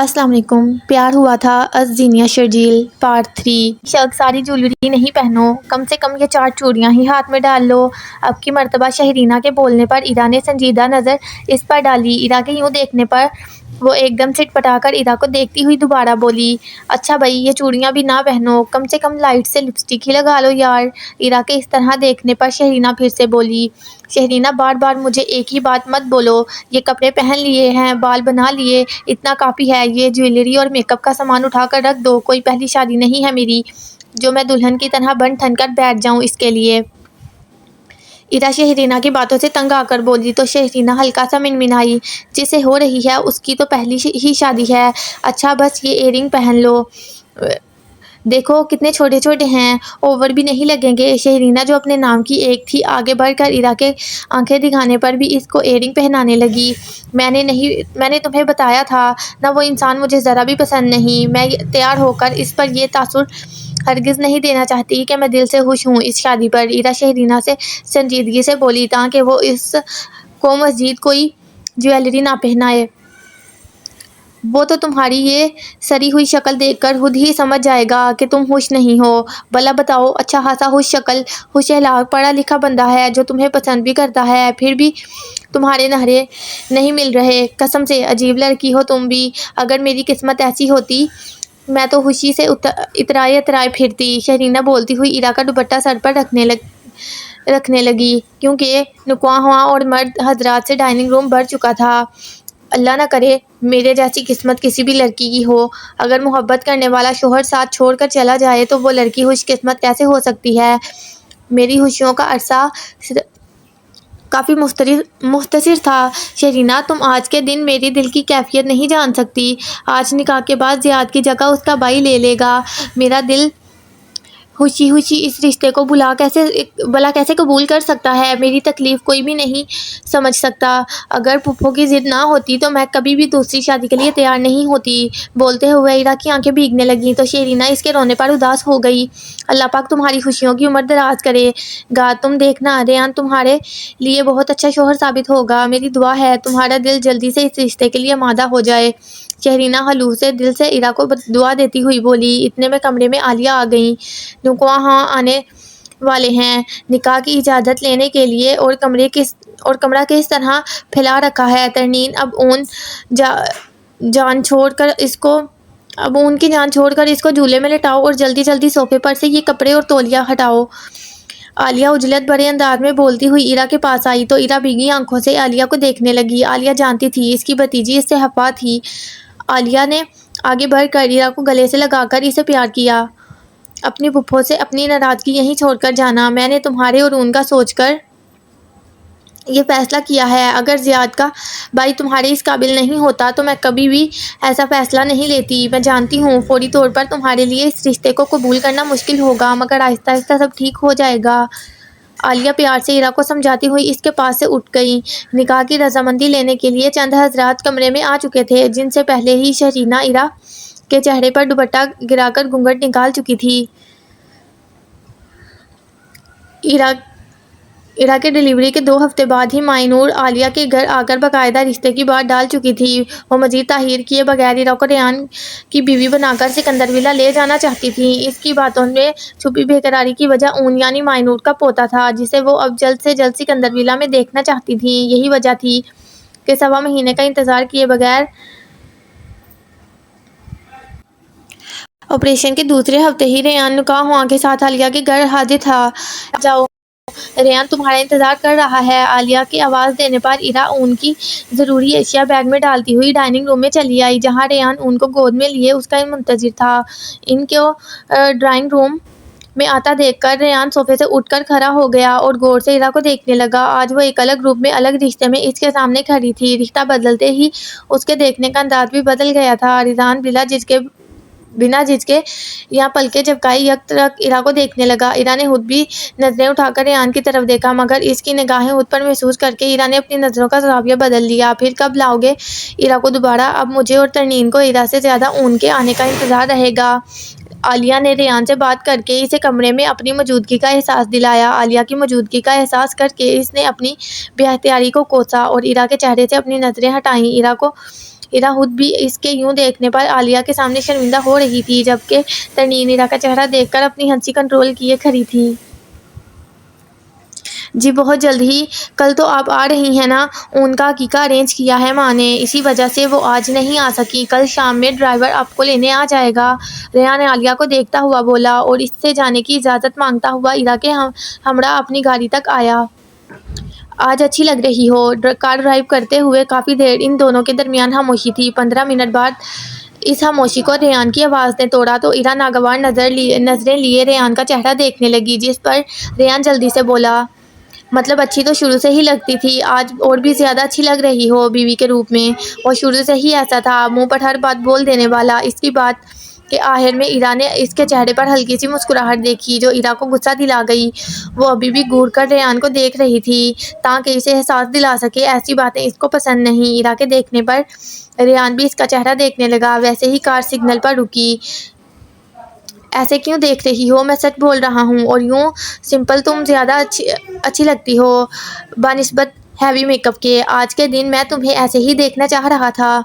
السلام علیکم۔ پیار ہوا تھا از زینیا شرجیل پارٹ 3۔ شک ساری جولری نہیں پہنو، کم سے کم یہ 4 چوڑیاں ہی ہاتھ میں ڈال لو۔ اب کی مرتبہ شہرینہ کے بولنے پر ایرا نے سنجیدہ نظر اس پر ڈالی۔ ایرا کے یوں دیکھنے پر وہ ایک دم سٹ پٹا کر ایرا کو دیکھتی ہوئی دوبارہ بولی، اچھا بھائی یہ چوڑیاں بھی نہ پہنو، کم سے کم لائٹ سے لپسٹک ہی لگا لو یار۔ ایرا کے اس طرح دیکھنے پر شہرینہ پھر سے بولی، شہرینہ بار بار مجھے ایک ہی بات مت بولو، یہ کپڑے پہن لیے ہیں، بال بنا لیے، اتنا کافی ہے، یہ جویلری اور میک اپ کا سامان اٹھا کر رکھ دو، کوئی پہلی شادی نہیں ہے میری جو میں دلہن کی طرح بن ٹھن کر بیٹھ جاؤں اس کے لیے۔ ایرا شہرینہ کی باتوں سے تنگ آ کر بولی تو شہرینہ ہلکا سا منمنائی، جسے ہو رہی ہے اس کی تو پہلی ہی شادی ہے، اچھا بس یہ ایئر رنگ پہن لو، دیکھو کتنے چھوٹے چھوٹے ہیں، اوور بھی نہیں لگیں گے۔ شہرینہ جو اپنے نام کی ایک تھی آگے بڑھ کر ایرا کے آنکھیں دکھانے پر بھی اس کو ایئر رنگ پہنانے لگی۔ میں نے تمہیں بتایا تھا نہ، وہ انسان مجھے ذرا بھی پسند نہیں، میں تیار ہو کر اس پر یہ تاثر ہرگز نہیں دینا چاہتی کہ میں دل سے خوش ہوں اس شادی پر۔ ایرا شہرینہ سے سنجیدگی سے بولی تاکہ وہ اس کو مزید کوئی جویلری نہ پہنائے، وہ تو تمہاری یہ سری ہوئی شکل دیکھ کر خود ہی سمجھ جائے گا کہ تم خوش نہیں ہو۔ بھلا بتاؤ، اچھا خاصا خوش شکل، خوش اخلاق پڑھا لکھا بندہ ہے جو تمہیں پسند بھی کرتا ہے، پھر بھی تمہارے نہرے نہیں مل رہے، قسم سے عجیب لڑکی ہو تم بھی۔ اگر میری قسمت ایسی ہوتی میں تو خوشی سے اترائے اترائے پھرتی۔ شہرینہ بولتی ہوئی ایرا کا دوپٹہ سر پر رکھنے لگی، کیونکہ نکواں اور مرد حضرات سے ڈائننگ روم بھر چکا تھا۔ اللہ نہ کرے میرے جیسی قسمت کسی بھی لڑکی کی ہو، اگر محبت کرنے والا شوہر ساتھ چھوڑ کر چلا جائے تو وہ لڑکی خوش قسمت کیسے ہو سکتی ہے۔ میری خوشیوں کا عرصہ کافی مختصر تھا شہرینہ، تم آج کے دن میرے دل کی کیفیت نہیں جان سکتی۔ آج نکاح کے بعد زیاد کی جگہ اس کا بھائی لے لے گا، میرا دل خوشی خوشی اس رشتے کو بھلا کیسے قبول کر سکتا ہے، میری تکلیف کوئی بھی نہیں سمجھ سکتا۔ اگر پھپھو کی ضد نہ ہوتی تو میں کبھی بھی دوسری شادی کے لیے تیار نہیں ہوتی۔ بولتے ہوئے ایرا کی آنکھیں بھیگنے لگیں تو شہرینہ اس کے رونے پر اداس ہو گئی۔ اللہ پاک تمہاری خوشیوں کی عمر دراز کرے گا، تم دیکھنا ریان تمہارے لیے بہت اچھا شوہر ثابت ہوگا، میری دعا ہے تمہارا دل جلدی سے اس رشتے کے لیے آمادہ ہو جائے۔ شہرینہ خلوص سے دل سے ایرا کو دعا دیتی ہوئی بولی۔ اتنے میں کمرے میں عالیہ آ گئیں۔ نکواں آنے والے ہیں نکاح کی اجازت لینے کے لیے، اور کمرہ کس طرح پھیلا رکھا ہے ترنیم، اب اون کی جان چھوڑ کر اس کو جھولے میں لٹاؤ اور جلدی جلدی صوفے پر سے یہ کپڑے اور تولیہ ہٹاؤ۔ عالیہ عجلت بھرے انداز میں بولتی ہوئی ایرا کے پاس آئی تو ایرا بھیگی آنکھوں سے عالیہ کو دیکھنے لگی۔ عالیہ جانتی تھی اس کی بھتیجی اس سے خفا تھی۔ عالیہ نے آگے بڑھ کر ایرا کو گلے سے لگا کر اسے پیار کیا، اپنی پھپھو سے اپنی ناراضگی یہیں چھوڑ کر جانا، میں نے تمہارے اور ان کا سوچ کر یہ فیصلہ کیا ہے، اگر زیاد کا بھائی تمہارے اس قابل نہیں ہوتا تو میں کبھی بھی ایسا فیصلہ نہیں لیتی۔ میں جانتی ہوں فوری طور پر تمہارے لیے اس رشتے کو قبول کرنا مشکل ہوگا، مگر آہستہ آہستہ سب ٹھیک ہو جائے گا۔ عالیہ پیار سے ایرا کو سمجھاتی ہوئی اس کے پاس سے اٹھ گئی۔ نکاح کی رضامندی لینے کے لیے چند حضرات کمرے میں آ چکے تھے، جن سے پہلے ہی شہرینہ ایرا کے چہرے پر دوپٹہ گرا کر گھونگھٹ نکال چکی تھی۔ ایرا کے ڈیلیوری کے 2 ہفتے بعد ہی مائیں نور عالیہ کے گھر آ کر باقاعدہ رشتے کی بات ڈال چکی تھی۔ وہ مزید تاخیر کیے بغیر ایرا کو ریان کی بیوی بنا کر سکندر ولا لے جانا چاہتی تھیں۔ اس کی باتوں میں چھپی بے قراری کی وجہ اون یعنی مائیں نور کا پوتا تھا، جسے وہ اب جلد سے جلد سکندر ولا میں دیکھنا چاہتی تھیں۔ یہی وجہ تھی کہ 1.25 مہینے کا انتظار کیے بغیر آپریشن کے دوسرے ہفتے ہی ریان نکاح ہوا کے ساتھ عالیہ کے گھر حاضر تھا۔ جاؤ ریان تمہارا انتظار کر رہا ہے۔ عالیہ کی آواز دینے پر ایرا اون کی ضروری اشیاء بیگ میں ڈالتی ہوئی ڈائننگ روم میں چلی آئی، جہاں ریان اون کو گود میں لیے اس کا منتظر تھا۔ ان کو ڈرائنگ روم میں آتا دیکھ کر ریان صوفے سے اٹھ کر کھڑا ہو گیا اور غور سے ایرا کو دیکھنے لگا۔ آج وہ ایک الگ روپ میں الگ رشتے میں اس کے سامنے کھڑی تھی۔ رشتہ بدلتے ہی اس کے دیکھنے کا انداز بھی بدل گیا تھا۔ ریان بنا جھجکے یا پلکیں جھپکائے یک ٹک ایرا کو دیکھنے لگا۔ ایرا نے خود بھی نظریں اٹھا کر ریان کی طرف دیکھا، مگر اس کی نگاہیں خود پر محسوس کر کے ایرا نے اپنی نظروں کا زاویہ بدل لیا۔ پھر کب لاؤ گے ایرا کو دوبارہ؟ اب مجھے اور ترنیم کو ایرا سے زیادہ اون کے آنے کا انتظار رہے گا۔ عالیہ نے ریان سے بات کر کے اسے کمرے میں اپنی موجودگی کا احساس دلایا۔ عالیہ کی موجودگی کا احساس کر کے اس نے اپنی بے اختیاری کو کوسا اور ایرا کے چہرے سے اپنی نظریں ہٹائیں۔ ایرا کو ایرا خود بھی اس کے یوں دیکھنے پر عالیہ کے سامنے شرمندہ ہو رہی تھی، جبکہ ترنیم ایرا کا چہرہ دیکھ کر اپنی ہنسی کنٹرول کیے کھڑی تھی۔ جی بہت جلد ہی، کل تو آپ آ رہی ہیں نا؟ ان کا عقیقہ ارینج کیا ہے ماں نے، اسی وجہ سے وہ آج نہیں آ سکی۔ کل شام میں ڈرائیور آپ کو لینے آ جائے گا، ریحان عالیہ کو دیکھتا ہوا بولا، اور اس سے جانے کی اجازت مانگتا ہوا ایرا کے ہمراہ اپنی گاڑی تک آیا۔ آج اچھی لگ رہی ہو۔ کار ڈرائیو کرتے ہوئے کافی دیر ان دونوں کے درمیان خاموشی تھی۔ 15 منٹ بعد اس خاموشی کو ریحان کی آواز نے توڑا تو ایرا ناگوار نظریں لیے ریحان کا چہرہ دیکھنے لگی، جس پر ریحان جلدی سے بولا، مطلب اچھی تو شروع سے ہی لگتی تھی، آج اور بھی زیادہ اچھی لگ رہی ہو بیوی کے روپ میں۔ وہ شروع سے ہی ایسا تھا، منہ پر ہر بات بول دینے والا۔ اس کی بات کے آخر میں ایرا نے اس کے چہرے پر ہلکی سی مسکراہٹ دیکھی جو ایرا کو غصہ دلا گئی۔ وہ ابھی بھی گھور کر ریحان کو دیکھ رہی تھی تاکہ اسے احساس دلا سکے ایسی باتیں اس کو پسند نہیں۔ ایرا کے دیکھنے پر ریحان بھی اس کا چہرہ دیکھنے لگا۔ ویسے ہی کار سگنل پر رکی۔ ایسے کیوں دیکھ رہی ہو؟ میں سچ بول رہا ہوں، اور یوں سمپل تم زیادہ اچھی لگتی ہو بنسبت ہیوی میک اپ کے۔ آج کے دن میں تمہیں ایسے ہی دیکھنا چاہ رہا تھا۔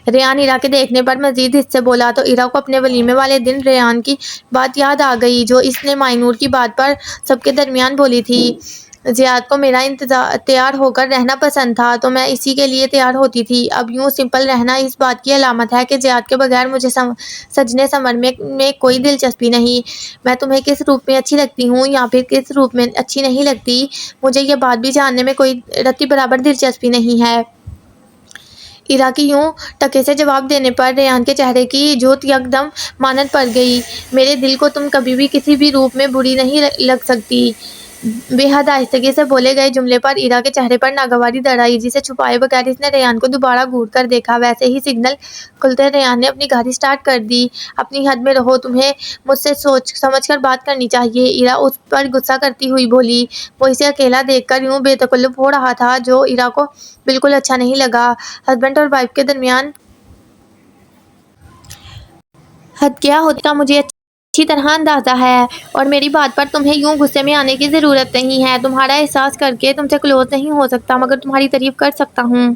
ریحان ایرا کے دیکھنے پر مزید حد سے بولا تو ایرا کو اپنے ولیمے والے دن ریحان کی بات یاد آ گئی جو اس نے مائنور کی بات پر سب کے درمیان بولی تھی۔ زیاد کو میرا تیار ہو کر رہنا پسند تھا تو میں اسی کے لیے تیار ہوتی تھی۔ اب یوں سمپل رہنا اس بات کی علامت ہے کہ زیاد کے بغیر مجھے سجنے سنورنے میں کوئی دلچسپی نہیں۔ میں تمہیں کس روپ میں اچھی لگتی ہوں یا پھر کس روپ میں اچھی نہیں لگتی، مجھے یہ بات بھی جاننے میں کوئی رتی برابر دلچسپی نہیں ہے۔ ایرا کی یوں ٹکے سے جواب دینے پر ریحان کے چہرے کی جوت یکدم ماند پڑ گئی۔ میرے دل کو تم کبھی بھی کسی بھی روپ میں بری نہیں لگ سکتی۔ بے حد آہستگی سے بولے گئے جملے پر ایرا کے چہرے پر ناگواری در آئی، جسے چھپائے بغیر اس نے ریحان کو دوبارہ گھور کر دیکھا۔ ویسے ہی سگنل کھلتے ریحان نے اپنی گاڑی سٹارٹ کر دی۔ اپنی حد میں رہو، تمہیں مجھ سے سوچ سمجھ کر بات کرنی چاہیے، ایرا اس پر غصہ کرتی ہوئی بولی۔ وہ اسے اکیلا دیکھ کر یوں بے تکلف ہو رہا تھا جو ایرا کو بالکل اچھا نہیں لگا۔ ہسبینڈ اور وائف کے درمیان حد کیا ہوتی کا مجھے اچھی طرح اندازہ ہے، اور میری بات پر تمہیں یوں غصے میں آنے کی ضرورت نہیں ہے۔ تمہارا احساس کر کے تم سے کلوز نہیں ہو سکتا مگر تمہاری تعریف کر سکتا ہوں۔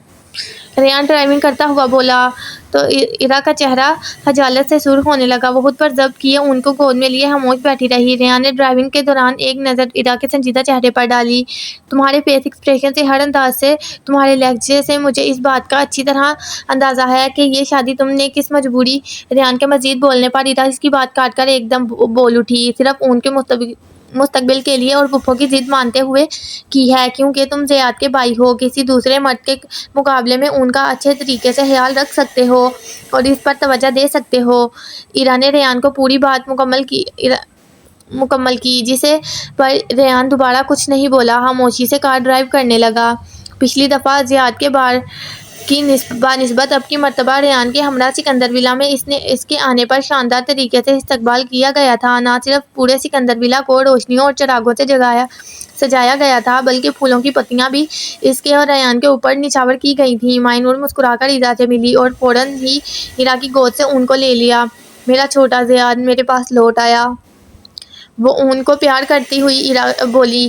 ریحان ڈرائیونگ کرتا ہوا بولا تو ایرا کا چہرہ خجالت سے سرخ ہونے لگا۔ وہ خود پر ضبط کیے اون کو گود میں لیے خاموش بیٹھی رہی۔ ریحان نے ڈرائیونگ کے دوران ایک نظر ایرا کے سنجیدہ چہرے پر ڈالی۔ تمہارے فیس ایکسپریشن سے، ہر انداز سے، تمہارے لہجے سے مجھے اس بات کا اچھی طرح اندازہ ہے کہ یہ شادی تم نے کس مجبوری۔ ریحان کے مزید بولنے پر ایرا اس کی بات کاٹ کر ایک دم بول اٹھی، صرف اون کے مستقبل کے لیے اور پھپھو کی ضد مانتے ہوئے کی ہے، کیونکہ تم زیاد کے بھائی ہو، کسی دوسرے مرد کے مقابلے میں ان کا اچھے طریقے سے خیال رکھ سکتے ہو اور اس پر توجہ دے سکتے ہو۔ ایرا نے ریحان کو پوری بات مکمل کی، جسے پر ریحان دوبارہ کچھ نہیں بولا، خاموشی سے کار ڈرائیو کرنے لگا۔ پچھلی دفعہ زیاد کے بار کی بنسبت اب کی مرتبہ ریحان کے ہمراہ سکندر ولا میں اس کے آنے پر شاندار طریقے سے استقبال کیا گیا تھا۔ نہ صرف پورے سکندر ولا کو روشنیوں اور چراغوں سے سجایا گیا تھا بلکہ پھولوں کی پتیاں بھی اس کے اور ریحان کے اوپر نچھاور کی گئی تھیں۔ مائنور مسکرا کر ایرا سے ملی اور فوراً ہی ایرا کی گود سے اون کو لے لیا۔ میرا چھوٹا زیاد میرے پاس لوٹ آیا۔ وہ اون کو پیار کرتی ہوئی ایرا بولی۔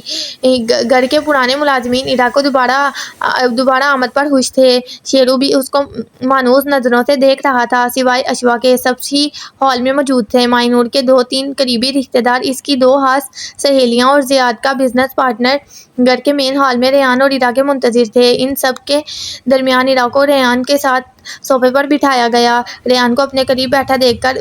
گھر کے پرانے ملازمین ایرا کو دوبارہ آمد پر خوش تھے۔ شیرو بھی اس کو مانوس نظروں سے دیکھ رہا تھا، سوائے اشوا کے۔ سب ہی ہال میں موجود تھے۔ مائنور کے 2-3 قریبی رشتے دار، اس کی 2 خاص سہیلیاں اور زیاد کا بزنس پارٹنر گھر کے مین ہال میں ریحان اور ایرا کے منتظر تھے۔ ان سب کے درمیان ایرا کو ریحان کے ساتھ صوفے پر بٹھایا گیا۔ ریحان کو اپنے قریب بیٹھا دیکھ کر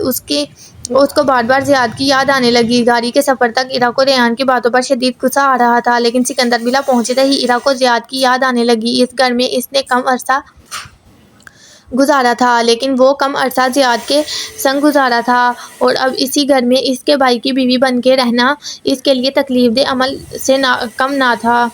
اس کو بار بار زیاد کی یاد آنے لگی۔ گاڑی کے سفر تک ایرا کو ریحان کی باتوں پر شدید غصہ آ رہا تھا، لیکن سکندر ولا پہنچتے ہی ایرا کو زیاد کی یاد آنے لگی۔ اس گھر میں اس نے کم عرصہ گزارا تھا، لیکن وہ کم عرصہ زیاد کے سنگ گزارا تھا، اور اب اسی گھر میں اس کے بھائی کی بیوی بن کے رہنا اس کے لیے تکلیف دہ عمل سے کم نہ تھا۔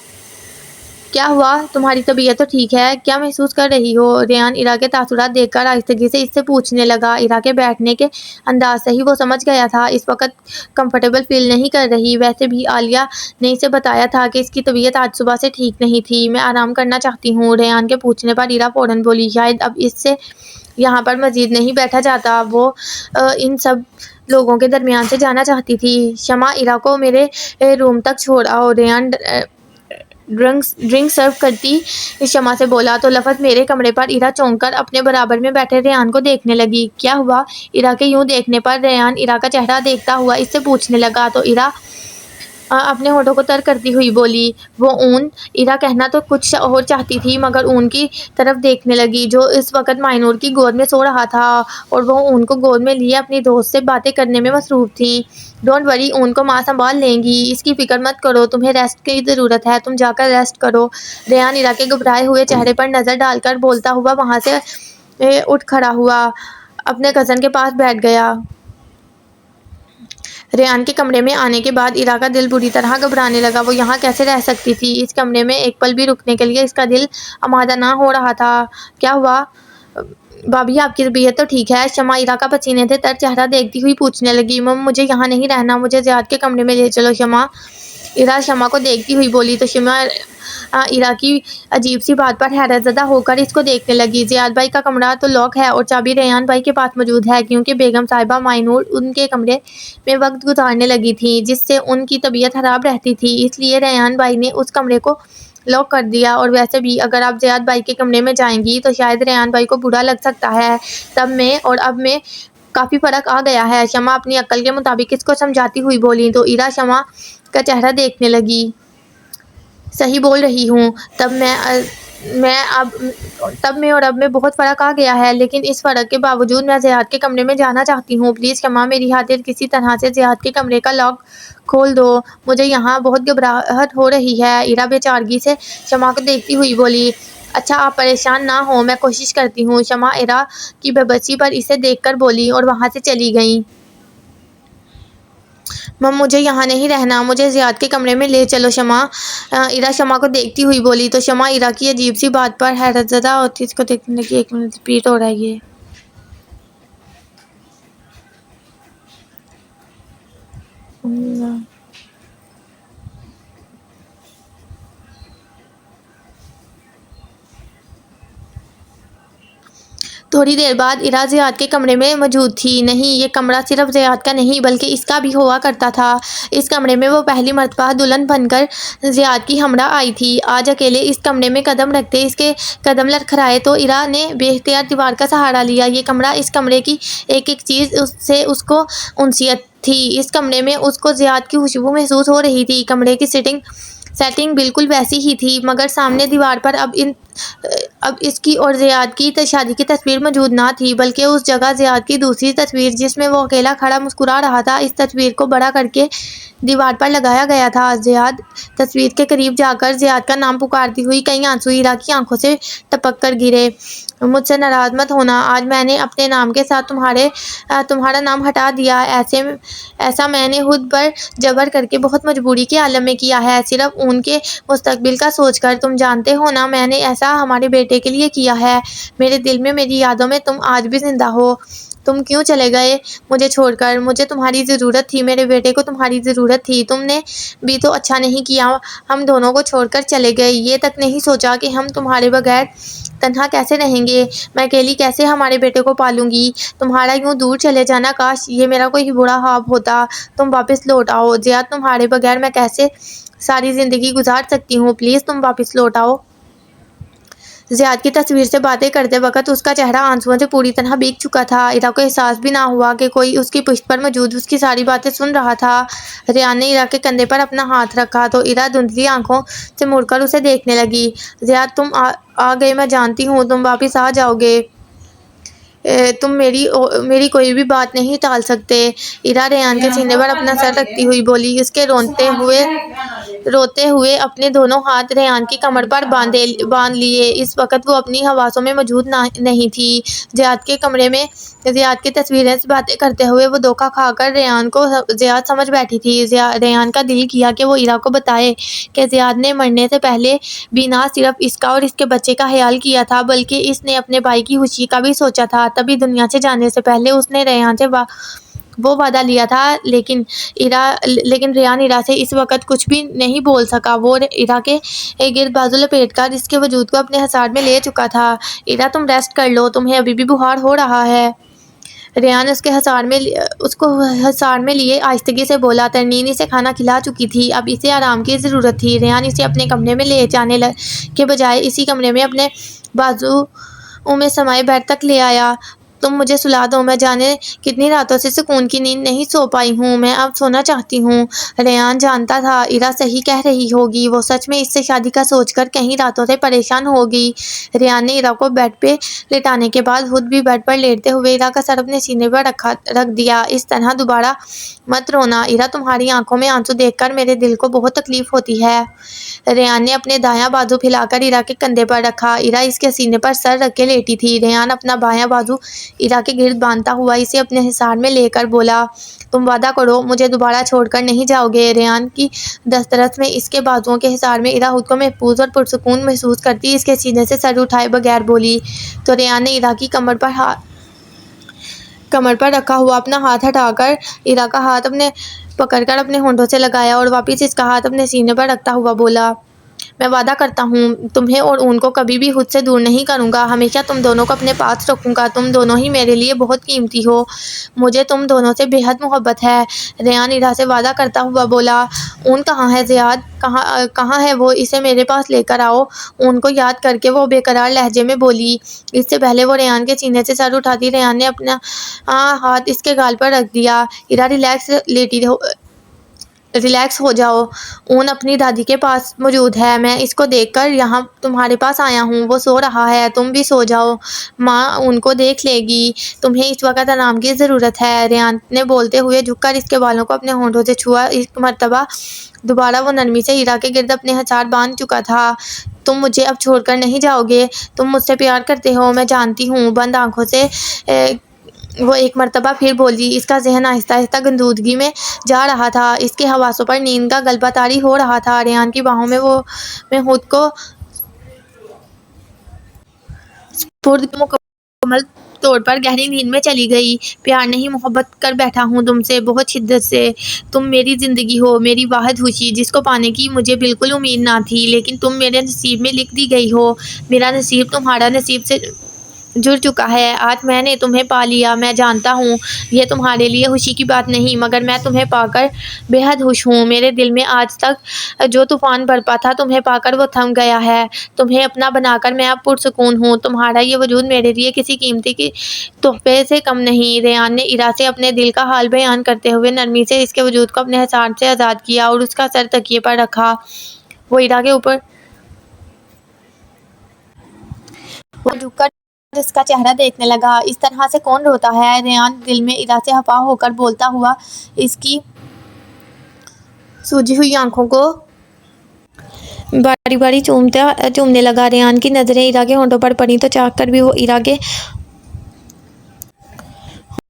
کیا ہوا؟ تمہاری طبیعت تو ٹھیک ہے؟ کیا محسوس کر رہی ہو؟ ریحان ایرا کے تاثرات دیکھ کر آہستگی سے اس سے پوچھنے لگا۔ ایرا کے بیٹھنے کے انداز سے ہی وہ سمجھ گیا تھا اس وقت کمفرٹیبل فیل نہیں کر رہی۔ ویسے بھی عالیہ نے اسے بتایا تھا کہ اس کی طبیعت آج صبح سے ٹھیک نہیں تھی۔ میں آرام کرنا چاہتی ہوں۔ ریحان کے پوچھنے پر ایرا فوراً بولی، شاید اب اس سے یہاں پر مزید نہیں بیٹھا جاتا۔ وہ ان سب لوگوں کے درمیان سے جانا چاہتی تھی۔ شمع، ایرا کو میرے روم تک چھوڑ آؤ۔ ریحان ڈرنک سرو کرتی شمع سے بولا تو لفظ میرے کمرے پر ایرا چونک کر اپنے برابر میں بیٹھے ریحان کو دیکھنے لگی۔ کیا ہوا؟ ایرا کے یوں دیکھنے پر ریحان ایرا کا چہرہ دیکھتا ہوا اس سے پوچھنے لگا تو ایرا اپنے ہونٹوں کو تر کرتی ہوئی بولی، وہ اون۔ ایرا کہنا تو کچھ اور چاہتی تھی مگر اون کی طرف دیکھنے لگی جو اس وقت مائنور کی گود میں سو رہا تھا اور وہ اون کو گود میں لیے اپنی دوست سے باتیں کرنے میں مصروف تھی۔ ڈونٹ وری، اون کو ماں سنبھال لیں گی، اس کی فکر مت کرو، تمہیں ریسٹ کی ضرورت ہے، تم جا کر ریسٹ کرو۔ ریحان ایرا کے گھبرائے ہوئے چہرے پر نظر ڈال کر بولتا ہوا وہاں سے اٹھ کھڑا ہوا، اپنے کزن کے پاس بیٹھ گیا۔ ریحان کے کمرے میں آنے کے بعد ایرا کا دل بری طرح گھبرانے لگا۔ وہ یہاں کیسے رہ سکتی تھی؟ اس کمرے میں ایک پل بھی رکنے کے لیے اس کا دل آمادہ نہ ہو رہا تھا۔ کیا ہوا؟ بھابھی آپ کی طبیعت تو ٹھیک ہے؟ شمع ایرا کا پسینے سے تر چہرہ دیکھتی ہوئی پوچھنے لگی۔ مم مجھے یہاں نہیں رہنا، مجھے زیاد کے کمرے میں لے چلو شمع۔ ایرا شمع کو دیکھتی ہوئی بولی تو شمع ایرا کی عجیب سی بات پر حیرت زدہ ہو کر اس کو دیکھنے لگی۔ زیاد بھائی کا کمرہ تو لاک ہے اور چابی ریحان بھائی کے پاس موجود ہے کیونکہ بیگم صاحبہ مائنور ان کے کمرے میں وقت گزارنے لگی تھیں جس سے ان کی طبیعت خراب رہتی تھی، اس لیے ریحان بھائی نے اس کمرے کو لاک کر دیا۔ اور ویسے بھی اگر آپ زیاد بھائی کے کمرے میں جائیں گی تو شاید ریحان بھائی کو برا لگ سکتا ہے، تب میں اور اب میں کافی فرق آ گیا ہے۔ شمع اپنی عقل کے مطابق اس کو سمجھاتی ہوئی بولی تو ایرا شمع کا چہرہ دیکھنے لگی۔ صحیح بول رہی ہوں، تب میں اور اب میں بہت فرق آ گیا ہے، لیکن اس فرق کے باوجود میں زیاد کے کمرے میں جانا چاہتی ہوں۔ پلیز شمع میری خاطر کسی طرح سے زیاد کے کمرے کا لاک کھول دو، مجھے یہاں بہت گھبراہٹ ہو رہی ہے۔ ایرا بے چارگی سے شمع کو دیکھتی ہوئی بولی، اچھا آپ پریشان نہ ہوں، میں کوشش کرتی ہوں۔ شمع ایرا کی بے بسی پر اسے دیکھ کر بولی اور وہاں سے چلی گئی۔ مم مجھے یہاں نہیں رہنا، مجھے زیاد کے کمرے میں لے چلو شمع۔ ایرا شمع کو دیکھتی ہوئی بولی تو شمع ایرا کی عجیب سی بات پر حیرت زدہ ہوتی اس کو دیکھنے لگی۔ ایک منٹ ریپیٹ ہو رہا ہے یہ۔ تھوڑی دیر بعد ایرا زیاد کے کمرے میں موجود تھی۔ نہیں، یہ کمرہ صرف زیاد کا نہیں بلکہ اس کا بھی ہوا کرتا تھا۔ اس کمرے میں وہ پہلی مرتبہ دلہن بن کر زیاد کی ہمراہ آئی تھی۔ آج اکیلے اس کمرے میں قدم رکھتے اس کے قدم لڑکھڑائے تو ایرا نے بے اختیار دیوار کا سہارا لیا۔ یہ کمرہ، اس کمرے کی ایک ایک چیز سے اس کو انسیت تھی۔ اس کمرے میں اس کو زیاد کی خوشبو محسوس ہو رہی تھی۔ کمرے کی سیٹنگ بالکل ویسی ہی تھی مگر سامنے دیوار پر اب اس کی اور زیاد کی شادی کی تصویر موجود نہ تھی بلکہ اس جگہ زیاد کی دوسری تصویر جس میں وہ اکیلا کھڑا مسکرا رہا تھا، اس تصویر کو بڑا کر کے دیوار پر لگایا گیا تھا۔ زیاد تصویر کے قریب جا کر زیاد کا نام پکارتی ہوئی کئی آنسو ایرا کی آنکھوں سے ٹپک کر گرے۔ مجھ سے ناراض مت ہونا، آج میں نے اپنے نام کے ساتھ تمہارا نام ہٹا دیا۔ ایسا میں نے خود پر جبر کر کے بہت مجبوری کے عالم میں کیا ہے، صرف ان کے مستقبل کا سوچ کر۔ تم جانتے ہو نا میں نے ایسا ہمارے بیٹے کے لیے کیا ہے۔ میرے دل میں، میری یادوں میں تم آج بھی زندہ ہو۔ تم کیوں چلے گئے مجھے چھوڑ کر؟ مجھے تمہاری ضرورت تھی، میرے بیٹے کو تمہاری ضرورت تھی۔ تم نے بھی تو اچھا نہیں کیا، ہم دونوں کو چھوڑ کر چلے گئے۔ یہ تک نہیں سوچا کہ ہم تمہارے بغیر تنہا کیسے رہیں گے، میں اکیلی کیسے ہمارے بیٹے کو پالوں گی۔ تمہارا یوں دور چلے جانا، کاش یہ میرا کوئی برا خواب ہوتا۔ تم واپس لوٹ آؤ زیاد، تمہارے بغیر میں کیسے ساری زندگی گزار سکتی ہوں، پلیز تم واپس لوٹ آؤ۔ زیاد کی تصویر سے باتیں کرتے وقت اس کا چہرہ آنسوؤں سے پوری طرح بھیگ چکا تھا۔ ایرا کو احساس بھی نہ ہوا کہ کوئی اس کی پشت پر موجود اس کی ساری باتیں سن رہا تھا۔ ریحان نے ایرا کے کندھے پر اپنا ہاتھ رکھا تو ایرا دھندلی آنکھوں سے مڑ کر اسے دیکھنے لگی۔ زیاد تم آ گئے، میں جانتی ہوں تم واپس آ جاؤ گے، تم میری کوئی بھی بات نہیں ٹال سکتے۔ ایرا ریحان کے سینے پر اپنا سر رکھتی ہوئی بولی، اس کے روتے ہوئے اپنے دونوں ہاتھ ریحان کی کمر پر باندھ لیے۔ اس وقت وہ اپنی حواسوں میں موجود نہیں تھی۔ زیاد کے کمرے میں زیاد کی تصویریں سے باتیں کرتے ہوئے وہ دھوکہ کھا کر ریحان کو زیاد سمجھ بیٹھی تھی۔ ریحان کا دل کیا کہ وہ ایرا کو بتائے کہ زیاد نے مرنے سے پہلے بھی نہ صرف اس کا اور اس کے بچے کا خیال کیا تھا بلکہ اس نے اپنے بھائی کی خوشی کا بھی سوچا تھا۔ تبھی دنیا سے جانے سے پہلے اس نے ریحان سے وہ وعدہ لیا تھا، لیکن ریحان ایرا سے اس وقت کچھ بھی نہیں بول سکا۔ وہ ایرا کے گرد بازو لپیٹ کر اس کے وجود کو اپنے حصار میں لے چکا تھا۔ ایرا تم ریسٹ کر لو، تمہیں ابھی بھی بخار ہو رہا ہے۔ ریان اس کو حصار میں لیے آہستگی سے بولا۔ ترنیم اسے کھانا کھلا چکی تھی، اب اسے آرام کی ضرورت تھی۔ ریان اسے اپنے کمرے میں لے جانے کے بجائے اسی کمرے میں اپنے بازو میں سمائے بیڈ تک لے آیا۔ تم مجھے سلا دو، میں جانے کتنی راتوں سے سکون کی نیند نہیں سو پائی ہوں، میں اب سونا چاہتی ہوں۔ ریان جانتا تھا ایرا صحیح کہہ رہی ہوگی، وہ سچ میں اس سے شادی کا سوچ کر کئی راتوں سے پریشان ہوگی۔ ریان نے ایرا کو بیڈ پہ لٹانے کے بعد خود بھی بیڈ پر لیٹتے ہوئے ایرا کا سر اپنے سینے پر رکھ دیا۔ اس طرح دوبارہ مت رونا ایرا، تمہاری آنکھوں میں آنسو دیکھ کر میرے دل کو بہت تکلیف ہوتی ہے۔ ریان نے اپنے دایاں بازو پھیلا کر ایرا کے کندھے پر رکھا۔ ایرا اس کے سینے پر سر رکھ کے لیٹی تھی۔ ریان اپنا بایاں بازو ایرا کے گرد باندھتا ہوا اسے اپنے حصار میں لے کر بولا، تم وعدہ کرو مجھے دوبارہ چھوڑ کر نہیں جاؤ گے۔ ریان کی دسترس میں اس کے بازوؤں کے حصار میں ایرا خود کو محفوظ اور پرسکون محسوس کرتی اس کے سینے سے سر اٹھائے بغیر بولی تو ریان نے ایرا کی کمر پر رکھا ہوا اپنا ہاتھ ہٹا کر ایرا کا ہاتھ پکڑ کر اپنے ہونٹوں سے لگایا اور واپس اس کا ہاتھ اپنے سینے پر رکھتا ہوا بولا، میں وعدہ کرتا ہوں تمہیں اور اون کو کبھی بھی خود سے دور نہیں کروں گا، ہمیشہ تم دونوں کو اپنے پاس رکھوں گا، تم دونوں ہی میرے لیے بہت قیمتی ہو، مجھے تم دونوں سے بے حد محبت ہے۔ ریان ایرا سے وعدہ کرتا ہوا بولا، اون کہاں ہے زیاد، کہاں ہے وہ، اسے میرے پاس لے کر آؤ، اون کو یاد کر کے وہ بے قرار لہجے میں بولی۔ اس سے پہلے وہ ریان کے سینے سے سر اٹھاتی ریان نے اپنا ہاتھ اس کے گال پر رکھ دیا۔ ایرا ریلیکس ہو جاؤ، اون اپنی دادی کے پاس موجود ہے، میں اس کو دیکھ کر یہاں تمہارے پاس آیا ہوں، وہ سو رہا ہے، تم بھی سو جاؤ، ماں اون کو دیکھ لے گی، تمہیں اس وقت آرام کی ضرورت ہے۔ ریان نے بولتے ہوئے جھک کر اس کے بالوں کو اپنے ہونٹوں سے چھوا۔ ایک مرتبہ دوبارہ وہ نرمی سے ایرا کے گرد اپنے حصار باندھ چکا تھا۔ تم مجھے اب چھوڑ کر نہیں جاؤ گے، تم مجھ سے پیار کرتے ہو، میں جانتی ہوں، بند آنکھوں سے وہ ایک مرتبہ پھر بولی۔ اس کا ذہن آہستہ آہستہ گندودگی میں جا رہا تھا، اس کے حواسوں پر نیند کا غلبہ طاری ہو رہا تھا۔ ریان کی باہوں میں خود کو سپرد کر مکمل طور پر گہری نیند میں چلی گئی۔ پیار نہیں، محبت کر بیٹھا ہوں تم سے بہت شدت سے، تم میری زندگی ہو، میری واحد خوشی، جس کو پانے کی مجھے بالکل امید نہ تھی، لیکن تم میرے نصیب میں لکھ دی گئی ہو، میرا نصیب تمہارا نصیب سے جڑ چکا ہے، آج میں نے تمہیں پا لیا۔ میں جانتا ہوں یہ تمہارے لیے خوشی کی بات نہیں، مگر میں تمہیں پا کر بے حد خوش ہوں، میرے دل میں آج تک جو طوفان برپا تھا تمہیں پا کر وہ تھم گیا ہے، تمہیں اپنا بنا کر میں اب پرسکون ہوں، تمہارا یہ وجود میرے لیے کسی قیمتی تحفے سے کم نہیں۔ ریان نے ایرا سے اپنے دل کا حال بیان کرتے ہوئے نرمی سے اس کے وجود کو اپنے حصار سے آزاد کیا اور اس کا سر تکیے پر رکھا۔ وہ ایرا کے اوپر جھک کر اس کا چہرہ دیکھنے لگا۔ اس طرح سے کون روتا ہے؟ ریان دل میں ایرا سے خفا ہو کر بولتا ہوا اس کی سوجی ہوئی آنکھوں کو باری باری چومنے لگا۔ ریان کی نظریں ایرا کے ہونٹوں پر پڑیں تو چاہ کر بھی وہ ایرا کے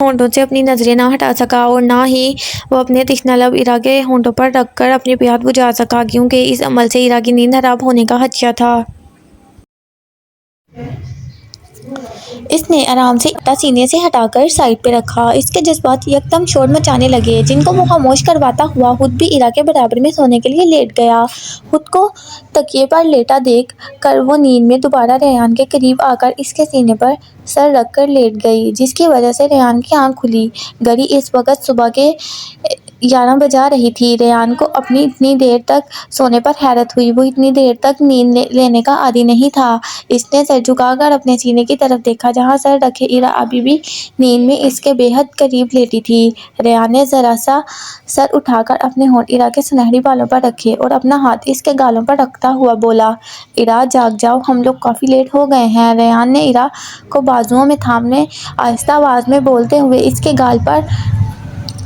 ہونٹوں سے اپنی نظریں نہ ہٹا سکا اور نہ ہی وہ اپنے تشنہ لب ایرا کے ہونٹوں پر رکھ کر اپنی پیاس بجھا سکا، کیونکہ اس عمل سے ایرا کی نیند حرام ہونے کا خدشہ تھا۔ اس نے آرام سے اپنا سینے سے ہٹا کر سائیڈ پہ رکھا۔ اس کے جذبات یکدم شور مچانے لگے، جن کو وہ خاموش کرواتا ہوا خود بھی ایرا کے برابر میں سونے کے لیے لیٹ گیا۔ خود کو تکیے پر لیٹا دیکھ کر وہ نیند میں دوبارہ ریان کے قریب آ کر اس کے سینے پر سر رکھ کر لیٹ گئی، جس کی وجہ سے ریان کی آنکھ کھلی۔ گھڑی اس وقت صبح کے 11 بجا رہی تھی۔ ریان کو اپنی اتنی دیر تک سونے پر حیرت ہوئی، وہ اتنی دیر تک نیند لینے کا عادی نہیں تھا۔ اس نے سر جھکا کر اپنے سینے کی طرف دیکھا جہاں سر رکھے ایرا ابھی بھی نیند میں اس کے بے حد قریب لیٹی تھی۔ ریان نے ذرا سا سر اٹھا کر اپنے ہونٹ ایرا کے سنہری بالوں پر رکھے اور اپنا ہاتھ اس کے گالوں پر رکھتا ہوا بولا، ایرا جاگ جاؤ، ہم لوگ کافی لیٹ ہو گئے ہیں۔ ریان نے ایرا کو بازوؤں میں تھامے آہستہ آواز میں بولتے ہوئے اس کے گال پر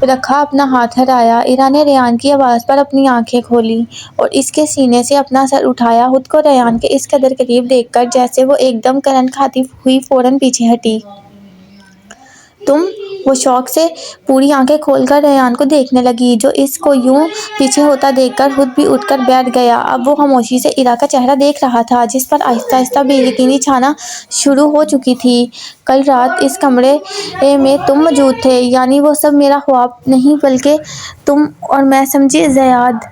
رکھا اپنا ہاتھ ہلایا۔ ایرا نے ریان کی آواز پر اپنی آنکھیں کھولیں اور اس کے سینے سے اپنا سر اٹھایا، خود کو ریان کے اس قدر قریب دیکھ کر جیسے وہ ایک دم کرنٹ کھاتی ہوئی فوراً پیچھے ہٹی۔ تم؟ وہ شوق سے پوری آنکھیں کھول کر ریان کو دیکھنے لگی، جو اس کو یوں پیچھے ہوتا دیکھ کر خود بھی اٹھ کر بیٹھ گیا۔ اب وہ خاموشی سے ایرا کا چہرہ دیکھ رہا تھا، جس پر آہستہ آہستہ بے یقینی چھانا شروع ہو چکی تھی۔ کل رات اس کمرے میں تم موجود تھے، یعنی وہ سب میرا خواب نہیں بلکہ تم اور میں، سمجھی زیاد؟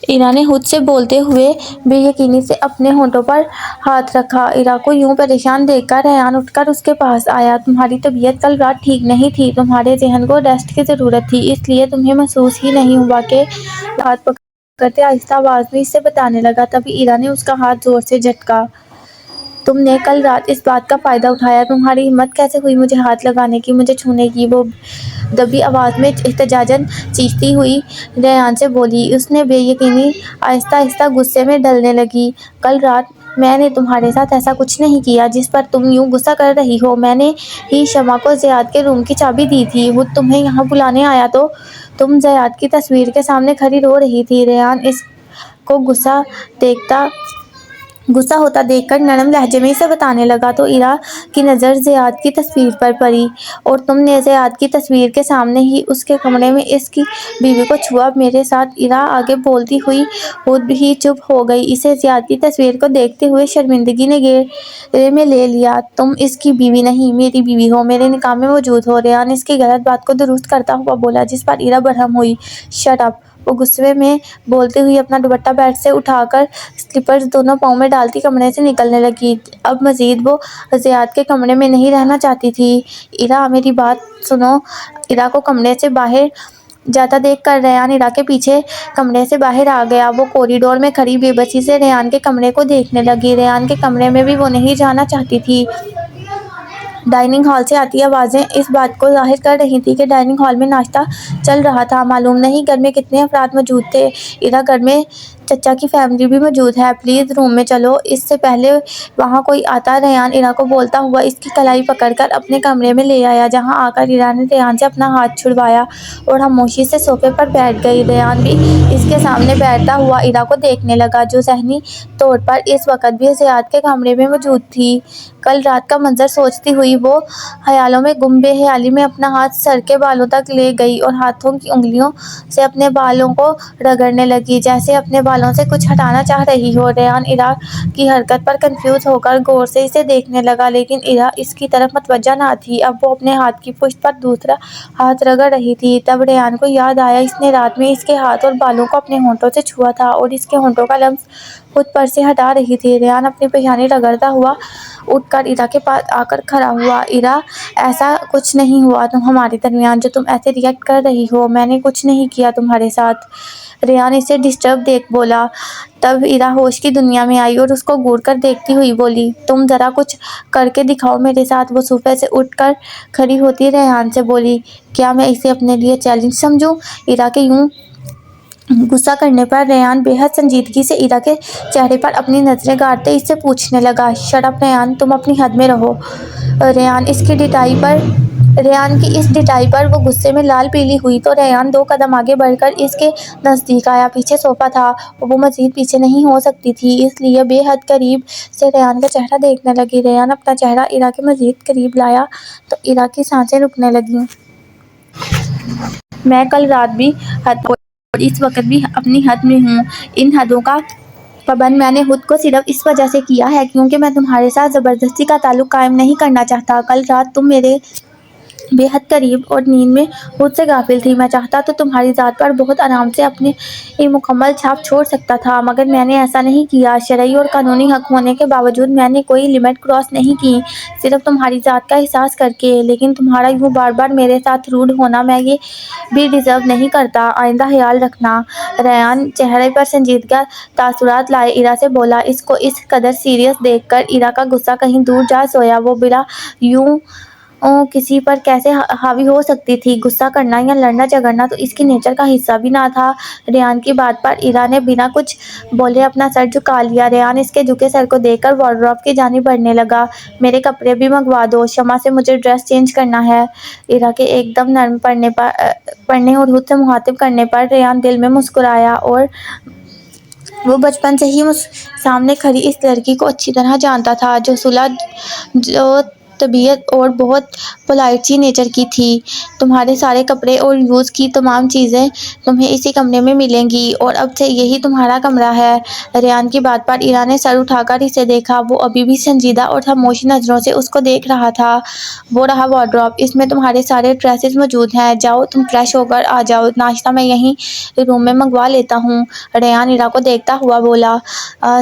ایرا نے خود سے بولتے ہوئے بے یقینی سے اپنے ہونٹوں پر ہاتھ رکھا۔ ایرا کو یوں پریشان دیکھ کر ریحان اٹھ کر اس کے پاس آیا۔ تمہاری طبیعت کل رات ٹھیک نہیں تھی، تمہارے ذہن کو ریسٹ کی ضرورت تھی، اس لیے تمہیں محسوس ہی نہیں ہوا کہ ہاتھ پکڑتے آہستہ آواز میں اسے بتانے لگا۔ تبھی ایرا نے اس کا ہاتھ زور سے جھٹکا۔ تم نے کل رات اس بات کا فائدہ اٹھایا، تمہاری ہمت کیسے ہوئی مجھے ہاتھ لگانے کی، مجھے چھونے کی؟ وہ دبی آواز میں احتجاجاً چیختی ہوئی ریحان سے بولی۔ اس نے بے یقینی آہستہ آہستہ غصے میں ڈلنے لگی۔ کل رات میں نے تمہارے ساتھ ایسا کچھ نہیں کیا جس پر تم یوں غصہ کر رہی ہو۔ میں نے ہی شمع کو زیاد کے روم کی چابی دی تھی، وہ تمہیں یہاں بلانے آیا تو تم زیاد کی تصویر کے سامنے کھڑی رو رہی تھی۔ ریحان اس کو غصہ ہوتا دیکھ کر نرم لہجے میں اسے بتانے لگا تو ایرا کی نظر زیاد کی تصویر پر پڑی۔ اور تم نے زیاد کی تصویر کے سامنے ہی اس کے کمرے میں اس کی بیوی کو چھوا میرے ساتھ؟ ایرا آگے بولتی ہوئی خود ہی چپ ہو گئی۔ اسے زیاد کی تصویر کو دیکھتے ہوئے شرمندگی نے گھیرے میں لے لیا۔ تم اس کی بیوی نہیں، میری بیوی ہو، میرے نکاح میں موجود ہو۔ ریحان اس کی غلط بات کو درست کرتا ہوا بولا، جس پر ایرا برہم ہوئی۔ Shut up! وہ غصے میں بولتے ہوئے اپنا دوپٹہ بیڈ سے اٹھا کر سلیپرز دونوں پاؤں میں ڈالتی کمرے سے نکلنے لگی۔ اب مزید وہ زیاد کے کمرے میں نہیں رہنا چاہتی تھی۔ ایرا میری بات سنو! ایرا کو کمرے سے باہر جاتا دیکھ کر ریحان ایرا کے پیچھے کمرے سے باہر آ گیا۔ وہ کوریڈور میں کھڑی بے بسی سے ریحان کے کمرے کو دیکھنے لگی۔ ریحان کے کمرے میں بھی وہ نہیں جانا چاہتی تھی۔ ڈائننگ ہال سے آتی آوازیں اس بات کو ظاہر کر رہی تھیں کہ ڈائننگ ہال میں ناشتہ چل رہا تھا۔ معلوم نہیں گھر میں کتنے افراد موجود تھے۔ ایرا گھر میں چچا کی فیملی بھی موجود ہے، پلیز روم میں چلو، اس سے پہلے وہاں کوئی آتا۔ ریحان ایرا کو بولتا ہوا اس کی کلائی پکڑ کر اپنے کمرے میں لے آیا، جہاں آ کر ایرا نے ریحان سے اپنا ہاتھ چھڑوایا اور خاموشی سے صوفے پر بیٹھ گئی۔ ریحان بھی اس کے سامنے بیٹھتا ہوا ایرا کو دیکھنے لگا، جو ذہنی طور پر اس وقت بھی زیاد کے کمرے میں موجود تھی۔ کل رات کا منظر سوچتی ہوئی وہ خیالوں میں گم بے خیالی میں اپنا ہاتھ سر کے بالوں تک لے گئی اور ہاتھوں کی انگلیوں سے اپنے بالوں کو رگڑنے لگی، جیسے اپنے بالوں سے کچھ ہٹانا چاہ رہی ہو۔ ریحان ایرا کی حرکت پر کنفیوز ہو کر غور سے اسے دیکھنے لگا، لیکن ایرا اس کی طرف متوجہ نہ تھی۔ اب وہ اپنے ہاتھ کی پشت پر دوسرا ہاتھ رگڑ رہی تھی۔ تب ریحان کو یاد آیا اس نے رات میں اس کے ہاتھ اور بالوں کو اپنے ہونٹوں سے چھوا تھا اور اس کے ہونٹوں کا لمس خود پر سے ہٹا رہی تھی۔ ریحان اپنی پیشانی رگڑتا ہوا اٹھ کر ایرا کے پاس آ کر کھڑا ہوا۔ ایرا ایسا کچھ نہیں ہوا ہمارے درمیان جو تم ایسے ری ایکٹ کر رہی ہو، میں نے کچھ نہیں کیا تمہارے ساتھ۔ ریحان اسے ڈسٹرب دیکھ بولا۔ تب ایرا ہوش کی دنیا میں آئی اور اس کو گھور کر دیکھتی ہوئی بولی، تم ذرا کچھ کر کے دکھاؤ میرے ساتھ۔ وہ صوفے سے اٹھ کر کھڑی ہوتی ریحان سے بولی، کیا میں اسے اپنے لیے چیلنج سمجھوں؟ ایرا کے یوں غصہ کرنے پر ریحان بے حد سنجیدگی سے ایرا کے چہرے پر اپنی نظریں گاڑتے اس سے پوچھنے لگا، شٹ اپ ریحان، تم اپنی حد میں رہو۔ ریحان کی اس ڈٹائی پر وہ غصے میں لال پیلی ہوئی تو ریحان 2 قدم آگے بڑھ کر اس کے نزدیک آیا۔ پیچھے صوفہ تھا اور وہ مزید پیچھے نہیں ہو سکتی تھی، اس لیے بے حد قریب سے ریحان کا چہرہ دیکھنے لگی۔ ریحان اپنا چہرہ ایرا کے مزید قریب لایا تو ایرا کی سانسیں رکنے لگیں۔ میں کل رات بھی حد اور اس وقت بھی اپنی حد میں ہوں۔ ان حدوں کا پابند میں نے خود کو صرف اس وجہ سے کیا ہے کیونکہ میں تمہارے ساتھ زبردستی کا تعلق قائم نہیں کرنا چاہتا۔ کل رات تم میرے بے حد قریب اور نیند میں خود سے غافل تھی۔ میں چاہتا تو تمہاری ذات پر بہت آرام سے اپنی مکمل چھاپ چھوڑ سکتا تھا، مگر میں نے ایسا نہیں کیا۔ شرعی اور قانونی حق ہونے کے باوجود میں نے کوئی لمٹ کراس نہیں کی، صرف تمہاری ذات کا احساس کر کے۔ لیکن تمہارا یوں بار بار میرے ساتھ روڈ ہونا میں یہ بھی ڈیزرو نہیں کرتا، آئندہ خیال رکھنا۔ ریحان چہرے پر سنجیدہ تاثرات لائے ایرا سے بولا۔ اس کو اس قدر سیریس دیکھ کر ایرا کا غصہ کہیں دور جا سویا۔ وہ بلا یوں کسی پر کیسے حاوی ہو سکتی تھی؟ غصہ کرنا یا لڑنا جھگڑنا تو اس کی نیچر کا حصہ بھی نہ تھا۔ ریحان کی بات پر ایرا نے بنا کچھ بولے اپنا سر جھکا لیا۔ ریحان اس کے جھکے سر کو دیکھ کر وارڈروب کی جانب بڑھنے لگا۔ میرے کپڑے بھی منگوا دو، شمع سے مجھے ڈریس چینج کرنا ہے۔ ایرا کے ایک دم نرم پڑھنے اور خود سے مخاطب کرنے پر ریحان دل میں مسکرایا، اور وہ بچپن سے ہی سامنے کھڑی اس لڑکی کو اچھی طرح جانتا تھا، جو طبیعت اور بہت پولائٹ سی نیچر کی تھی۔ تمہارے سارے کپڑے اور یوز کی تمام چیزیں تمہیں اسی کمرے میں ملیں گی اور اب سے یہی تمہارا کمرہ ہے۔ ریان کی بات پر ایرا نے سر اٹھا کر اسے دیکھا۔ وہ ابھی بھی سنجیدہ اور خاموش نظروں سے اس کو دیکھ رہا تھا۔ وہ رہا وارڈروب، اس میں تمہارے سارے ڈریسز موجود ہیں۔ جاؤ تم فریش ہو کر آ جاؤ، ناشتہ میں یہیں روم میں منگوا لیتا ہوں۔ ریان ایرا کو دیکھتا ہوا بولا۔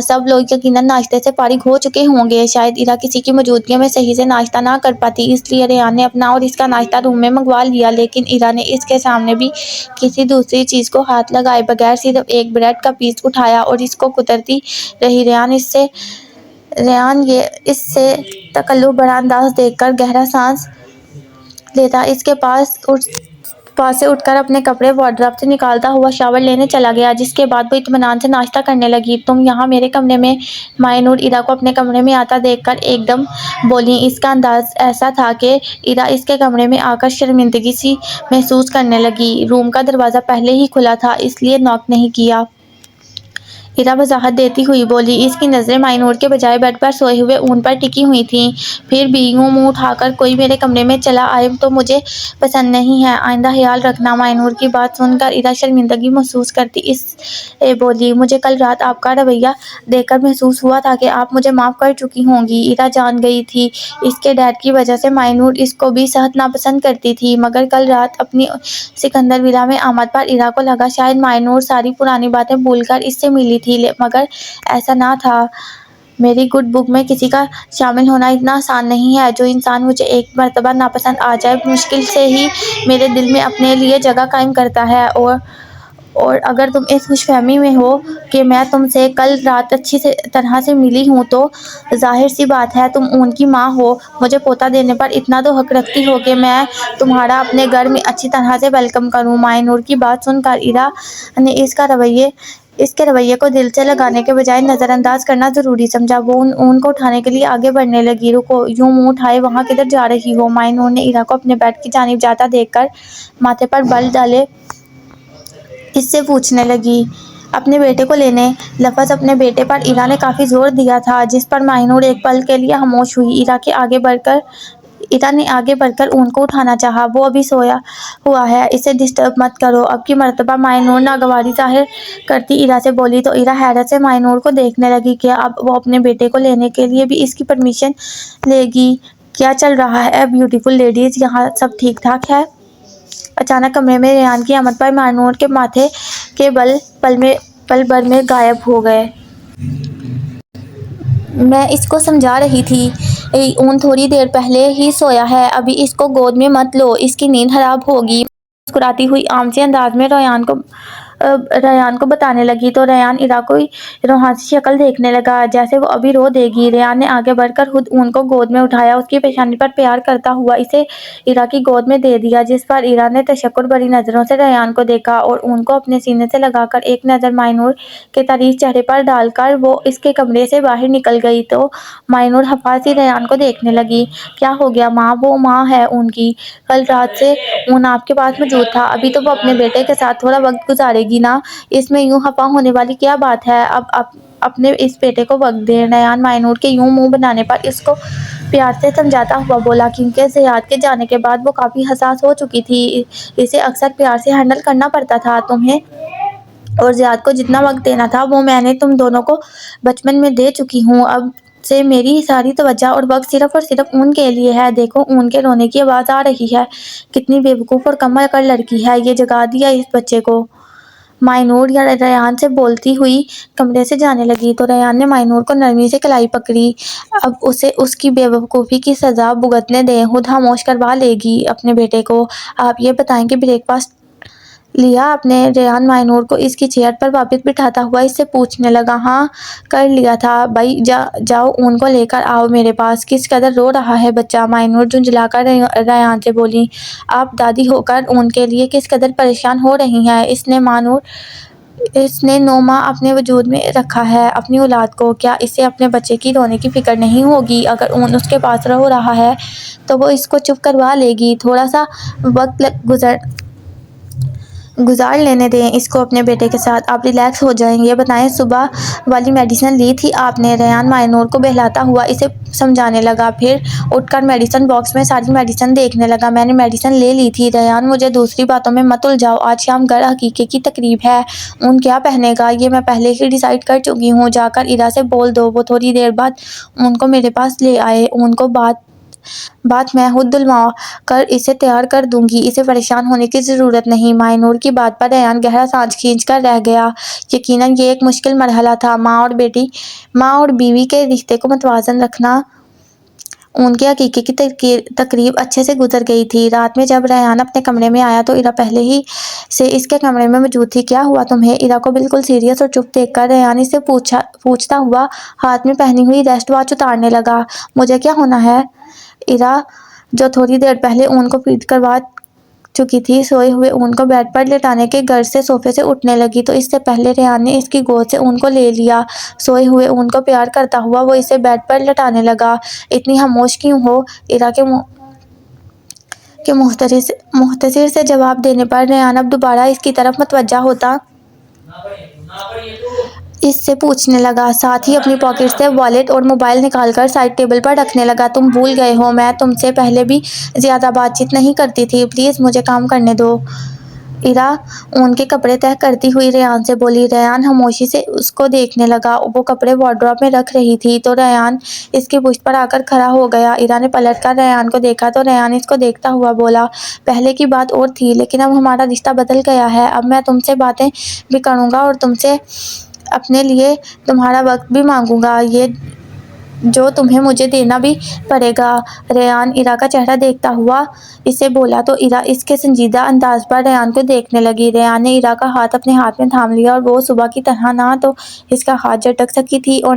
سب لوگ یقیناً ناشتے سے فارغ ہو چکے ہوں گے۔ شاید ایرا کسی کی موجودگی میں صحیح سے ناشتہ نہ کر پاتی، اس لیے ریان نے اپنا اور اس کا ناشتہ روم میں منگوا لیا، لیکن ایرا نے اس کے سامنے بھی کسی دوسری چیز کو ہاتھ لگائے بغیر صرف ایک بریڈ کا پیس اٹھایا اور اس کو کترتی رہی۔ ریان یہ اس سے تکلف بھرا انداز دیکھ کر گہرا سانس لیتا اس کے پاس سے اٹھ کر اپنے کپڑے وارڈروب سے نکالتا ہوا شاور لینے چلا گیا، جس کے بعد وہ اطمینان سے ناشتہ کرنے لگی۔ تم یہاں میرے کمرے میں؟ مائیں نور ایرا کو اپنے کمرے میں آتا دیکھ کر ایک دم بولیں۔ اس کا انداز ایسا تھا کہ ایرا اس کے کمرے میں آ کر شرمندگی سی محسوس کرنے لگی۔ روم کا دروازہ پہلے ہی کھلا تھا، اس لیے ناک نہیں کیا۔ ایرا وضاحت دیتی ہوئی بولی۔ اس کی نظریں مائیں نور کے بجائے بیڈ پر سوئے ہوئے اون پر ٹکی ہوئی تھیں۔ پھر بھی یوں منہ اٹھا کر کوئی میرے کمرے میں چلا آئے تو مجھے پسند نہیں ہے، آئندہ خیال رکھنا۔ مائیں نور کی بات سن کر ایرا شرمندگی محسوس کرتی اسے بولی۔ مجھے کل رات آپ کا رویہ دیکھ کر محسوس ہوا تھا کہ آپ مجھے معاف کر چکی ہوں گی۔ ایرا جان گئی تھی اس کے ڈیڈ کی وجہ سے مائیں نور اس کو بھی سخت ناپسند کرتی تھی، مگر کل رات اپنی سکندر ولا میں آمد پر ایرا کو لگا شاید مائیں نور ساری پرانی باتیں بھول کر اس سے ملی تھی، مگر ایسا نہ تھا۔ میری گڈ بک میں کسی کا شامل ہونا اتنا آسان نہیں ہے۔ جو انسان مجھے ایک مرتبہ ناپسند آ جائے مشکل سے ہی میرے دل میں اپنے لیے جگہ قائم کرتا ہے، اور اگر تم اس خوش فہمی میں ہو کہ میں تم سے کل رات اچھی طرح سے ملی ہوں تو ظاہر سی بات ہے تم اون کی ماں ہو، مجھے پوتا دینے پر اتنا تو حق رکھتی ہو کہ میں تمہارا اپنے گھر میں اچھی طرح سے ویلکم کروں۔ مائیں نور کی بات سن کر ایرا نے اس کے رویے کو دل سے لگانے کے بجائے نظر انداز کرنا ضروری سمجھا۔ وہ اون کو اٹھانے کے لیے آگے بڑھنے لگی۔ رکو، یوں منہ اٹھائے وہاں کدھر جا رہی ہو؟ مائیں نور نے ایرا کو اپنے بیڈ کی جانب جاتا دیکھ کر ماتھے پر بل ڈالے اس سے پوچھنے لگی۔ اپنے بیٹے کو لینے۔ لفظ اپنے بیٹے پر ایرا نے کافی زور دیا تھا، جس پر مائیں نور ایک پل کے لیے خاموش ہوئی۔ ایرا نے آگے بڑھ کر اون کو اٹھانا چاہا۔ وہ ابھی سویا ہوا ہے، اسے ڈسٹرب مت کرو۔ اب کی مرتبہ مائیں نور ناگواری ظاہر کرتی ایرا سے بولی تو ایرا حیرت سے مائیں نور کو دیکھنے لگی۔ کیا اب وہ اپنے بیٹے کو لینے کے لیے بھی اس کی پرمیشن لے گی؟ کیا چل رہا ہے بیوٹیفل لیڈیز، یہاں سب ٹھیک ٹھاک ہے؟ اچانک کمرے میں ریان کی آمد پر مائیں نور کے ماتھے کے بل پل بھر میں غائب ہو گئے۔ میں اس کو سمجھا رہی تھی، اون تھوڑی دیر پہلے ہی سویا ہے، ابھی اس کو گود میں مت لو، اس کی نیند خراب ہوگی۔ مسکراتی ہوئی عام سے انداز میں ریان کو بتانے لگی تو ریان ایرا کی روحانسی شکل دیکھنے لگا جیسے وہ ابھی رو دے گی۔ ریان نے آگے بڑھ کر خود اون کو گود میں اٹھایا، اس کی پیشانی پر پیار کرتا ہوا اسے ایرا کی گود میں دے دیا، جس پر ایرا نے تشکر بھری نظروں سے ریان کو دیکھا اور اون کو اپنے سینے سے لگا کر ایک نظر مائیں نور کے طریح چہرے پر ڈال کر وہ اس کے کمرے سے باہر نکل گئی تو مائیں نور خفا سی ریان کو دیکھنے لگی۔ کیا ہو گیا ماں؟ وہ ماں ہے اون کی، کل رات سے اون آپ کے پاس موجود تھا، ابھی تو وہ اپنے بیٹے کے ساتھ تھوڑا وقت گزارے گی نا، اس میں یوں خفا ہونے والی کیا بات ہے؟ اب اپنے اس بیٹے کو وقت دیں۔ ریان مائیں نور کے یوں منہ بنانے پر اس کو پیار سے سمجھاتا ہوا بولا، کیونکہ زیاد کے جانے کے بعد وہ کافی حساس ہو چکی تھی، اسے اکثر پیار سے ہینڈل کرنا پڑتا تھا۔ تمہیں اور زیاد کو جتنا وقت دینا تھا وہ میں نے تم دونوں کو بچپن میں دے چکی ہوں، اب سے میری ساری توجہ اور وقت صرف اور صرف اون کے لیے ہے۔ دیکھو اون کے رونے کی آواز آ رہی ہے، کتنی بے وقوف اور کم عقل لڑکی ہے یہ، جگا دیا اس بچے کو۔ مائیں نور ریان سے بولتی ہوئی کمرے سے جانے لگی تو ریان نے مائیں نور کو نرمی سے کلائی پکڑی۔ اب اسے اس کی بے وقوفی کی سزا بھگتنے دیں، خود خاموش کروا لے گی اپنے بیٹے کو۔ آپ یہ بتائیں کہ بریک فاسٹ لیا آپ نے؟ ریان مائیں نور کو اس کی چیئر پر واپس بٹھاتا ہوا اس سے پوچھنے لگا۔ ہاں کر لیا تھا بھائی، جاؤ اون کو لے کر آؤ میرے پاس۔ کس قدر رو رہا ہے بچہ؟ مائیں نور جھنجھلا کر ریان سے بولی۔ آپ دادی ہو کر اون کے لیے کس قدر پریشان ہو رہی ہیں، اس نے 9 ماہ اپنے وجود میں رکھا ہے اپنی اولاد کو، کیا اسے اپنے بچے کی رونے کی فکر نہیں ہوگی؟ اگر اون اس کے پاس رو رہا ہے تو وہ اس کو چپ کروا لے گی، تھوڑا سا وقت گزار لینے دیں اس کو اپنے بیٹے کے ساتھ، آپ ریلیکس ہو جائیں گے۔ بتائیں صبح والی میڈیسن لی تھی آپ نے؟ ریان مائع نور کو بہلاتا ہوا اسے سمجھانے لگا، پھر اٹھ کر میڈیسن باکس میں ساری میڈیسن دیکھنے لگا۔ میں نے میڈیسن لے لی تھی ریان، مجھے دوسری باتوں میں مت الجھاؤ، آج شام گھر عقیقے کی تقریب ہے، اون کیا پہنے گا یہ میں پہلے ہی ڈیسائیڈ کر چکی ہوں، جا کر ایرا سے بول دو وہ تھوڑی دیر بعد اون کو میرے پاس لے آئے، اون کو بات میں خود دلوا کر اسے تیار کر دوں گی، اسے پریشان ہونے کی ضرورت نہیں۔ مائع نور کی بات پر ریان گہرا سانس کھینچ کر رہ گیا، یقیناً یہ ایک مشکل مرحلہ تھا، ماں اور بیوی کے رشتے کو متوازن رکھنا۔ اون کے عقیقے کی تقریب اچھے سے گزر گئی تھی۔ رات میں جب ریان اپنے کمرے میں آیا تو ایرا پہلے ہی سے اس کے کمرے میں موجود تھی۔ کیا ہوا تمہیں؟ ایرا کو بالکل سیریس اور چپ دیکھ کر ریان اس سے پوچھتا ہوا ہاتھ میں پہنی ہوئی ریسٹ واچ اتارنے لگا۔ مجھے کیا ہونا ہے؟ ایرا جو تھوڑی دیر پہلے اون کو فیڈ کروا چکی تھی، سوئے ہوئے اون کو بیڈ پر لٹانے کے غرض سے صوفے سے اٹھنے لگی تو اس سے پہلے ریان نے اس کی گود سے اون کو لے لیا۔ سوئے ہوئے اون کو پیار کرتا ہوا وہ اسے بیڈ پر لٹانے لگا۔ اتنی خاموش کیوں ہو؟ ایرا کے مختصر سے جواب دینے پر ریان اب دوبارہ اس کی طرف متوجہ ہوتا اس سے پوچھنے لگا، ساتھ ہی اپنی پاکٹ سے والیٹ اور موبائل نکال کر سائڈ ٹیبل پر رکھنے لگا۔ تم بھول گئے ہو میں تم سے پہلے بھی زیادہ بات چیت نہیں کرتی تھی، پلیز مجھے کام کرنے دو۔ ایرا اون کے کپڑے طے کرتی ہوئی ریان سے بولی۔ ریان خاموشی سے اس کو دیکھنے لگا، وہ کپڑے وارڈروب میں رکھ رہی تھی تو ریان اس کی پشت پر آ کر کھڑا ہو گیا۔ ایرا نے پلٹ کر ریان کو دیکھا تو ریان اس کو دیکھتا ہوا بولا، پہلے کی بات اور تھی لیکن اب ہمارا رشتہ بدل گیا ہے، اب میں تم سے باتیں بھی کروں گا اور تم سے اپنے لیے تمہارا وقت بھی مانگوں گا، یہ جو تمہیں مجھے دینا بھی پڑے گا۔ ریان ایرا کا چہرہ دیکھتا ہوا اسے بولا تو ایرا اس کے سنجیدہ انداز پر ریان کو دیکھنے لگی۔ ریان نے ایرا کا ہاتھ اپنے ہاتھ میں تھام لیا اور وہ صبح کی طرح نہ تو اس کا ہاتھ جھٹک سکی تھی اور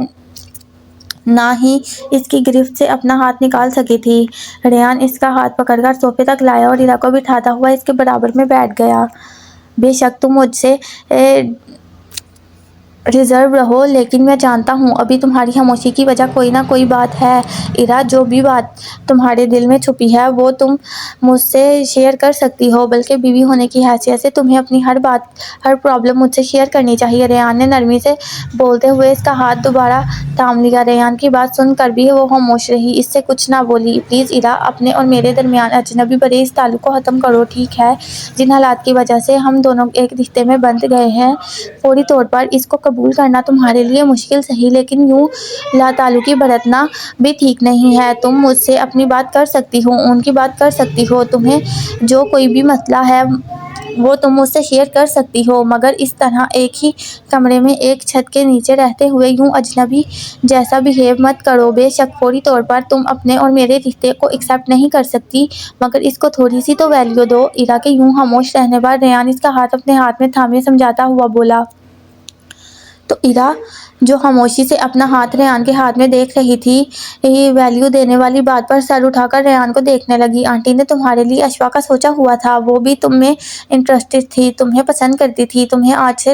نہ ہی اس کی گرفت سے اپنا ہاتھ نکال سکی تھی۔ ریان اس کا ہاتھ پکڑ کر صوفے تک لایا اور ایرا کو بٹھاتا ہوا اس کے برابر میں بیٹھ گیا۔ بے شک تم مجھ سے ریزرو رہو لیکن میں جانتا ہوں ابھی تمہاری خاموشی کی وجہ کوئی نہ کوئی بات ہے۔ ایرا جو بھی بات تمہارے دل میں چھپی ہے وہ تم مجھ سے شیئر کر سکتی ہو، بلکہ بیوی ہونے کی حیثیت سے تمہیں اپنی ہر پرابلم مجھ سے شیئر کرنی چاہیے۔ ریان نے نرمی سے بولتے ہوئے اس کا ہاتھ دوبارہ تھام لیا۔ ریان کی بات سن کر بھی وہ خاموش رہی، اس سے کچھ نہ بولی۔ پلیز ایرا اپنے اور میرے درمیان اجنبی برے اس تعلق کو ختم کرو، ٹھیک ہے؟ جن حالات کی وجہ سے ہم دونوں ایک رشتے میں بندھ گئے ہیں، فوری طور پر اس کو قبول کرنا تمہارے لیے مشکل سہی لیکن یوں لاتعلقی برتنا بھی ٹھیک نہیں ہے۔ تم مجھ سے اپنی بات کر سکتی ہو، ان کی بات کر سکتی ہو، تمہیں جو کوئی بھی مسئلہ ہے وہ تم مجھ سے شیئر کر سکتی ہو، مگر اس طرح ایک ہی کمرے میں ایک چھت کے نیچے رہتے ہوئے یوں اجنبی جیسا بہیو مت کرو۔ بے شک فوری طور پر تم اپنے اور میرے رشتے کو ایکسپٹ نہیں کر سکتی، مگر اس کو تھوڑی سی تو ویلیو دو۔ ایرا کے یوں خاموش رہنے پر ریان اس کا ہاتھ اپنے ہاتھ میں تھامے سمجھاتا ہوا بولا۔ تو ایرا جو خاموشی سے اپنا ہاتھ ریان کے ہاتھ میں دیکھ رہی تھی، ویلیو دینے والی بات پر سر اٹھا کر ریان کو دیکھنے لگی۔ آنٹی نے تمہارے لیے اشوا کا سوچا ہوا تھا، وہ بھی تم میں انٹرسٹڈ تھی، تمہیں پسند کرتی تھی، تمہیں آج سے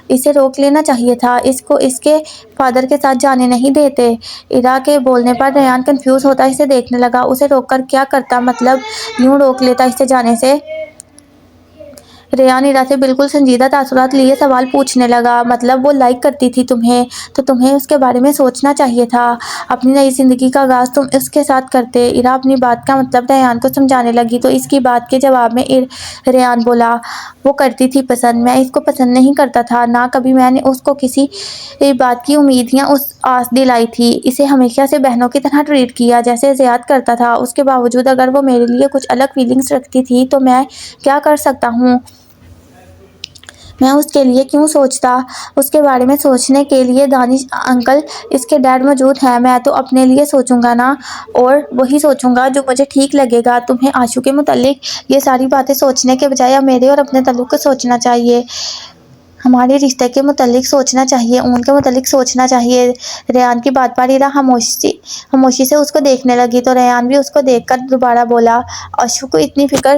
اسے روک لینا چاہیے تھا، اس کو اس کے فادر کے ساتھ جانے نہیں دیتے۔ ایرا کے بولنے پر ریان کنفیوز ہوتا اسے دیکھنے لگا، اسے روک کر کیا کرتا؟ مطلب یوں روک لیتا اسے جانے سے؟ ریان ایرا سے بالکل سنجیدہ تاثرات لیے سوال پوچھنے لگا، مطلب وہ لائک کرتی تھی تمہیں تو تمہیں اس کے بارے میں سوچنا چاہیے تھا، اپنی نئی زندگی کا آغاز تم اس کے ساتھ کرتے۔ ایرا اپنی بات کا مطلب ریان کو سمجھانے لگی تو اس کی بات کے جواب میں ریان بولا، وہ کرتی تھی پسند، میں اس کو پسند نہیں کرتا تھا، نہ کبھی میں نے اس کو کسی بات کی امید یا آس دلائی تھی، اسے ہمیشہ سے بہنوں کی طرح ٹریٹ کیا، جیسے اذیت کرتا تھا، اس کے باوجود اگر وہ میرے لیے کچھ الگ فیلنگز رکھتی تھی تو میں کیا کر سکتا ہوں؟ میں اس کے لیے کیوں سوچتا؟ اس کے بارے میں سوچنے کے لیے دانش انکل اس کے ڈیڈ موجود ہیں، میں تو اپنے لیے سوچوں گا نا، اور وہی سوچوں گا جو مجھے ٹھیک لگے گا۔ تمہیں آشو کے متعلق یہ ساری باتیں سوچنے کے بجائے اب میرے اور اپنے تعلق کو سوچنا چاہیے، ہمارے رشتے کے متعلق سوچنا چاہیے، ان کے متعلق سوچنا چاہیے۔ ریان کی بات پر ایرا خاموشی سے اس کو دیکھنے لگی تو ریان بھی اس کو دیکھ کر دوبارہ بولا، آشو کو اتنی فکر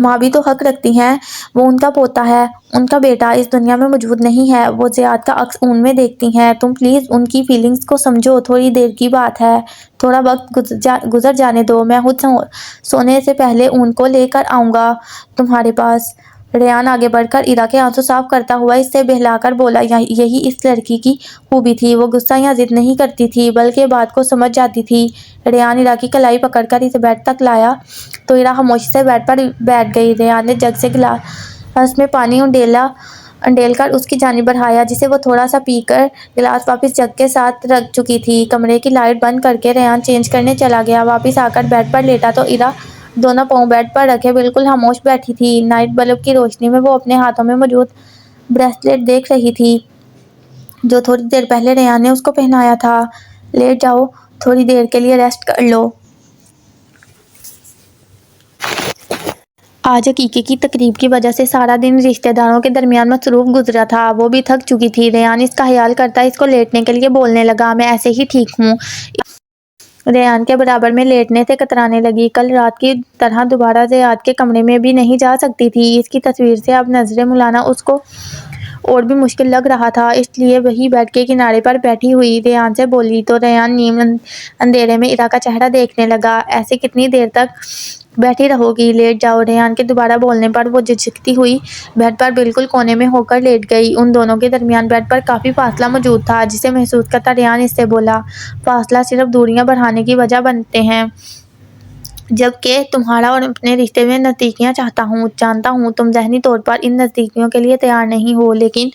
ماں بھی تو حق رکھتی ہیں، وہ ان کا پوتا ہے، ان کا بیٹا اس دنیا میں موجود نہیں ہے، وہ زیاد کا عکس ان میں دیکھتی ہیں۔ تم پلیز ان کی فیلنگز کو سمجھو، تھوڑی دیر کی بات ہے، تھوڑا وقت گزر جانے دو، میں خود سونے سے پہلے ان کو لے کر آؤں گا تمہارے پاس۔ ریان آگے بڑھ کر ایرا کے آنسو صاف کرتا ہوا اس سے بہلا کر بولا، یہی اس لڑکی کی خوبی تھی، وہ غصہ یا ضد نہیں کرتی تھی بلکہ بات کو سمجھ جاتی تھی۔ ریان ایرا کی کلائی پکڑ کر اسے بیڈ تک لایا تو ایرا خاموشی سے بیڈ پر بیٹھ گئی۔ ریان نے جگ سے گلاس میں پانی انڈیل کر اس کی جانب بڑھایا جسے وہ تھوڑا سا پی کر گلاس واپس جگ کے ساتھ رکھ چکی تھی۔ کمرے کی لائٹ بند کر کے ریان چینج کرنے چلا گیا۔ واپس آ کر بیڈ پر لیٹا تو ایرا دونوں پاؤں بیڈ پر رکھے بالکل خاموش بیٹھی تھی۔ نائٹ بلب کی روشنی میں وہ اپنے ہاتھوں میں موجود بریسلیٹ دیکھ رہی تھی جو تھوڑی دیر پہلے ریان نے اس کو پہنایا تھا۔ لیٹ جاؤ، تھوڑی دیر کے لیے ریسٹ کر لو۔ آج عقیقے کی تقریب کی وجہ سے سارا دن رشتہ داروں کے درمیان مصروف گزرا تھا، وہ بھی تھک چکی تھی۔ ریان اس کا خیال کرتا اس کو لیٹنے کے لیے بولنے لگا، میں ایسے ہی ٹھیک ہوں۔ ریان کے برابر میں لیٹنے سے کترانے لگی۔ کل رات کی طرح دوبارہ زیاد کے کمرے میں بھی نہیں جا سکتی تھی۔ اس کی تصویر سے اب نظریں ملانا اس کو اور بھی مشکل لگ رہا تھا، اس لیے وہی بیڈ کے کنارے پر بیٹھی ہوئی ریان سے بولی تو ریان نیم اندھیرے میں ایرا کا چہرہ دیکھنے لگا۔ ایسے کتنی دیر تک بیٹھی رہو گی؟ لیٹ جاؤ۔ ریان کے دوبارہ بولنے پر وہ جھجکتی ہوئی بیڈ پر بالکل کونے میں ہو کر لیٹ گئی۔ ان دونوں کے درمیان بیڈ پر کافی فاصلہ موجود تھا جسے محسوس کرتا ریان اس سے بولا، فاصلہ صرف دوریاں بڑھانے کی وجہ بنتے ہیں، جبکہ تمہارا اور اپنے رشتے میں نزدیکیاں چاہتا ہوں۔ جانتا ہوں تم ذہنی طور پر ان نزدیکیوں کے لیے تیار نہیں ہو، لیکن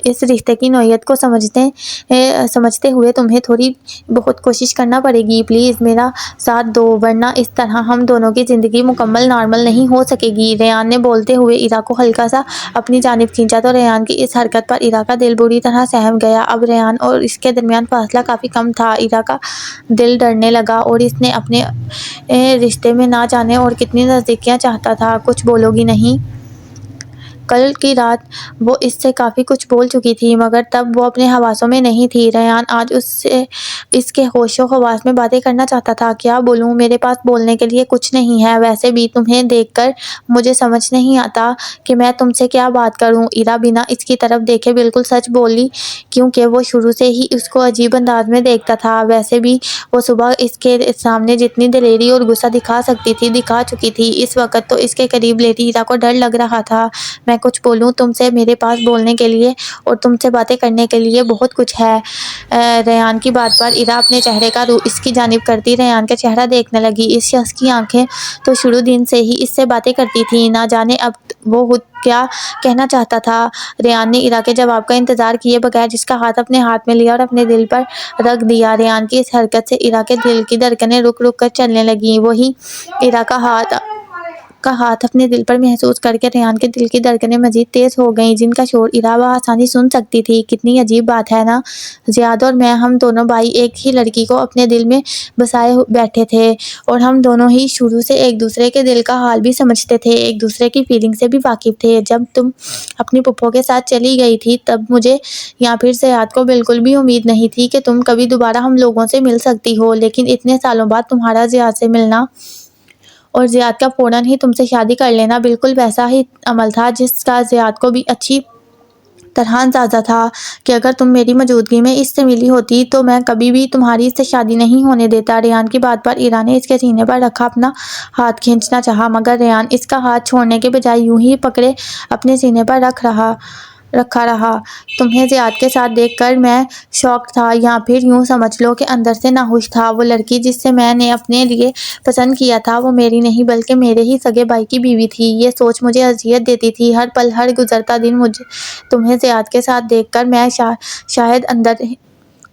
اس رشتے کی نوعیت کو سمجھتے ہوئے تمہیں تھوڑی بہت کوشش کرنا پڑے گی۔ پلیز میرا ساتھ دو، ورنہ اس طرح ہم دونوں کی زندگی مکمل نارمل نہیں ہو سکے گی۔ ریان نے بولتے ہوئے ایرا کو ہلکا سا اپنی جانب کھینچا تو ریان کی اس حرکت پر ایرا کا دل بری طرح سہم گیا۔ اب ریان اور اس کے درمیان فاصلہ کافی کم تھا۔ ایرا کا دل ڈرنے لگا اور اس نے اپنے رشتے میں نہ جانے اور کتنی نزدیکیاں چاہتا تھا۔ کچھ بولو گی نہیں؟ کل کی رات وہ اس سے کافی کچھ بول چکی تھی مگر تب وہ اپنے حواسوں میں نہیں تھی۔ ریان آج اس کے ہوش و حواس میں باتیں کرنا چاہتا تھا۔ کیا بولوں؟ میرے پاس بولنے کے لیے کچھ نہیں ہے، ویسے بھی تمہیں دیکھ کر مجھے سمجھ نہیں آتا کہ میں تم سے کیا بات کروں۔ ایرا بنا اس کی طرف دیکھے بالکل سچ بولی کیونکہ وہ شروع سے ہی اس کو عجیب انداز میں دیکھتا تھا۔ ویسے بھی وہ صبح اس کے سامنے جتنی دلیری اور غصہ دکھا سکتی تھی دکھا چکی تھی، اس وقت تو اس کے قریب لیٹی ایرا کو ڈر لگ رہا تھا۔ میں کچھ بولوں تم سے؟ میرے پاس بولنے کے لیے اور تم سے باتیں کرنے کے لیے بہت کچھ ہے۔ ریان کی بات پر ایرا اپنے چہرے کا رخ اس کی جانب کرتی ریان کا چہرہ دیکھنے لگی۔ اس شخص کی آنکھیں تو شروع دن سے ہی اس سے باتیں کرتی تھیں، نہ جانے اب وہ خود کیا کہنا چاہتا تھا۔ ریان نے ایرا کے جواب کا انتظار کیے بغیر اس کا ہاتھ اپنے ہاتھ میں لیا اور اپنے دل پر رکھ دیا۔ ریان کی اس حرکت سے ایرا کے دل کی دھڑکنیں رک رک کر چلنے لگیں۔ وہی ایرا کا ہاتھ اپنے دل پر محسوس کر کے ریان کے دل کی دھڑکنیں مزید تیز ہو گئیں جن کا شور ایرا بآسانی سن سکتی تھی۔ کتنی عجیب بات ہے نا، زیاد اور میں ہم دونوں بھائی ایک ہی لڑکی کو اپنے دل میں بسائے بیٹھے تھے اور ہم دونوں ہی شروع سے ایک دوسرے کے دل کا حال بھی سمجھتے تھے، ایک دوسرے کی فیلنگ سے بھی واقف تھے۔ جب تم اپنی پھپھو کے ساتھ چلی گئی تھی تب مجھے یا پھر زیاد کو بالکل بھی امید نہیں تھی کہ تم کبھی دوبارہ ہم لوگوں سے مل سکتی ہو، لیکن اتنے سالوں بعد تمہارا زیاد سے ملنا اور زیاد کا فوراً ہی تم سے شادی کر لینا بالکل ویسا ہی عمل تھا جس کا زیاد کو بھی اچھی طرح اندازہ تھا کہ اگر تم میری موجودگی میں اس سے ملی ہوتی تو میں کبھی بھی تمہاری اس سے شادی نہیں ہونے دیتا۔ ریان کی بات پر ایرا نے اس کے سینے پر رکھا اپنا ہاتھ کھینچنا چاہا مگر ریان اس کا ہاتھ چھوڑنے کے بجائے یوں ہی پکڑے اپنے سینے پر رکھا رہا۔ تمہیں زیاد کے ساتھ دیکھ کر میں شاکڈ تھا، یا پھر یوں سمجھ لو کہ اندر سے ناخوش تھا۔ وہ لڑکی جس سے میں نے اپنے لیے پسند کیا تھا وہ میری نہیں بلکہ میرے ہی سگے بھائی کی بیوی تھی۔ یہ سوچ مجھے اذیت دیتی تھی۔ ہر پل ہر گزرتا دن تمہیں زیاد کے ساتھ دیکھ کر میں شاید اندر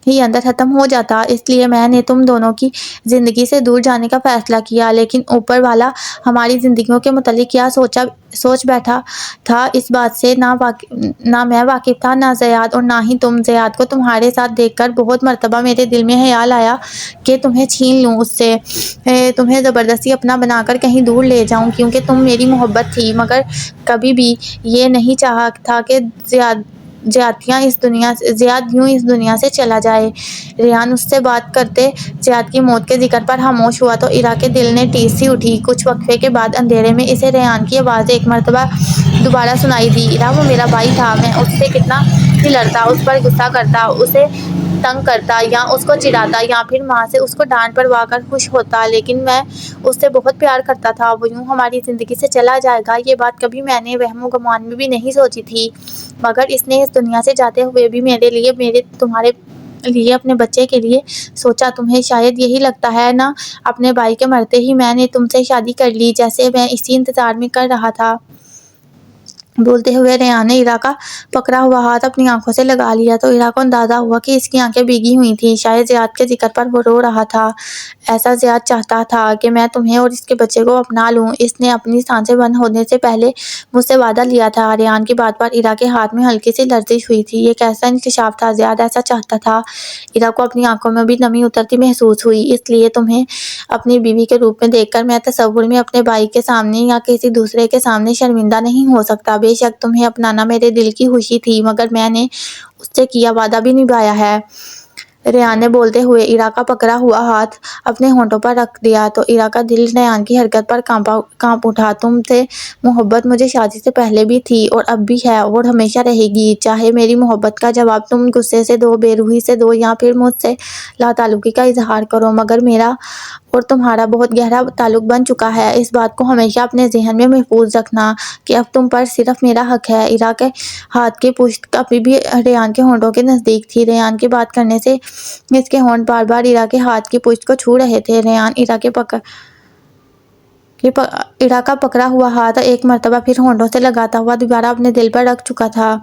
ہی اندر ختم ہو جاتا، اس لیے میں نے تم دونوں کی زندگی سے دور جانے کا فیصلہ کیا، لیکن اوپر والا ہماری زندگیوں کے متعلق کیا سوچ بیٹھا تھا اس بات سے نہ میں واقف تھا نہ زیاد اور نہ ہی تم۔ زیاد کو تمہارے ساتھ دیکھ کر بہت مرتبہ میرے دل میں خیال آیا کہ تمہیں چھین لوں اس سے، تمہیں زبردستی اپنا بنا کر کہیں دور لے جاؤں کیونکہ تم میری محبت تھی، مگر کبھی بھی یہ نہیں چاہا تھا کہ زیاد یوں اس دنیا سے چلا جائے۔ ریان اس سے بات کرتے زیاد کی موت کے ذکر پر خاموش ہوا تو عرا کے دل نے ٹیس سی اٹھی۔ کچھ وقفے کے بعد اندھیرے میں اسے ریان کی آواز ایک مرتبہ دوبارہ سنائی دی، عرا وہ میرا بھائی تھا، میں اس سے کتنا ہی لڑتا، اس پر غصہ کرتا، اسے تنگ کرتا یا اس کو چڑھاتا یا پھر ماں سے اس کو ڈانٹ پڑوا کر خوش ہوتا، لیکن میں اس سے بہت پیار کرتا تھا۔ وہ یوں ہماری زندگی سے چلا جائے گا، یہ بات کبھی میں نے وہم و گمان میں بھی نہیں سوچی تھی، مگر اس نے اس دنیا سے جاتے ہوئے بھی میرے لیے، تمہارے لیے، اپنے بچے کے لیے سوچا۔ تمہیں شاید یہی لگتا ہے نا، اپنے بھائی کے مرتے ہی میں نے تم سے شادی کر لی، جیسے میں اسی انتظار میں کر رہا تھا۔ بولتے ہوئے ریان نے عرا کا پکڑا ہوا ہاتھ اپنی آنکھوں سے لگا لیا تو عرا کو اندازہ ہوا کہ اس کی آنکھیں بھیگی ہوئی تھیں، شاید زیاد کے ذکر پر وہ رو رہا تھا۔ ایسا زیاد چاہتا تھا کہ میں تمہیں اور اس کے بچے کو اپنا لوں، اس نے اپنی سانسیں بند ہونے سے پہلے مجھ سے وعدہ لیا تھا۔ ریان کی بات پر عرا کے ہاتھ میں ہلکی سی لرزش ہوئی تھی، یہ کیسا انکشاف تھا، زیاد ایسا چاہتا تھا۔ عرا کو اپنی آنکھوں میں بھی نمی اترتی محسوس ہوئی، اس لیے تمہیں اپنی بیوی کے روپ میں دیکھ کر میں تصور میں اپنے بھائی کے سامنے یا کسی دوسرے کے سامنے شرمندہ نہیں ہو سکتا۔ بے شک تمہیں اپنانا میرے دل کی خوشی تھی، مگر میں نے اس سے کیا وعدہ بھی نبھایا ہے۔ ریان نے بولتے ہوئے عرا کا پکڑا ہوا ہاتھ اپنے ہونٹوں پر رکھ دیا تو عرا کا دل ریان کی حرکت پر کانپ اٹھا۔ تم سے محبت مجھے شادی سے پہلے بھی تھی اور اب بھی ہے اور ہمیشہ رہے گی، چاہے میری محبت کا جواب تم غصے سے دو، بے روحی سے دو یا پھر مجھ سے لا تعلقی کا اظہار کرو، مگر میرا اور تمہارا بہت گہرا تعلق بن چکا ہے۔ اس بات کو ہمیشہ اپنے ذہن میں محفوظ رکھنا کہ اب تم پر صرف میرا حق ہے۔ عرا کے ہاتھ کی پشت ابھی بھی ریان کے ہونٹوں کے نزدیک تھی، ریان کی بات کرنے سے اس کے ہونٹ بار بار عرا کے ہاتھ کی پشت کو چھو رہے تھے۔ ریان عرا کا پکڑا ہوا ہاتھ ایک مرتبہ پھر ہونٹوں سے لگاتا ہوا دوبارہ اپنے دل پر رکھ چکا تھا۔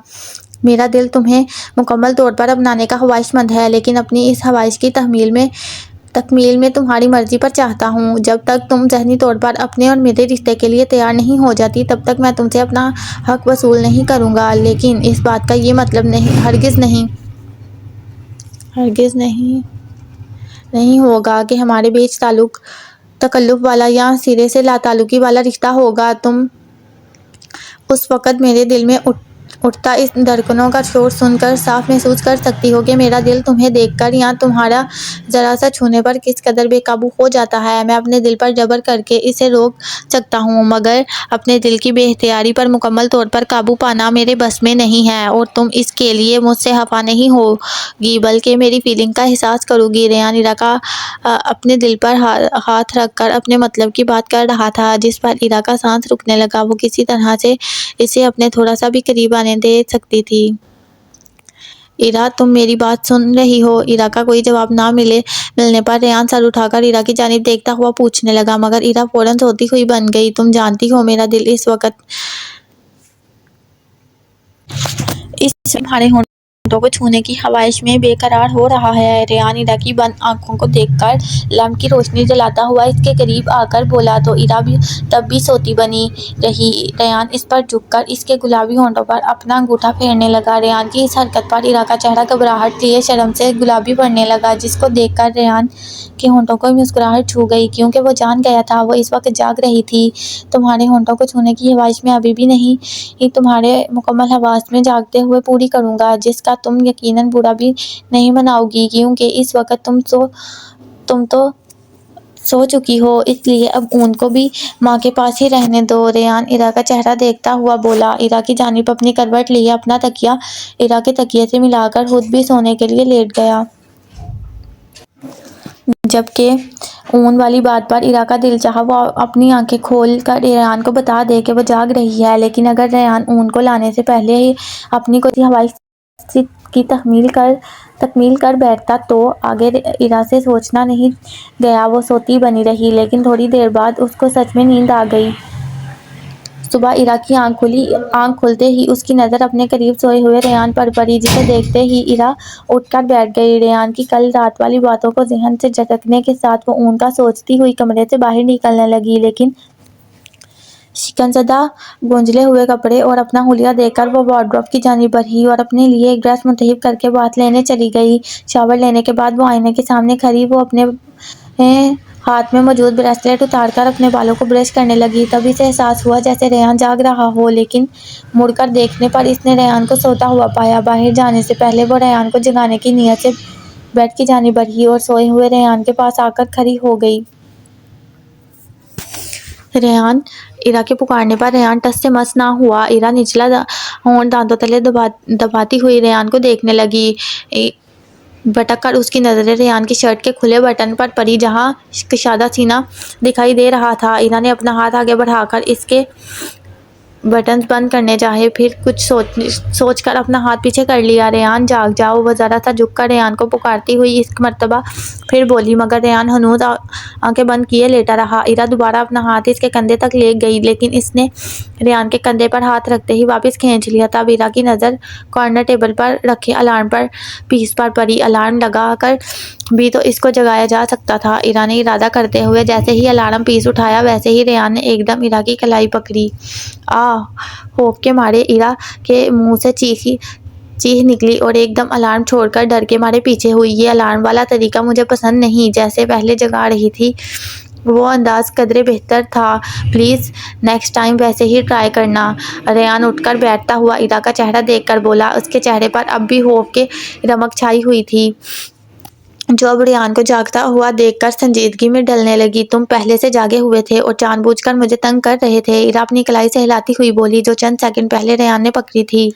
میرا دل تمہیں مکمل طور پر اپنانے کا خواہش مند ہے، لیکن اپنی اس خواہش کی تکمیل میں تمہاری مرضی پر چاہتا ہوں۔ جب تک تم ذہنی طور پر اپنے اور میرے رشتے کے لیے تیار نہیں ہو جاتی، تب تک میں تم سے اپنا حق وصول نہیں کروں گا، لیکن اس بات کا یہ مطلب ہرگز نہیں ہوگا کہ ہمارے بیچ تکلف والا یا سرے سے لا تعلقی والا رشتہ ہوگا۔ تم اس وقت میرے دل میں اٹھتا اس دھڑکنوں کا شور سن کر صاف محسوس کر سکتی ہو کہ میرا دل تمہیں دیکھ کر یا تمہارا ذرا سا چھونے پر کس قدر بے قابو ہو جاتا ہے۔ میں اپنے دل پر جبر کر کے اسے روک سکتا ہوں، مگر اپنے دل کی بے اختیاری پر مکمل طور پر قابو پانا میرے بس میں نہیں ہے، اور تم اس کے لیے مجھ سے خفا نہیں ہوگی بلکہ میری فیلنگ کا احساس کرو گی۔ ریان عرا کا اپنے دل پر ہاتھ رکھ کر اپنے مطلب کی بات کر رہا تھا، جس پر عرا کا سانس رکنے لگا۔ وہ کسی طرح سے اسے اپنے تھوڑا سا بھی قریب آنے دے سکتی تھی۔ عرا تم میری بات سن رہی ہو؟ عرا کا کوئی جواب نہ ملنے پر ریان سر اٹھا کر عرا کی جانب دیکھتا ہوا پوچھنے لگا، مگر عرا فوراً سوتی ہوئی بن گئی، تم جانتی ہو میرا دل اس وقت تمہارے ہونٹوں کو چھونے کی خواہش میں بے قرار ہو رہا ہے۔ ریان عرا کی بند آنکھوں کو دیکھ کر لیمپ کی روشنی جلاتا ہوا اس کے قریب آ کر بولا تو عرا تب بھی سوتی بنی رہی۔ ریان اس پر جھک کر اس کے گلابی ہونٹوں پر اپنا انگوٹھا پھیرنے لگا۔ ریان کی اس حرکت پر عرا کا چہرہ گھبراہٹ لیے شرم سے گلابی پڑنے لگا، جس کو دیکھ کر ریان کے ہونٹوں کو مسکراہٹ چھو گئی، کیونکہ وہ جان گیا تھا وہ اس وقت جاگ رہی تھی۔ تمہارے ہونٹوں کو چھونے کی خواہش میں ابھی بھی نہیں، تمہارے مکمل حواس میں جاگتے ہوئے پوری کروں گا، جس کا تم یقیناً برا بھی نہیں مناؤ گی، کیونکہ اس وقت تم تو سو چکی ہو، اس لیے اب اون کو بھی ماں کے پاس ہی رہنے دو۔ ریان عرا کا چہرہ دیکھتا ہوا بولا، عرا کی جانب اپنی کروٹ لیے اپنا تکیہ عرا کے تکیے سے ملا کر خود بھی سونے کے لیے لیٹ گیا۔ جبکہ اون والی بات پر عرا کا دل چاہا وہ اپنی آنکھیں کھول کر ریان کو بتا دے کہ وہ جاگ رہی ہے، لیکن اگر ریان اون کو لانے سے پہلے ہی اپنی کوئی خواہش کی تکمیل کر بیٹھتا تو آگے عرا سے سوچنا نہیں گیا۔ وہ سوتی بنی رہی، لیکن تھوڑی دیر بعد اس کو سچ میں نیند آ گئی۔ صبح عرا کی آنکھ کھلتے ہی اس کی نظر اپنے قریب سوئے ہوئے ریان پر پڑی، جسے دیکھتے ہی عرا اٹھ کر بیٹھ گئی۔ ریان کی کل رات والی باتوں کو ذہن سے جھٹکنے کے ساتھ وہ اون کا سوچتی ہوئی کمرے سے باہر نکلنے لگی، لیکن شکن زدہ گونجلے ہوئے کپڑے اور اپنا حلیہ دیکھ کر وہ وارڈروب کی جانب بڑھی اور اپنے لیے ایک ڈریس منتخب کر کے باتھ لینے چلی گئی۔ شاور لینے کے بعد وہ آئینے کے سامنے کھڑی وہ اپنے ہاتھ میں موجود بریسلیٹ اتار کر اپنے بالوں کو برش کرنے لگی۔ تب اسے احساس ہوا جیسے ریحان جاگ رہا ہو، لیکن مڑ کر دیکھنے پر اس نے ریحان کو سوتا ہوا پایا۔ باہر جانے سے پہلے وہ ریحان کو جگانے کی نیت سے بیڈ کی جانب بڑھی اور سوئے ہوئے ریحان کے پاس آ کر کھڑی ہو گئی۔ ریحان! ایرا کے پکارنے پر ریحان ٹس سے مس نہ ہوا۔ ایرا نچلا ہونٹ دانتوں تلے دباتی ہوئی ریحان کو دیکھنے لگی۔ بھٹک کر اس کی نظریں ریحان کی شرٹ کے کھلے بٹن پر پڑی جہاں کشادہ سینہ دکھائی دے رہا تھا۔ ایرا نے اپنا ہاتھ آگے بڑھا کر اس کے بٹنز بند کرنے چاہے، پھر کچھ سوچ کر اپنا ہاتھ پیچھے کر لیا۔ ریحان جاگ جاؤ! وہ ذرا سا جھک کر ریحان کو پکارتی ہوئی ایک مرتبہ پھر بولی، مگر ریحان ہنوز آنکھیں بند کیے لیٹا رہا۔ ایرا دوبارہ اپنا ہاتھ اس کے کندھے تک لے گئی، لیکن اس نے ریحان کے کندھے پر ہاتھ رکھتے ہی واپس کھینچ لیا۔ تب ایرا کی نظر کارنر ٹیبل پر رکھے الارم پیس پر پڑی۔ الارم لگا کر بھی تو اس کو جگایا جا سکتا تھا۔ ایرا نے ارادہ کرتے ہوئے جیسے ہی الارم پیس اٹھایا، ویسے ہی ریحان نے ایک دم ایرا کی کلائی پکڑی۔ آہ! خوف کے مارے ایرا کے منہ سے چیخ نکلی اور ایک دم الارم چھوڑ کر ڈر کے مارے پیچھے ہوئی۔ یہ الارم والا طریقہ مجھے پسند نہیں، جیسے پہلے جگا رہی تھی وہ انداز قدرے بہتر تھا۔ پلیز نیکسٹ ٹائم ویسے ہی ٹرائی کرنا۔ ریحان اٹھ کر بیٹھتا ہوا ایرا کا چہرہ دیکھ کر بولا۔ اس کے چہرے پر اب بھی خوف کی رمق چھائی ہوئی تھی، جو اب ریحان کو جاگتا ہوا دیکھ کر سنجیدگی میں ڈھلنے لگی۔ تم پہلے سے جاگے ہوئے تھے اور جان بوجھ کر مجھے تنگ کر رہے تھے، ایرا اپنی کلائی سہلاتی ہوئی بولی، جو چند سیکنڈ پہلے ریحان نے پکڑی تھی۔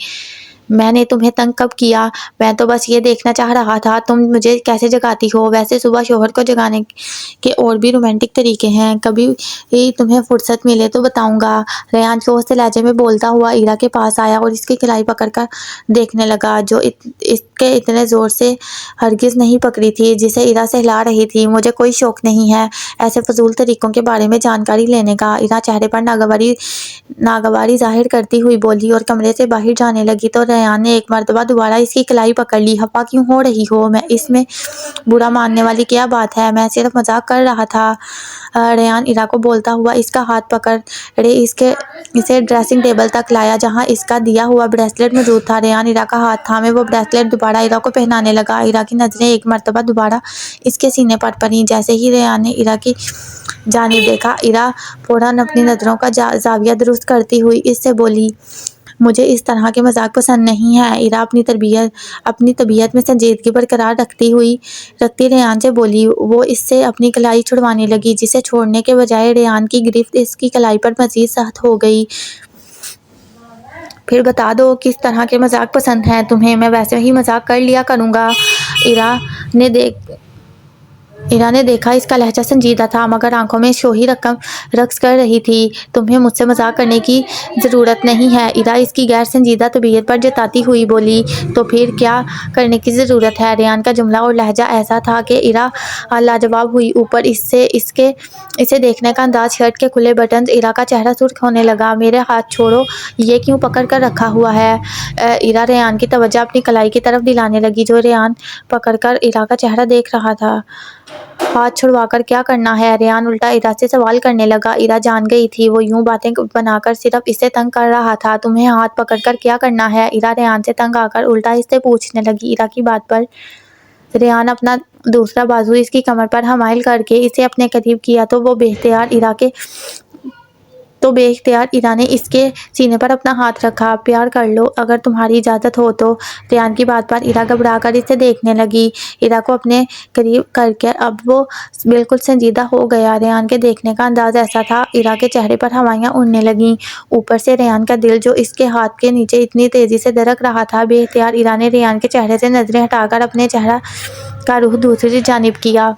میں نے تمہیں تنگ کب کیا؟ میں تو بس یہ دیکھنا چاہ رہا تھا تم مجھے کیسے جگاتی ہو۔ ویسے صبح شوہر کو جگانے کے اور بھی رومانٹک طریقے ہیں، کبھی تمہیں فرصت ملے تو بتاؤں گا۔ ریحان شوہر سے لہجے میں بولتا ہوا ایرا کے پاس آیا اور اس کی کلائی پکڑ کر دیکھنے لگا، جو اس کے اتنے زور سے ہرگز نہیں پکڑی تھی جسے ایرا سہلا رہی تھی۔ مجھے کوئی شوق نہیں ہے ایسے فضول طریقوں کے بارے میں جانکاری لینے کا۔ ایرا چہرے پر ناگواری ظاہر کرتی ہوئی بولی اور کمرے سے باہر جانے لگی تو ریحان نے ایک مرتبہ دوبارہ اس کی کلائی پکڑ لی۔ خفا کیوں ہو رہی ہو؟ اس میں برا ماننے والی کیا بات ہے؟ میں صرف مذاق کر رہا تھا۔ ریحان ایرا کو بولتا ہوا اس کا ہاتھ پکڑے اسے ڈریسنگ ٹیبل تک لایا، جہاں اس کا دیا ہوا بریسلیٹ موجود تھا۔ ریحان ایرا کا ہاتھ تھامے وہ بریسلیٹ دوبارہ ایرا کو پہنانے لگا۔ ایرا کی نظریں ایک مرتبہ دوبارہ اس کے سینے پر پڑیں۔ جیسے ہی ریحان نے ایرا کی جانب دیکھا، ایرا فوراً اپنی نظروں کا زاویہ درست کرتی ہوئی اس سے بولی، مجھے اس طرح کے مذاق پسند نہیں ہیں۔ ایرا اپنی طبیعت میں سنجیدگی برقرار رکھتی ریحان سے بولی۔ وہ اس سے اپنی کلائی چھڑوانے لگی، جسے چھوڑنے کے بجائے ریحان کی گرفت اس کی کلائی پر مزید سخت ہو گئی۔ پھر بتا دو کس طرح کے مذاق پسند ہیں تمہیں، میں ویسے ہی مذاق کر لیا کروں گا۔ ایرا نے دیکھا اس کا لہجہ سنجیدہ تھا، مگر آنکھوں میں شوخی رقص کر رہی تھی۔ تمہیں مجھ سے مذاق کرنے کی ضرورت نہیں ہے، ایرا اس کی غیر سنجیدہ طبیعت پر جتاتی ہوئی بولی۔ تو پھر کیا کرنے کی ضرورت ہے؟ ریحان کا جملہ اور لہجہ ایسا تھا کہ ایرا لاجواب ہوئی۔ اوپر اسے دیکھنے کا انداز، شرٹ کے کھلے بٹنز، ایرا کا چہرہ سرخ ہونے لگا۔ میرے ہاتھ چھوڑو، یہ کیوں پکڑ کر رکھا ہوا ہے؟ ایرا ریحان کی توجہ اپنی کلائی کی طرف دلانے لگی، جو ریحان پکڑ کر ایرا کا چہرہ دیکھ رہا تھا۔ ہاتھ چھڑوا کر کیا کرنا ہے؟ ریحان الٹا ایرا سے سوال کرنے لگا۔ ایرا جان گئی تھی وہ یوں باتیں بنا کر صرف اسے تنگ کر رہا تھا۔ تمہیں ہاتھ پکڑ کر کیا کرنا ہے؟ ایرا ریحان سے تنگ آ کر الٹا اس سے پوچھنے لگی۔ ایرا کی بات پر ریحان اپنا دوسرا بازو اس کی کمر پر حمائل کر کے اسے اپنے قریب کیا تو بے اختیار ایرا نے اس کے سینے پر اپنا ہاتھ رکھا۔ پیار کر لو اگر تمہاری اجازت ہو تو۔ ریحان کی بات پر ایرا گھبرا کر اسے دیکھنے لگی۔ ایرا کو اپنے قریب کر کے اب وہ بالکل سنجیدہ ہو گیا۔ ریحان کے دیکھنے کا انداز ایسا تھا، ایرا کے چہرے پر ہوائیاں اڑنے لگیں۔ اوپر سے ریحان کا دل جو اس کے ہاتھ کے نیچے اتنی تیزی سے دھڑک رہا تھا۔ بے اختیار ایرا نے ریحان کے چہرے سے نظریں ہٹا کر اپنے چہرہ کا رخ دوسری جانب کیا۔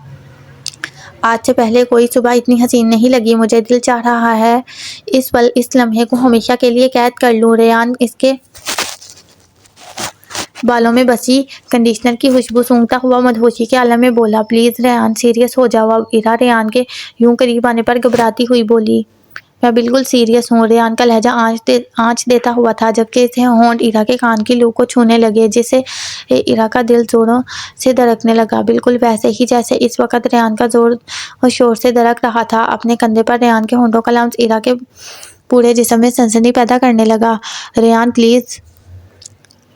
آج سے پہلے کوئی صبح اتنی حسین نہیں لگی مجھے، دل چاہ رہا ہے اس لمحے کو ہمیشہ کے لیے قید کر لوں۔ ریحان اس کے بالوں میں بسی کنڈیشنر کی خوشبو سونگھتا ہوا مدہوشی کے عالم میں بولا، پلیز ریحان سیریس ہو جاؤ اب۔ ایرا ریحان کے یوں قریب آنے پر گھبراتی ہوئی بولی، میں بالکل سیریس ہوں۔ ریحان کا لہجہ آنچ دیتا ہوا تھا، جبکہ اس کے ہونٹ ایرا کے کان کی لو کو چھونے لگے، جس سے ایرا کا دل زوروں سے دھڑکنے لگا، بالکل ویسے ہی جیسے اس وقت ریحان کا زور و شور سے دھڑک رہا تھا۔ اپنے کندھے پر ریحان کے ہونٹوں کا لمس ایرا کے پورے جسم میں سنسنی پیدا کرنے لگا۔ ریحان پلیز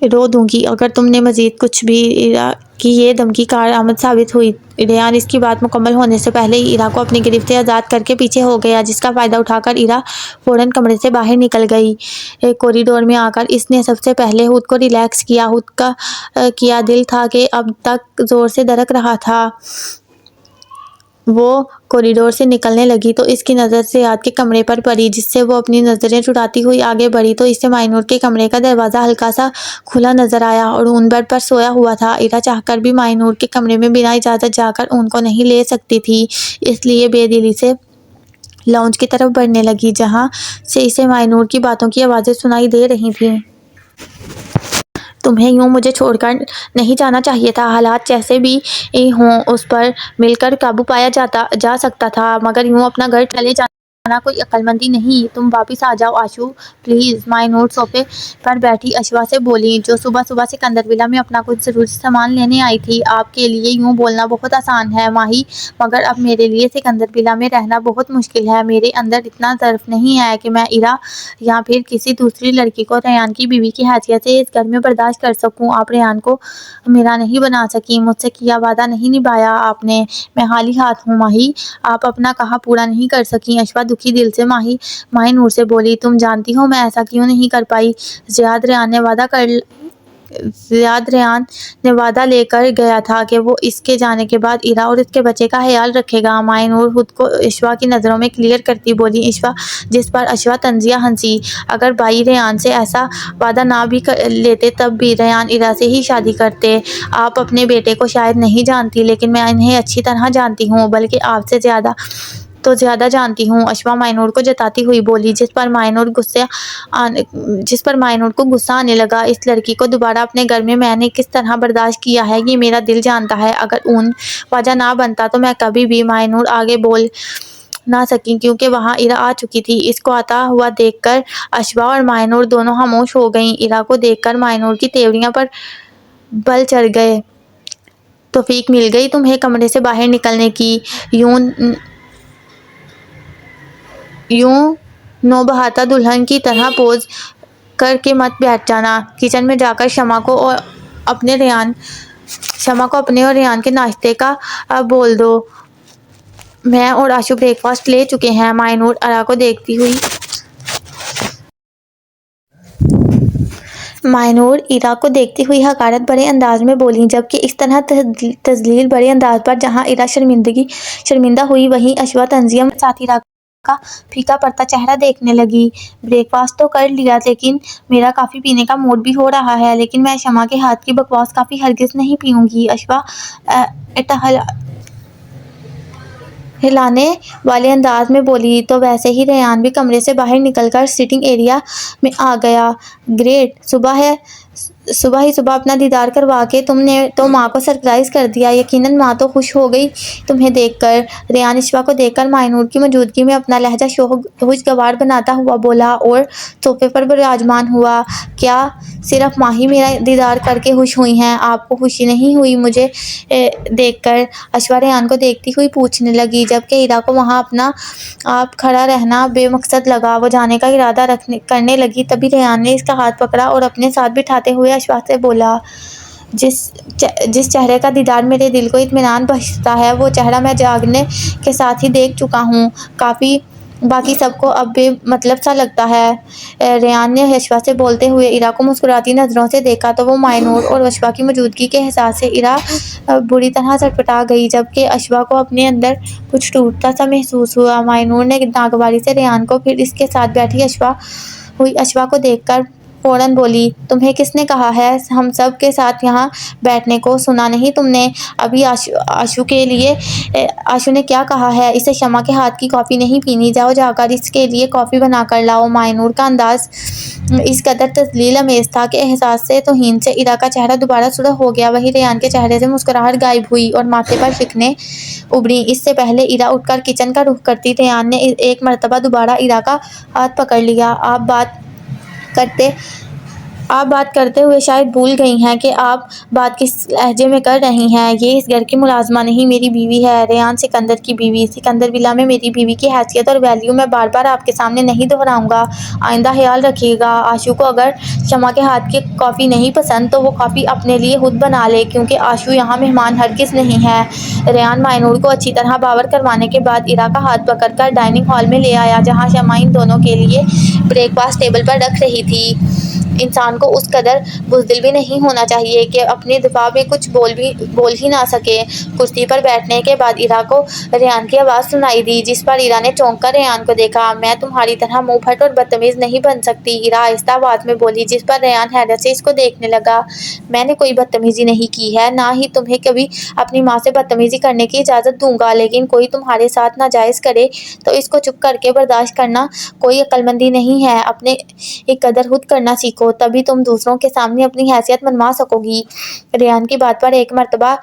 رو دوں گی اگر تم نے مزید کچھ بھی۔ ایرا کی یہ دھمکی کارآمد ثابت ہوئی۔ ریان اس کی بات مکمل ہونے سے پہلے ہی ایرا کو اپنی گرفت سے آزاد کر کے پیچھے ہو گیا، جس کا فائدہ اٹھا کر ایرا فوراً کمرے سے باہر نکل گئی۔ کوریڈور میں آ کر اس نے سب سے پہلے خود کو ریلیکس کیا۔ خود کا کیا دل تھا کہ اب تک زور سے دھڑک رہا تھا۔ وہ کوریڈور سے نکلنے لگی تو اس کی نظر زیاد کے کمرے پر پڑی، جس سے وہ اپنی نظریں چڑھاتی ہوئی آگے بڑھی تو اسے مائنور کے کمرے کا دروازہ ہلکا سا کھلا نظر آیا اور اون بیڈ پر سویا ہوا تھا۔ ایرا چاہ کر بھی مائنور کے کمرے میں بنا اجازت جا کر اون کو نہیں لے سکتی تھی، اس لیے بے دلی سے لاؤنج کی طرف بڑھنے لگی، جہاں سے اسے مائنور کی باتوں کی آوازیں سنائی دے رہی تھیں۔ تمہیں یوں مجھے چھوڑ کر نہیں جانا چاہیے تھا۔ حالات جیسے بھی ہوں اس پر مل کر قابو پایا جا سکتا تھا، مگر یوں اپنا گھر چلے جانا کوئی عقل مندی نہیں۔ تم واپس آ جاؤ آشو پلیز۔ مائنور صوفے پر بیٹھی اشوا سے بولی، جو صبح صبح سکندر ولا میں اپنا کچھ ضروری سامان لینے آئی تھی۔ آپ کے لیے یوں بولنا بہت آسان ہے ماہی، مگر اب میرے لیے سکندر ولا میں رہنا بہت مشکل ہے۔ میرے اندر اتنا ظرف نہیں ہے کہ میں ایرا یا پھر کسی دوسری لڑکی کو ریان کی بیوی کی حیثیت سے اس گھر میں برداشت کر سکوں۔ آپ ریان کو میرا نہیں بنا سکی، مجھ سے کیا وعدہ نہیں نبھایا آپ نے۔ میں خالی ہاتھ ہوں ماہی، آپ اپنا کہا پورا نہیں کر سکی۔ اشوا دکھی دل سے مائنور سے بولی، تم جانتی ہو میں ایسا کیوں نہیں کر پائی؟ زیاد ریان نے وعدہ لے کر گیا تھا کہ وہ اس کے جانے کے بعد ایرا اور اس کے بچے کا خیال رکھے گا۔ مائنور خود کو اشوا کی نظروں میں کلیئر کرتی بولی، اشوا، جس پر اشوا طنزیہ ہنسی، اگر بھائی ریان سے ایسا وعدہ نہ بھی لیتے تب بھی ریان ایرا سے ہی شادی کرتے۔ آپ اپنے بیٹے کو شاید نہیں جانتی، لیکن میں انہیں اچھی طرح جانتی ہوں، بلکہ آپ سے زیادہ جانتی ہوں۔ اشوا مائنور کو جتاتی ہوئی بولی، جس پر مائنور کو غصہ آنے لگا۔ اس لڑکی کو دوبارہ اپنے گھر میں نے کس طرح برداشت کیا ہے یہ میرا دل جانتا ہے۔ اگر اون وجہ نہ بنتا تو میں کبھی بھی مائنور آگے بول نہ سکی، کیونکہ وہاں ایرا آ چکی تھی۔ اس کو آتا ہوا دیکھ کر اشوا اور مائنور دونوں خاموش ہو گئیں۔ ایرا کو دیکھ کر مائنور کی تیوریاں پر بل چڑھ گئے۔ توفیق مل گئی تمہیں کمرے سے باہر نکلنے کی۔ یوں نوبہتہ دلہن کی طرح پوز کر کے مت بیٹھ جانا۔ کچن میں جا کر شمع کو اپنے اور ریان کے ناشتے کا بول دو۔ میں اور آشو بریک فاسٹ لے چکے ہیں۔ مائنور ایرا کو دیکھتی ہوئی حقارت بھرے انداز میں بولی، جبکہ اس طرح تذلیل بھرے انداز پر جہاں ایرا شرمندہ ہوئی، وہیں اشوا طنزیہ کے ساتھ ایرا کا پھیکا پڑتا چہرہ دیکھنے لگی۔ بریک فاسٹ تو کر لیا، لیکن میرا کافی پینے کا موڈ بھی ہو رہا ہے، لیکن میں شمع کے ہاتھ کی بکواس کافی ہرگز نہیں پیوں گی۔ اشوا ہلانے والے انداز میں بولی، تو ویسے ہی ریان بھی کمرے سے باہر نکل کر سٹنگ ایریا میں آ گیا۔ گریٹ، صبح ہی اپنا دیدار کروا کے تم نے تو ماں کو سرپرائز کر دیا۔ یقیناً ماں تو خوش ہو گئی تمہیں دیکھ کر۔ ریان اشوا کو دیکھ کر مائنور کی موجودگی میں اپنا لہجہ خوشگوار بناتا ہوا بولا اور صوفے پر براجمان ہوا، کیا صرف ماں ہی میرا دیدار کر کے خوش ہوئی ہیں؟ آپ کو خوشی نہیں ہوئی مجھے دیکھ کر؟ اشوا ریان کو دیکھتی ہوئی پوچھنے لگی، جبکہ ایرا کو وہاں اپنا آپ کھڑا رہنا بے مقصد لگا۔ وہ جانے کا ارادہ کرنے لگی، تبھی ریان نے اس کا ہاتھ پکڑا اور اپنے ساتھ بٹھاتے ہوئے اشوا سے بولا، جس چہرے کا دیدار میرے دل کو اطمینان بخشتا ہے، وہ چہرہ میں جاگنے کے ساتھ ہی دیکھ چکا ہوں۔ باقی سب کو اب بے مطلب سا لگتا ہے۔ ریان نے اشوا سے بولتے ہوئے ایرا کو مسکراتی نظروں سے دیکھا تو وہ مائنور اور اشوا کی موجودگی کے احساس سے ایرا بری طرح سٹپٹا گئی، جبکہ اشوا کو اپنے اندر کچھ ٹوٹتا سا محسوس ہوا۔ مائنور نے ناگواری سے ریان کو پھر اس کے ساتھ بیٹھی اشوا کو دیکھ کر فوراً بولی، تمہیں کس نے کہا ہے ہم سب کے ساتھ یہاں بیٹھنے کو؟ سنا نہیں تم نے ابھی آشو نے کیا کہا ہے؟ اسے شمع کے ہاتھ کی کافی نہیں پینی، جاؤ جا کر اس کے لیے کافی بنا کر لاؤ۔ مائنور کا انداز اس قدر تذلیل آمیز تھا کہ احساس سے توہین سے ایرا کا چہرہ دوبارہ سرخ ہو گیا، وہیں ریان کے چہرے سے مسکراہٹ غائب ہوئی اور ماتھے پر شکنیں ابھریں۔ اس سے پہلے ایرا اٹھ کر کچن کا رخ کرتی، ریان نے ایک مرتبہ دوبارہ ایرا کا ہاتھ پکڑ لیا۔ آپ بات کرتے آپ بات کرتے ہوئے شاید بھول گئی ہیں کہ آپ بات کس لہجے میں کر رہی ہیں۔ یہ اس گھر کی ملازمہ نہیں، میری بیوی ہے، ریان سکندر کی بیوی۔ سکندر ولا میں میری بیوی کی حیثیت اور ویلیو میں بار بار آپ کے سامنے نہیں دہراؤں گا، آئندہ خیال رکھیے گا۔ آشو کو اگر شمع کے ہاتھ کی کافی نہیں پسند تو وہ کافی اپنے لیے خود بنا لے، کیونکہ آشو یہاں مہمان ہرگز نہیں ہے۔ ریان مائنور کو اچھی طرح باور کروانے کے بعد ایرا کا ہاتھ پکڑ کر ڈائننگ ہال میں لے آیا، جہاں شمع ان دونوں کے لیے بریک فاسٹ ٹیبل پر رکھ رہی تھی۔ انسان کو اس قدر بزدل بھی نہیں ہونا چاہیے کہ اپنے دفاع میں کچھ بول ہی نہ سکے۔ کرسی پر بیٹھنے کے بعد ایرا کو ریان کی آواز سنائی دی، جس پر ایرا نے چونک کر ریان کو دیکھا۔ میں تمہاری طرح منہ پھٹ اور بدتمیز نہیں بن سکتی، ایرا آہستہ آواز میں بولی، جس پر ریان حیرت سے اس کو دیکھنے لگا۔ میں نے کوئی بدتمیزی نہیں کی ہے، نہ ہی تمہیں کبھی اپنی ماں سے بدتمیزی کرنے کی اجازت دوں گا، لیکن کوئی تمہارے ساتھ ناجائز کرے تو اس کو چپ کر کے برداشت کرنا کوئی عقل مندی نہیں ہے۔ اپنے قدر خود کرنا سیکھو، تبھی تم دوسروں کے سامنے اپنی حیثیت منوا سکو گی۔ ریان کی بات پر ایک مرتبہ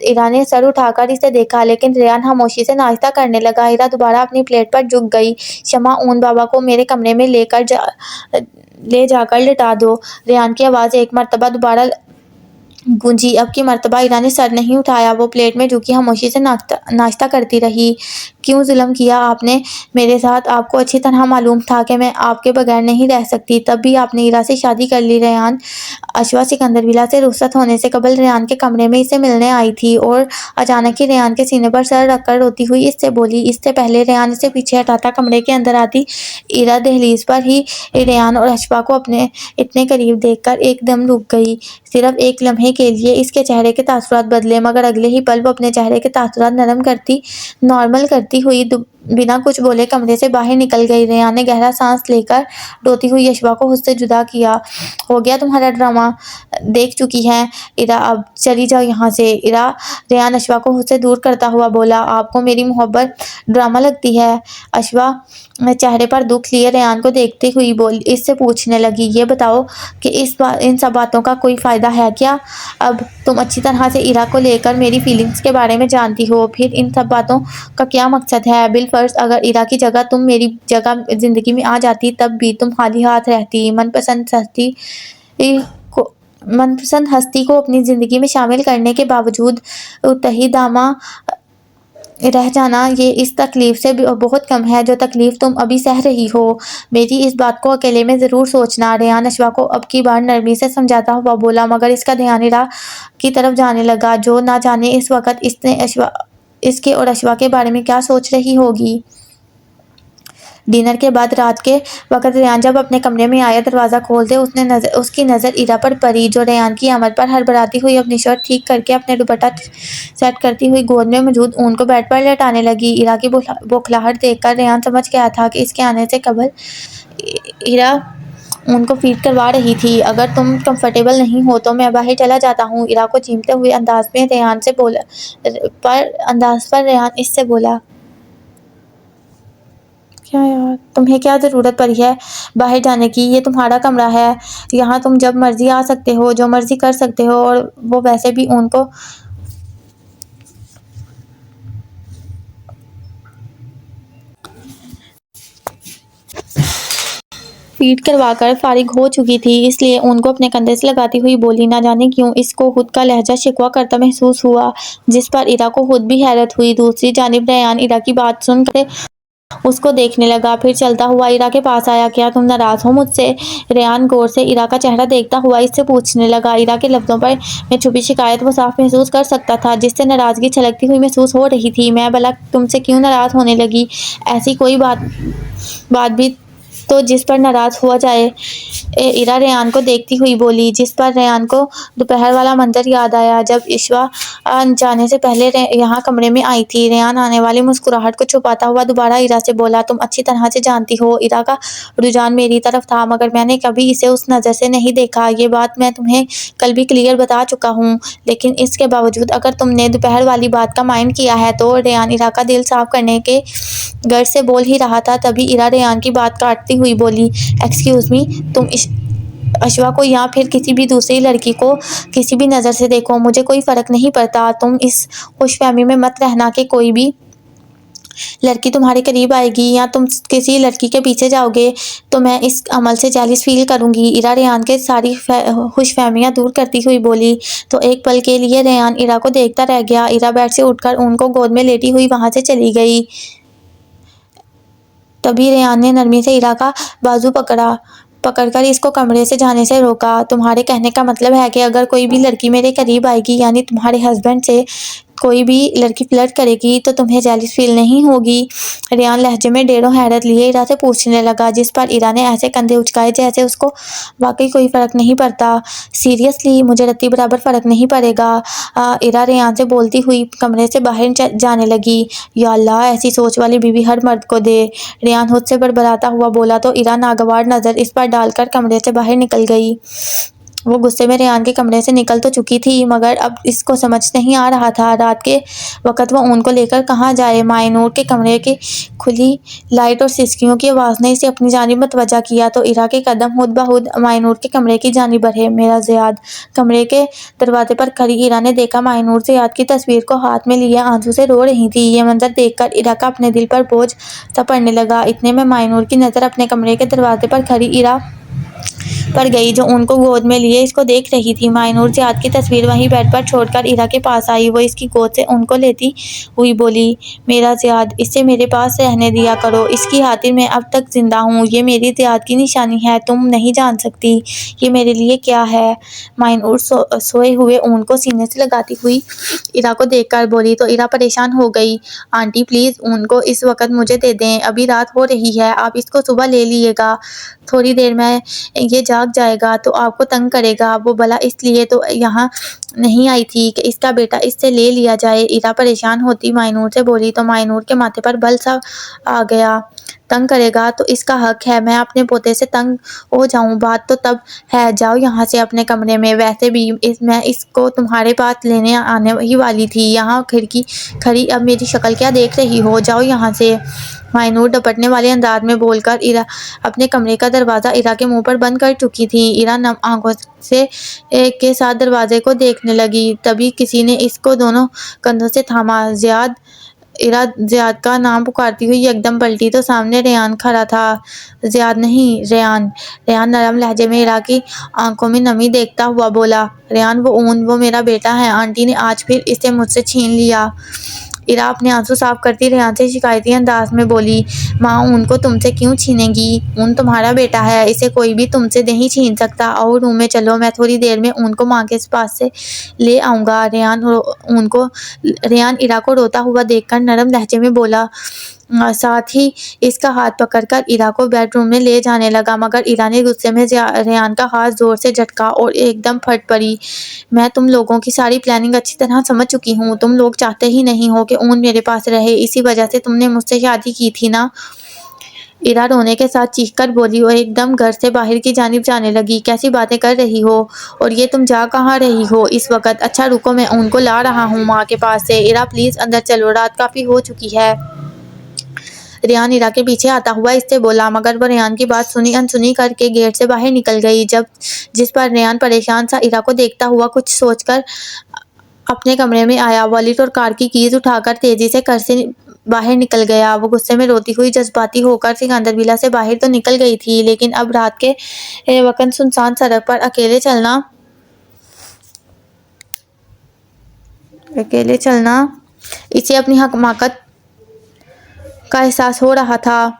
ایرا نے سر اٹھا کر اسے دیکھا، لیکن ریان خاموشی سے ناشتہ کرنے لگا۔ ایرا دوبارہ اپنی پلیٹ پر جھک گئی۔ شمع، اون بابا کو میرے کمرے میں لے جا کر لٹا دو۔ ریان کی آواز ایک مرتبہ دوبارہ گونجی۔ اب کی مرتبہ ایرا نے سر نہیں اٹھایا، وہ پلیٹ میں جھکی خاموشی سے ناشتہ کرتی رہی۔ کیوں ظلم کیا آپ نے میرے ساتھ؟ آپ کو اچھی طرح معلوم تھا کہ میں آپ کے بغیر نہیں رہ سکتی، تب بھی آپ نے ایرا سے شادی کر لی۔ ریان اشوا سکندر ولا سے رخصت ہونے سے قبل ریان کے کمرے میں اسے ملنے آئی تھی، اور اچانک ہی ریان کے سینے پر سر رکھ کر روتی ہوئی اس سے بولی۔ اس سے پہلے ریان اسے پیچھے ہٹاتا کمرے کے اندر آتی، ایرا دہلیز پر ہی ریان اور اشوا کو اپنے اتنے قریب دیکھ کر ایک دم رک گئی۔ صرف ایک لمحے کے لیے اس کے چہرے کے تاثرات بدلے، مگر اگلے ہی پل وہ اپنے چہرے کے تاثرات نارمل کرتی ہوئی بنا کچھ بولے کمرے سے باہر نکل گئی۔ ریان نے گہرا سانس لے کر روتی ہوئی اشوا کو خود سے جدا کیا۔ ہو گیا تمہارا ڈرامہ، دیکھ چکی ہیں ایرا، اب چلی جاؤ یہاں سے۔ ریان اشوا کو خود سے دور کرتا ہوا بولا۔ آپ کو میری محبت ڈرامہ لگتی ہے؟ اشوا چہرے پر دکھ لیے ریان کو دیکھتی ہوئی اس سے پوچھنے لگی، یہ بتاؤ کہ ان سب باتوں کا کوئی فائدہ ہے کیا؟ اب تم اچھی طرح سے ایرا کو لے کر میری فیلنگز کے بارے میں جانتی ہو، پھر ان سب باتوں کا کیا مقصد ہے؟ بالفرض اگر ایرا کی جگہ تم میری جگہ زندگی میں آ جاتی، تب بھی تم خالی ہاتھ رہتی۔ من پسند ہستی کو اپنی زندگی میں شامل کرنے کے باوجود تہی داماں رہ جانا، یہ اس تکلیف سے بہت کم ہے جو تکلیف تم ابھی سہ رہی ہو۔ میری اس بات کو اکیلے میں ضرور سوچنا۔ ریان اشوا کو اب کی بار نرمی سے سمجھاتا ہوا بولا، مگر اس کا دھیان ایرا کی طرف جانے لگا، جو نہ جانے اس وقت اس کے اور اشوا کے بارے میں کیا سوچ رہی ہوگی۔ ڈنر کے بعد رات کے وقت ریان جب اپنے کمرے میں آیا، دروازہ کھولتے اس کی نظر ایرا پر پڑی، جو ریان کی آمد پر ہڑبڑاتی ہوئی اپنی شرٹ ٹھیک کر کے اپنے دوپٹہ سیٹ کرتی ہوئی گود میں موجود اون کو بیڈ پر لٹانے لگی۔ ایرا کی بوکھلاہٹ دیکھ کر ریان سمجھ گیا تھا کہ اس کے آنے سے قبل ایرا اون کو فیڈ کروا رہی تھی۔ اگر تم کمفرٹیبل نہیں ہو تو میں باہر چلا جاتا ہوں، ایرا کو چیمتے ہوئے انداز پر ریان اس سے بولا۔ کیا یار، تمہیں کیا ضرورت پڑی ہے باہر جانے کی؟ یہ تمہارا کمرہ ہے، یہاں تم جب مرضی آ سکتے ہو، جو مرضی کر سکتے ہو، اور وہ ویسے بھی اون کو فیڈ کروا کر فارغ ہو چکی تھی، اس لیے اون کو اپنے کندھے سے لگاتی ہوئی بولی۔ نہ جانے کیوں اس کو خود کا لہجہ شکوہ کرتا محسوس ہوا، جس پر ایرا کو خود بھی حیرت ہوئی۔ دوسری جانب ریان ایرا کی بات سن کر اس کو دیکھنے لگا، پھر چلتا ہوا ایرا کے پاس آیا۔ کیا تم ناراض ہو مجھ سے؟ ریان غور سے ایرا کا چہرہ دیکھتا ہوا اس سے پوچھنے لگا۔ ایرا کے لفظوں میں چھپی شکایت وہ صاف محسوس کر سکتا تھا، جس سے ناراضگی چھلکتی ہوئی محسوس ہو رہی تھی۔ میں بھلا تم سے کیوں ناراض ہونے لگی؟ ایسی کوئی بات بھی تو جس پر ناراض ہوا جائے؟ ایرا ریان کو دیکھتی ہوئی بولی، جس پر ریان کو دوپہر والا منظر یاد آیا جب اشوا جانے سے پہلے یہاں کمرے میں آئی تھی۔ ریان آنے والی مسکراہٹ کو چھپاتا ہوا دوبارہ ایرا سے بولا، تم اچھی طرح سے جانتی ہو ایرا کا رجحان میری طرف تھا، مگر میں نے کبھی اسے اس نظر سے نہیں دیکھا۔ یہ بات میں تمہیں کل بھی کلیئر بتا چکا ہوں، لیکن اس کے باوجود اگر تم نے دوپہر والی بات کا مائنڈ کیا ہے تو۔ ریان ایرا کا دل صاف کرنے کے غرض سے بول ہی رہا تھا، تبھی ایرا ریان کی بات کاٹتی ہوئی بولی، ایکسکیوز می، تم اشوا کو یا پھر کسی بھی دوسری لڑکی کو کسی بھی نظر سے دیکھو، مجھے کوئی فرق نہیں پڑتا۔ تم اس خوش فہمی میں مت رہنا کہ کوئی بھی لڑکی تمہارے قریب آئے گی یا تم کسی لڑکی کے پیچھے جاؤ گے تو میں اس عمل سے جیلس فیل کروں گی۔ ایرا ریان کے ساری خوش فہمیاں دور کرتی ہوئی بولی تو ایک پل کے لیے ریان ایرا کو دیکھتا رہ گیا۔ ایرا بیڈ سے اٹھ کر ان کو گود میں لیٹی ہوئی وہاں سے چلی گئی۔ تبھی ریان نے نرمی سے ایرا کا بازو پکڑ کر اس کو کمرے سے جانے سے روکا۔ تمہارے کہنے کا مطلب ہے کہ اگر کوئی بھی لڑکی میرے قریب آئے گی یعنی تمہارے ہسبینڈ سے کوئی بھی لڑکی فلرٹ کرے گی تو تمہیں جیلس فیل نہیں ہوگی؟ ریان لہجے میں ڈیڑھوں حیرت لیے ایرا سے پوچھنے لگا، جس پر ایرا نے ایسے کندھے اچکائے جیسے اس کو واقعی کوئی فرق نہیں پڑتا۔ سیریسلی مجھے رتی برابر فرق نہیں پڑے گا۔ ایرا ریان سے بولتی ہوئی کمرے سے باہر جانے لگی۔ یا اللہ، ایسی سوچ والی بیوی ہر مرد کو دے، ریان خود سے بڑبڑاتا ہوا بولا تو ایرا ناگوار نظر اس پر ڈال کر کمرے سے باہر نکل گئی۔ وہ غصے میں ریان کے کمرے سے نکل تو چکی تھی مگر اب اس کو سمجھ نہیں آ رہا تھا رات کے وقت وہ اون کو لے کر کہاں جائے۔ مائیں نور کے کمرے کی کھلی لائٹ اور سسکیوں کی آواز نے اسے اپنی جانب متوجہ کیا تو ایرا کے قدم خود بخود مائیں نور کے کمرے کی جانب بڑھے۔ میرا زیاد! کمرے کے دروازے پر کھڑی ایرا نے دیکھا مائیں نور زیاد کی تصویر کو ہاتھ میں لیے آنسو سے رو رہی تھی۔ یہ منظر دیکھ کر ایرا کا اپنے دل پر بوجھ سا پڑنے لگا۔ اتنے میں مائیں نور کی نظر اپنے کمرے کے دروازے پر کھڑی ایرا پر گئی جو ان کو گود میں لیے اس کو دیکھ رہی تھی۔ مائیں نور زیاد کی تصویر وہیں بیڈ پر چھوڑ کر ایرا کے پاس آئی۔ وہ اس کی گود سے ان کو لیتی ہوئی بولی، میرا زیاد، اسے میرے پاس رہنے دیا کرو، اس کی خاطر میں اب تک زندہ ہوں، یہ میری زیاد کی نشانی ہے، تم نہیں جان سکتی یہ میرے لیے کیا ہے۔ مائیں نور سوئے ہوئے اون کو سینے سے لگاتی ہوئی ایرا کو دیکھ کر بولی تو ایرا پریشان ہو گئی، آنٹی پلیز اون کو اس وقت مجھے دے دیں، ابھی رات ہو رہی ہے، آپ اس کو صبح لے لیے گا، تھوڑی دیر میں یہ جاگ جائے گا تو آپ کو تنگ کرے گا، وہ بھلا اس لیے تو یہاں نہیں آئی تھی کہ اس کا بیٹا اس سے لے لیا جائے۔ ایرا پریشان ہوتی مائیں نور سے بولی تو مائیں نور کے ماتھے پر بل سا آ گیا، تنگ کرے گا تو اس کا حق ہے، میں اپنے پوتے سے تنگ ہو جاؤں بات تو تب ہے، جاؤ یہاں سے اپنے کمرے میں، ویسے بھی میں اس کو تمہارے پاس لینے آنے ہی والی تھی، یہاں کھڑی اب میری شکل کیا دیکھ رہی ہو، جاؤ یہاں سے۔ مائیں نور ڈپٹنے والے انداز میں بول کر ایرا اپنے کمرے کا دروازہ ایرا کے منہ پر بند کر چکی تھی۔ ایرا نم آنکھوں کے ساتھ دروازے کو دیکھنے لگی، تبھی کسی نے اس کو دونوں کندھوں سے تھاما۔ زیاد! ایرا زیاد کا نام پکارتی ہوئی یکدم پلٹی تو سامنے ریان کھڑا تھا۔ زیاد نہیں، ریان! ریان نرم لہجے میں ایرا کی آنکھوں میں نمی دیکھتا ہوا بولا، ریان وہ اون وہ میرا بیٹا ہے، آنٹی نے آج پھر اسے مجھ سے چھین لیا۔ ایرا اپنے آنسو صاف کرتی ریان سے شکایتی انداز میں بولی، ماں اون کو تم سے کیوں چھینے گی؟ اون تمہارا بیٹا ہے، اسے کوئی بھی تم سے نہیں چھین سکتا، آؤ روم میں چلو، میں تھوڑی دیر میں اون کو ماں کے پاس سے لے آؤں گا۔ ریان ایرا کو روتا ہوا دیکھ کر نرم لہجے میں بولا، ساتھ ہی اس کا ہاتھ پکڑ کر ایرا کو بیڈ روم میں لے جانے لگا مگر ایرا نے غصے میں ریان کا ہاتھ زور سے جھٹکا اور ایک دم پھٹ پڑی، میں تم لوگوں کی ساری پلاننگ اچھی طرح سمجھ چکی ہوں، تم لوگ چاہتے ہی نہیں ہو کہ اون میرے پاس رہے، اسی وجہ سے تم نے مجھ سے شادی کی تھی نا۔ ایرا رونے کے ساتھ چیخ کر بولی اور ایک دم گھر سے باہر کی جانب جانے لگی، کیسی باتیں کر رہی ہو، اور یہ تم جا کہاں رہی ہو اس وقت؟ اچھا رکو، میں اون کو لا رہا ہوں ماں کے پاس سے۔ ایرا پلیز اندر چلو، رات کافی ہو چکی ہے۔ ریان ایرا کے پیچھے آتا ہوا اس سے بولا مگر وہ ریان کی بات سنی انسنی کر کے گیٹ سے باہر نکل گئی۔ جس پر ریان پریشان سا ایرا کو دیکھتا ہوا کچھ سوچ کر اپنے کمرے میں آیا، والیٹ اور کار کی کیز اٹھا کر تیزی سے گھر سے باہر نکل گیا۔ وہ غصے میں روتی ہوئی جذباتی ہو کر سکندر ولا سے باہر تو نکل گئی تھی لیکن اب رات کے وقت سنسان سڑک پر اکیلے چلنا اسے اپنی حماقت کا احساس ہو رہا تھا،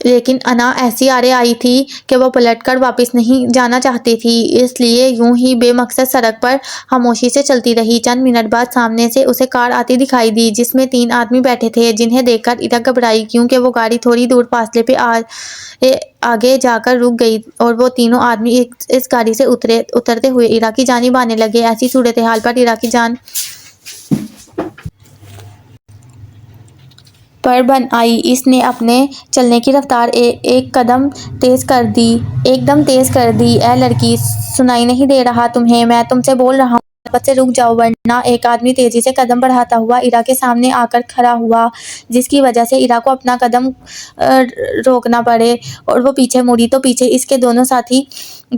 لیکن انا ایسی آڑے آئی تھی کہ وہ پلٹ کر واپس نہیں جانا چاہتی تھی، اس لیے یوں ہی بے مقصد سڑک پر خاموشی سے چلتی رہی۔ چند منٹ بعد سامنے سے اسے کار آتی دکھائی دی جس میں 3 آدمی بیٹھے تھے، جنہیں دیکھ کر ایرا گھبرائی کیونکہ وہ گاڑی تھوڑی دور فاصلے پہ آگے جا کر رک گئی اور وہ تینوں آدمی اس گاڑی سے اترتے ہوئے ایرا کی جانب آنے لگے۔ ایسی صورتحال پر ایرا کی جان پر بن آئی، اس نے اپنے چلنے کی رفتار ایک دم تیز کر دی۔ اے لڑکی، سنائی نہیں دے رہا تمہیں؟ میں تم سے بول رہا ہوں شرافت سے رک جاؤ ورنہ۔ ایک آدمی تیزی سے قدم بڑھاتا ہوا ایرا کے سامنے آ کر کھڑا ہوا، جس کی وجہ سے ایرا کو اپنا قدم روکنا پڑے اور وہ پیچھے مڑی تو پیچھے اس کے دونوں ساتھی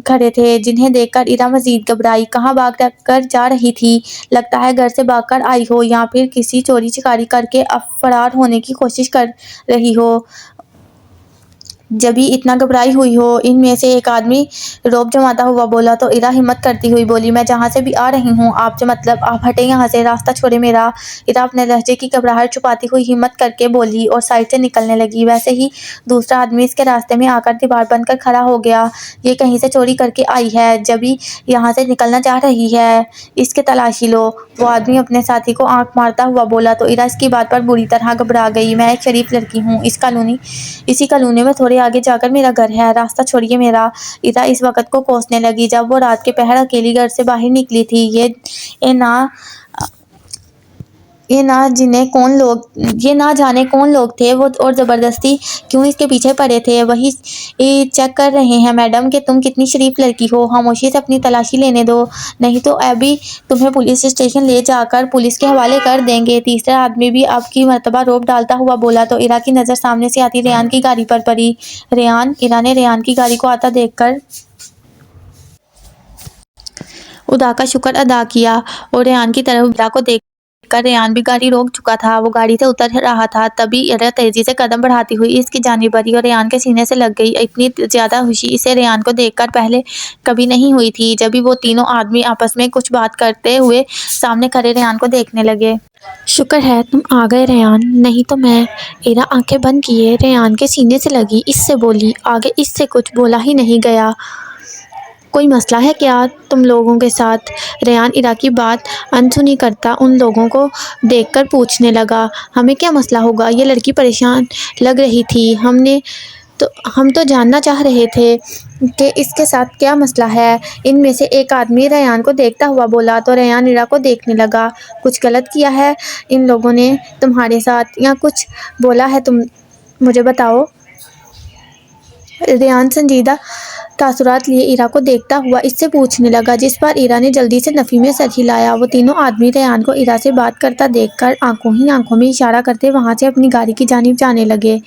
کھڑے تھے، جنہیں دیکھ کر ایرا مزید گھبرائی۔ کہاں بھاگ کر جا رہی تھی؟ لگتا ہے گھر سے بھاگ کر آئی ہو یا پھر کسی چوری چکاری کر کے اب فرار ہونے کی کوشش کر رہی ہو۔ جبھی اتنا گھبرائی ہوئی ہو؟ ان میں سے ایک آدمی رعب جماتا ہوا بولا تو ایرا ہمت کرتی ہوئی بولی، میں جہاں سے بھی آ رہی ہوں آپ سے مطلب، آپ ہٹیں یہاں سے، راستہ چھوڑیں میرا۔ ایرا اپنے لہجے کی گھبراہٹ چھپاتی ہوئی ہمت کر کے بولی اور سائڈ سے نکلنے لگی۔ ویسے ہی دوسرا آدمی اس کے راستے میں آ کر دیوار بن کر کھڑا ہو گیا۔ یہ کہیں سے چوری کر کے آئی ہے، جبھی یہاں سے نکلنا چاہ رہی ہے، اس کی تلاشی لو۔ وہ آدمی اپنے ساتھی کو آنکھ مارتا ہوا بولا تو ایرا اس کی بات پر بری طرح گھبرا گئی۔ میں ایک شریف لڑکی ہوں، اسی کالونی میں تھوڑے آگے جا کر میرا گھر ہے، راستہ چھوڑیے میرا۔ ایرا اس وقت کو کوسنے لگی جب وہ رات کے پہر اکیلی گھر سے باہر نکلی تھی۔ یہ نہ جانے کون لوگ تھے وہ اور زبردستی کیوں اس کے پیچھے پڑے تھے۔ وہی چیک کر رہے ہیں میڈم کہ تم کتنی شریف لڑکی ہو، خاموشی سے اپنی تلاشی لینے دو، نہیں تو ابھی تمہیں پولیس اسٹیشن لے جا کر پولیس کے حوالے کر دیں گے۔ تیسرا آدمی بھی اب کی مرتبہ رعب ڈالتا ہوا بولا تو ایرا کی نظر سامنے سے آتی ریان کی گاڑی پر پڑی۔ ریان! ایرا نے ریان کی گاڑی کو آتا دیکھ کر خدا کا شکر ادا کیا اور ریان کی طرف ایرا کو دیکھ کر ریان بھی گاڑی روک چکا تھا۔ وہ گاڑی سے اتر رہا تھا، تبھی ایرا تیزی سے قدم بڑھاتی ہوئی اس کی جانب بڑھی اور ریان کے سینے سے لگ گئی۔ اتنی زیادہ خوشی اسے ریان کو دیکھ کر پہلے کبھی نہیں ہوئی تھی۔ جبھی وہ تینوں آدمی آپس میں کچھ بات کرتے ہوئے سامنے کھڑے ریان کو دیکھنے لگے۔ شکر ہے تم آ گئے ریان، نہیں تو میں۔ ایرا آنکھیں بند کیے ریان کے سینے سے لگی، اس سے بولی۔ آگے اس سے کچھ بولا ہی نہیں گیا۔ کوئی مسئلہ ہے کیا تم لوگوں کے ساتھ؟ ریان ایرا کی بات انسنی کرتا ان لوگوں کو دیکھ کر پوچھنے لگا۔ ہمیں کیا مسئلہ ہوگا؟ یہ لڑکی پریشان لگ رہی تھی، ہم تو جاننا چاہ رہے تھے کہ اس کے ساتھ کیا مسئلہ ہے۔ ان میں سے ایک آدمی ریان کو دیکھتا ہوا بولا تو ریان ایرا کو دیکھنے لگا۔ کچھ غلط کیا ہے ان لوگوں نے تمہارے ساتھ یا کچھ بولا ہے تم مجھے بتاؤ۔ ریان سنجیدہ تاثرات لیے ایرا کو دیکھتا ہوا اس سے پوچھنے لگا، جس پر ایرا نے جلدی سے نفی میں سر ہلایا۔ وہ تینوں آدمی ریان کو ایرا سے بات کرتا دیکھ کر آنکھوں ہی آنکھوں میں اشارہ کرتے وہاں سے اپنی گاڑی کی جانب جانے لگے۔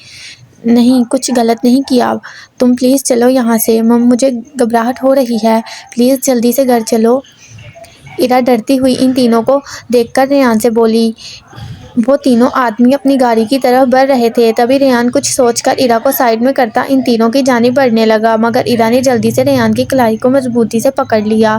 نہیں، کچھ غلط نہیں کیا، تم پلیز چلو یہاں سے، مجھے گھبراہٹ ہو رہی ہے، پلیز جلدی سے گھر چلو۔ ایرا ڈرتی ہوئی ان تینوں کو دیکھ کر ریان سے بولی۔ وہ تینوں آدمی اپنی گاڑی کی طرف بڑھ رہے تھے، تبھی ریان کچھ سوچ کر ایرا کو سائڈ میں کرتا ان تینوں کی جانب بڑھنے لگا، مگر ایرا نے جلدی سے ریان کی کلائی کو مضبوطی سے پکڑ لیا۔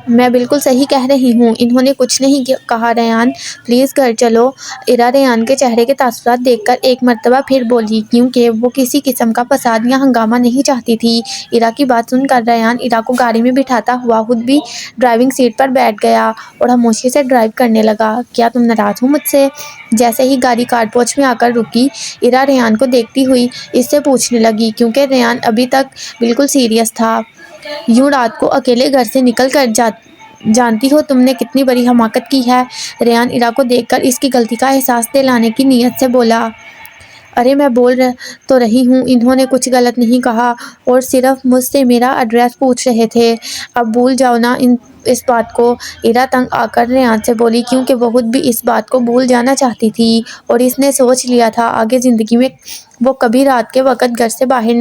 میں بالکل صحیح کہہ رہی ہوں، انہوں نے کچھ نہیں کہا، ریان پلیز گھر چلو۔ ایرا ریان کے چہرے کے تاثرات دیکھ کر ایک مرتبہ پھر بولی، کیونکہ وہ کسی قسم کا فساد یا ہنگامہ نہیں چاہتی تھی۔ ایرا کی بات سن کر ریان ایرا کو گاڑی میں بٹھاتا ہوا خود بھی ڈرائیونگ سیٹ پر بیٹھ گیا اور خاموشی سے ڈرائیو کرنے لگا۔ کیا تم ناراض ہو مجھ سے؟ جیسے ہی گاڑی کاٹ پوچھ میں آ کر رکی، ایرا ریان کو دیکھتی ہوئی اس سے پوچھنے لگی، کیونکہ ریان ابھی تک بالکل سیریس تھا۔ یوں رات کو اکیلے گھر سے نکل کر جانتی ہو تم نے کتنی بڑی حماقت کی ہے؟ ریان ایرا کو دیکھ کر اس کی غلطی کا احساس دلانے کی نیت سے بولا۔ ارے میں بول تو رہی ہوں، انہوں نے کچھ غلط نہیں کہا اور صرف مجھ سے میرا ایڈریس پوچھ رہے تھے، اب بھول جاؤ نا اس بات کو۔ ایرا تنگ آ کر ریان سے بولی، کیونکہ وہ خود بھی اس بات کو بھول جانا چاہتی تھی اور اس نے سوچ لیا تھا آگے زندگی میں وہ کبھی رات کے وقت گھر سے باہر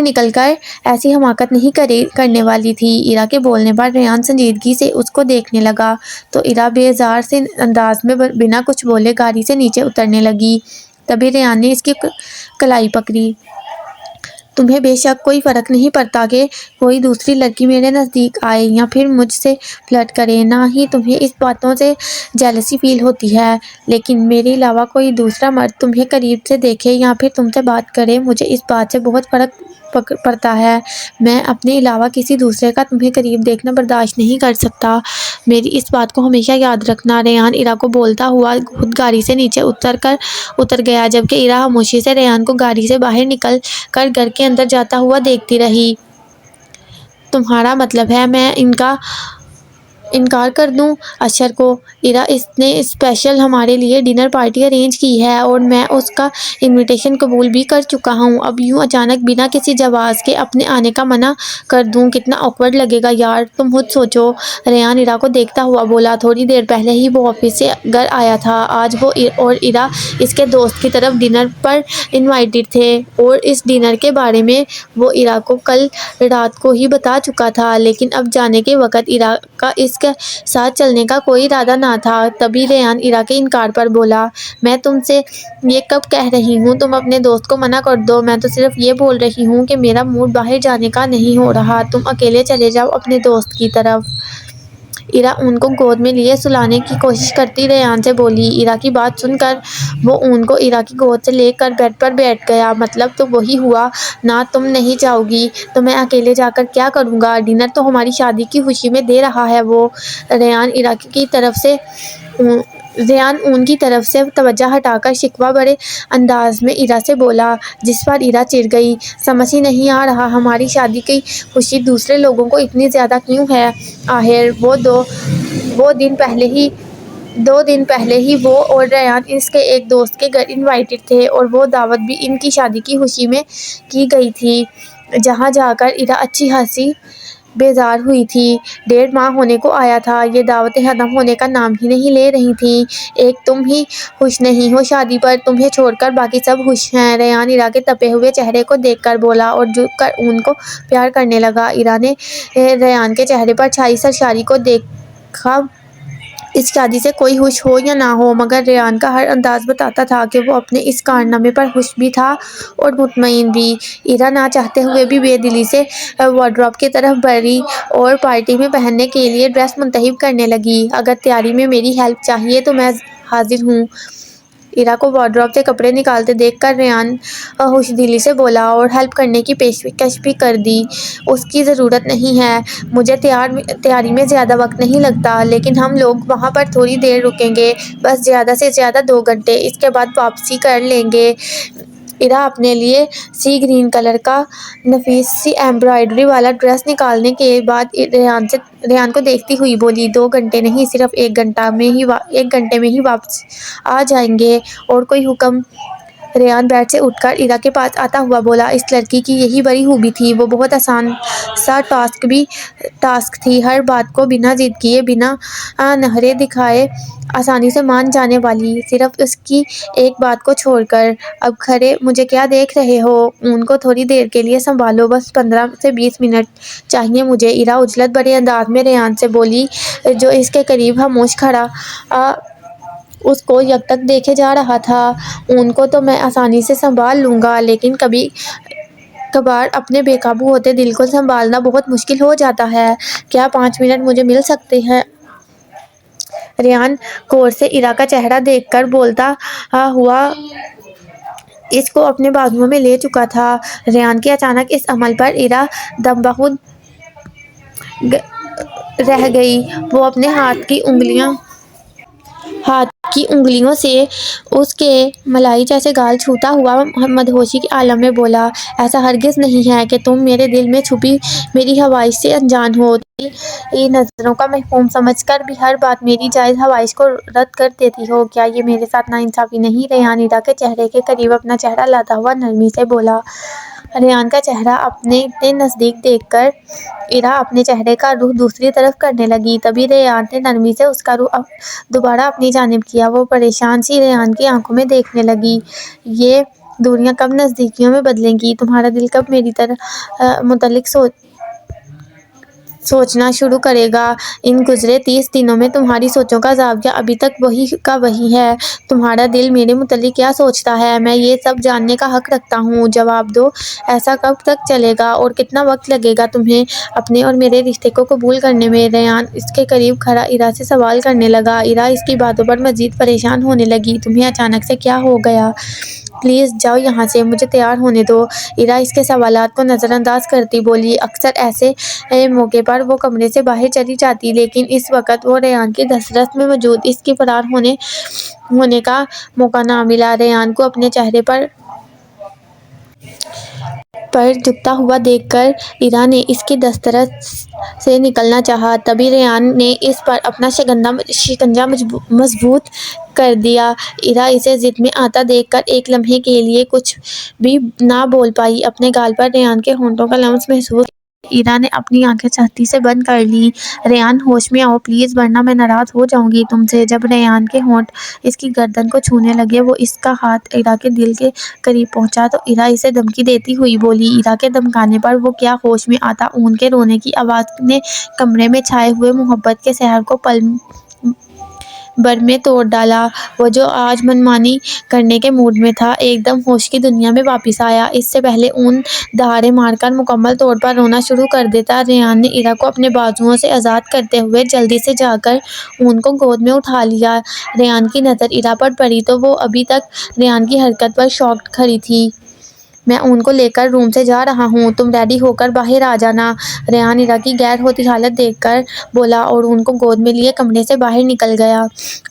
نکل کر ایسی حماقت نہیں کرنے والی تھی۔ ایرا کے بولنے پر ریان سنجیدگی سے اس کو دیکھنے لگا تو ایرا بیزار سے انداز میں بنا کچھ بولے گاڑی سے نیچے اترنے لگی۔ تبھی ریان نے اس کی کلائی پکڑی۔ تمہیں بے شک کوئی فرق نہیں پڑتا کہ کوئی دوسری لڑکی میرے نزدیک آئے یا پھر مجھ سے فلرٹ کرے، نہ ہی تمہیں اس باتوں سے جیلسی فیل ہوتی ہے، لیکن میرے علاوہ کوئی دوسرا مرد تمہیں قریب سے دیکھے یا پھر تم سے بات کرے، مجھے اس بات سے بہت فرق پڑتا ہے۔ میں اپنے علاوہ کسی دوسرے کا تمہیں قریب دیکھنا برداشت نہیں کر سکتا، میری اس بات کو ہمیشہ یاد رکھنا۔ ریان ایرا کو بولتا ہوا خود گاڑی سے نیچے اتر گیا، جبکہ ایرا خاموشی سے ریان کو گاڑی سے باہر نکل کر گھر کے اندر جاتا ہوا دیکھتی رہی۔ تمہارا مطلب ہے میں ان کا انکار کر دوں اشر کو؟ ایرا، اس نے اسپیشل ہمارے لیے ڈنر پارٹی ارینج کی ہے اور میں اس کا انویٹیشن قبول بھی کر چکا ہوں۔ اب یوں اچانک بنا کسی جواز کے اپنے آنے کا منع کر دوں، کتنا آکورڈ لگے گا یار، تم خود سوچو۔ ریان ایرا کو دیکھتا ہوا بولا۔ تھوڑی دیر پہلے ہی وہ آفس سے گھر آیا تھا۔ آج وہ اور ایرا اس کے دوست کی طرف ڈنر پر انوائٹڈ تھے اور اس ڈنر کے بارے میں وہ ایرا کو کل رات کو ہی بتا چکا تھا، لیکن اب جانے کے وقت ایرا کا اس کے ساتھ چلنے کا کوئی ارادہ نہ تھا۔ تبھی ریان ایرا کے انکار پر بولا، میں تم سے یہ کب کہہ رہی ہوں تم اپنے دوست کو منع کر دو، میں تو صرف یہ بول رہی ہوں کہ میرا موڈ باہر جانے کا نہیں ہو رہا، تم اکیلے چلے جاؤ اپنے دوست کی طرف۔ ایرا اون کو گود میں لیے سلانے کی کوشش کرتی ریان سے بولی۔ ایرا کی بات سن کر وہ اون کو ایرا کی گود سے لے کر بیڈ پر بیٹھ گیا۔ مطلب تو وہی ہوا نا، تم نہیں جاؤ گی تو میں اکیلے جا کر کیا کروں گا؟ ڈنر تو ہماری شادی کی خوشی میں دے رہا ہے وہ۔ ریان اون کی طرف سے توجہ ہٹا کر شکوہ بھرے انداز میں ایرا سے بولا، جس پر ایرا چڑ گئی۔ سمجھ ہی نہیں آ رہا ہماری شادی کی خوشی دوسرے لوگوں کو اتنی زیادہ کیوں ہے؟ آخر دو دن پہلے ہی وہ اور ریان اس کے ایک دوست کے گھر انوائٹڈ تھے اور وہ دعوت بھی ان کی شادی کی خوشی میں کی گئی تھی، جہاں جا کر ایرا اچھی خاصی بیزار ہوئی تھی۔ 1.5 ماہ ہونے کو آیا تھا، یہ دعوتیں ختم ہونے کا نام ہی نہیں لے رہی تھیں۔ ایک تم ہی خوش نہیں ہو شادی پر، تمہیں چھوڑ کر باقی سب خوش ہیں۔ ریان ایرا کے تپے ہوئے چہرے کو دیکھ کر بولا اور جھک کر اون کو پیار کرنے لگا۔ ایرا نے ریان کے چہرے پر چھائی سرسبزی کو دیکھا۔ اس شادی سے کوئی خوش ہو یا نہ ہو، مگر ریان کا ہر انداز بتاتا تھا کہ وہ اپنے اس کارنامے پر خوش بھی تھا اور مطمئن بھی۔ ایرا نہ چاہتے ہوئے بھی بے دلی سے وارڈروب کی طرف بڑھی اور پارٹی میں پہننے کے لیے ڈریس منتخب کرنے لگی۔ اگر تیاری میں میری ہیلپ چاہیے تو میں حاضر ہوں۔ ایرا کو وارڈروب سے کپڑے نکالتے دیکھ کر ریان خوش دلی سے بولا اور ہیلپ کرنے کی پیشکش بھی کر دی۔ اس کی ضرورت نہیں ہے، مجھے تیاری میں زیادہ وقت نہیں لگتا، لیکن ہم لوگ وہاں پر تھوڑی دیر رکیں گے، بس زیادہ سے زیادہ 2 گھنٹے، اس کے بعد واپسی کر لیں گے۔ ایرا اپنے لیے سی گرین کلر کا نفیس سی ایمبرائڈری والا ڈریس نکالنے کے بعد ریان کو دیکھتی ہوئی بولی، 2 گھنٹے نہیں، صرف 1 گھنٹے میں ہی واپس آ جائیں گے۔ اور کوئی حکم؟ ریان بیڈ سے اٹھ کر ایرا کے پاس آتا ہوا بولا۔ اس لڑکی کی یہی بڑی خوبی تھی، وہ بہت آسان سا ٹاسک تھی، ہر بات کو بنا ضد کیے، بنا نخرے دکھائے آسانی سے مان جانے والی، صرف اس کی ایک بات کو چھوڑ کر۔ اب کھڑے مجھے کیا دیکھ رہے ہو؟ ان کو تھوڑی دیر کے لیے سنبھالو، بس 15 سے 20 منٹ چاہیے مجھے، ایرا عجلت بھرے انداز میں ریان سے بولی، جو اس کے قریب خاموش کھڑا اس کو یک ٹک دیکھے جا رہا تھا۔ ان کو تو میں آسانی سے سنبھال لوں گا، لیکن کبھی کبھار اپنے بے قابو ہوتے دل کو سنبھالنا بہت مشکل ہو جاتا ہے، کیا 5 منٹ مجھے مل سکتے ہیں؟ ریان غور سے ایرا کا چہرہ دیکھ کر بولتا ہوا اس کو اپنے بازوؤں میں لے چکا تھا۔ ریان کے اچانک اس عمل پر ایرا دم بخود رہ گئی۔ وہ اپنے ہاتھ کی انگلیوں سے اس کے ملائی جیسے گال چھوتا ہوا مدہوشی کے عالم میں بولا، ایسا ہرگز نہیں ہے کہ تم میرے دل میں چھپی میری خواہش سے انجان ہو، تمہاری نظروں کا مفہوم سمجھ کر بھی ہر بات میری جائز خواہش کو رد کر دیتی ہو، کیا یہ میرے ساتھ ناانصافی نہیں؟ ریان ایرا کے چہرے کے قریب اپنا چہرہ لاتا ہوا نرمی سے بولا۔ ریان کا چہرہ اپنے اتنے نزدیک دیکھ کر ایرا اپنے چہرے کا رخ دوسری طرف کرنے لگی۔ تبھی ریان نے نرمی سے اس کا رخ دوبارہ اپنی جانب کیا۔ وہ پریشان سی ریان کی آنکھوں میں دیکھنے لگی۔ یہ دوریاں کب نزدیکیوں میں بدلیں گی؟ تمہارا دل کب میری متعلق سوچنا شروع کرے گا؟ ان گزرے 30 دنوں میں تمہاری سوچوں کا زاویہ ابھی تک وہی کا وہی ہے۔ تمہارا دل میرے متعلق کیا سوچتا ہے، میں یہ سب جاننے کا حق رکھتا ہوں۔ جواب دو، ایسا کب تک چلے گا اور کتنا وقت لگے گا تمہیں اپنے اور میرے رشتے کو قبول کرنے میں؟ ریان اس کے قریب کھڑا ایرا سے سوال کرنے لگا۔ ایرا اس کی باتوں پر مزید پریشان ہونے لگی۔ تمہیں اچانک سے کیا ہو گیا؟ پلیز جاؤ یہاں سے، مجھے تیار ہونے دو۔ ایرا اس کے سوالات کو نظر انداز کرتی بولی۔ اکثر ایسے موقع پر وہ کمرے سے باہر چلی جاتی، لیکن اس وقت وہ ریان کی دسترس میں موجود اس کی فرار ہونے کا موقع نہ ملا۔ ریان کو اپنے چہرے پر پر جھکتا ہوا دیکھ کر ایرا نے اس کی دسترس سے نکلنا چاہا، تبھی ریان نے اس پر اپنا شکنجہ مضبوط کر دیا۔ ایرا اسے ضد میں آتا دیکھ کر ایک لمحے کے لیے کچھ بھی نہ بول پائی۔ اپنے گال پر ریان کے ہونٹوں کا لمس محسوس کرتے ایرا نے اپنی آنکھیں سختی سے بند کر لیں۔ ریان، ہوش میں آؤ پلیز، ورنہ میں ناراض ہو جاؤں گی تم سے۔ جب ریان کے ہونٹ اس کی گردن کو چھونے لگے، وہ اس کا ہاتھ ایرا کے دل کے قریب پہنچا تو ایرا اسے دھمکی دیتی ہوئی بولی۔ ایرا کے دھمکانے پر وہ کیا ہوش میں آتا، ان کے رونے کی آواز نے کمرے میں چھائے ہوئے محبت کے سحر کو پل بھر میں توڑ ڈالا۔ وہ جو آج منمانی کرنے کے موڈ میں تھا، ایک دم ہوش کی دنیا میں واپس آیا۔ اس سے پہلے اون دہاڑے مار کر مکمل طور پر رونا شروع کر دیتا، ریان نے ایرا کو اپنے بازوؤں سے آزاد کرتے ہوئے جلدی سے جا کر اون کو گود میں اٹھا لیا۔ ریان کی نظر ایرا پر پڑی تو وہ ابھی تک ریان کی حرکت پر شاکڈ کھڑی تھی۔ میں اون کو لے کر روم سے جا رہا ہوں، تم ریڈی ہو کر باہر آ جانا، ریان ایرا کی غیر ہوتی حالت دیکھ کر بولا اور اون کو گود میں لیے کمرے سے باہر نکل گیا۔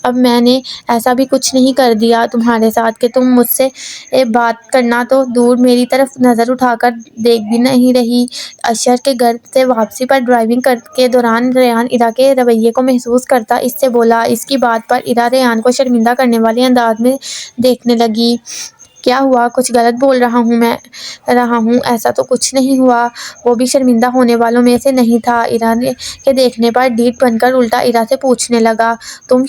اب میں نے ایسا بھی کچھ نہیں کر دیا تمہارے ساتھ کہ تم مجھ سے بات کرنا تو دور میری طرف نظر اٹھا کر دیکھ بھی نہیں رہی۔ اشر کے گھر سے واپسی پر ڈرائیونگ کے دوران ریان ایرا کے رویے کو محسوس کرتا اس سے بولا۔ اس کی بات پر ایرا ریان کو شرمندہ کرنے والے انداز میں دیکھنے لگی۔ کیا ہوا؟ کچھ غلط بول رہا ہوں؟ ایسا تو کچھ نہیں ہوا۔ وہ بھی شرمندہ ہونے والوں میں سے نہیں تھا۔ ایرا کے دیکھنے پر ڈھیٹ بن کر الٹا ایرا سے پوچھنے لگا، تم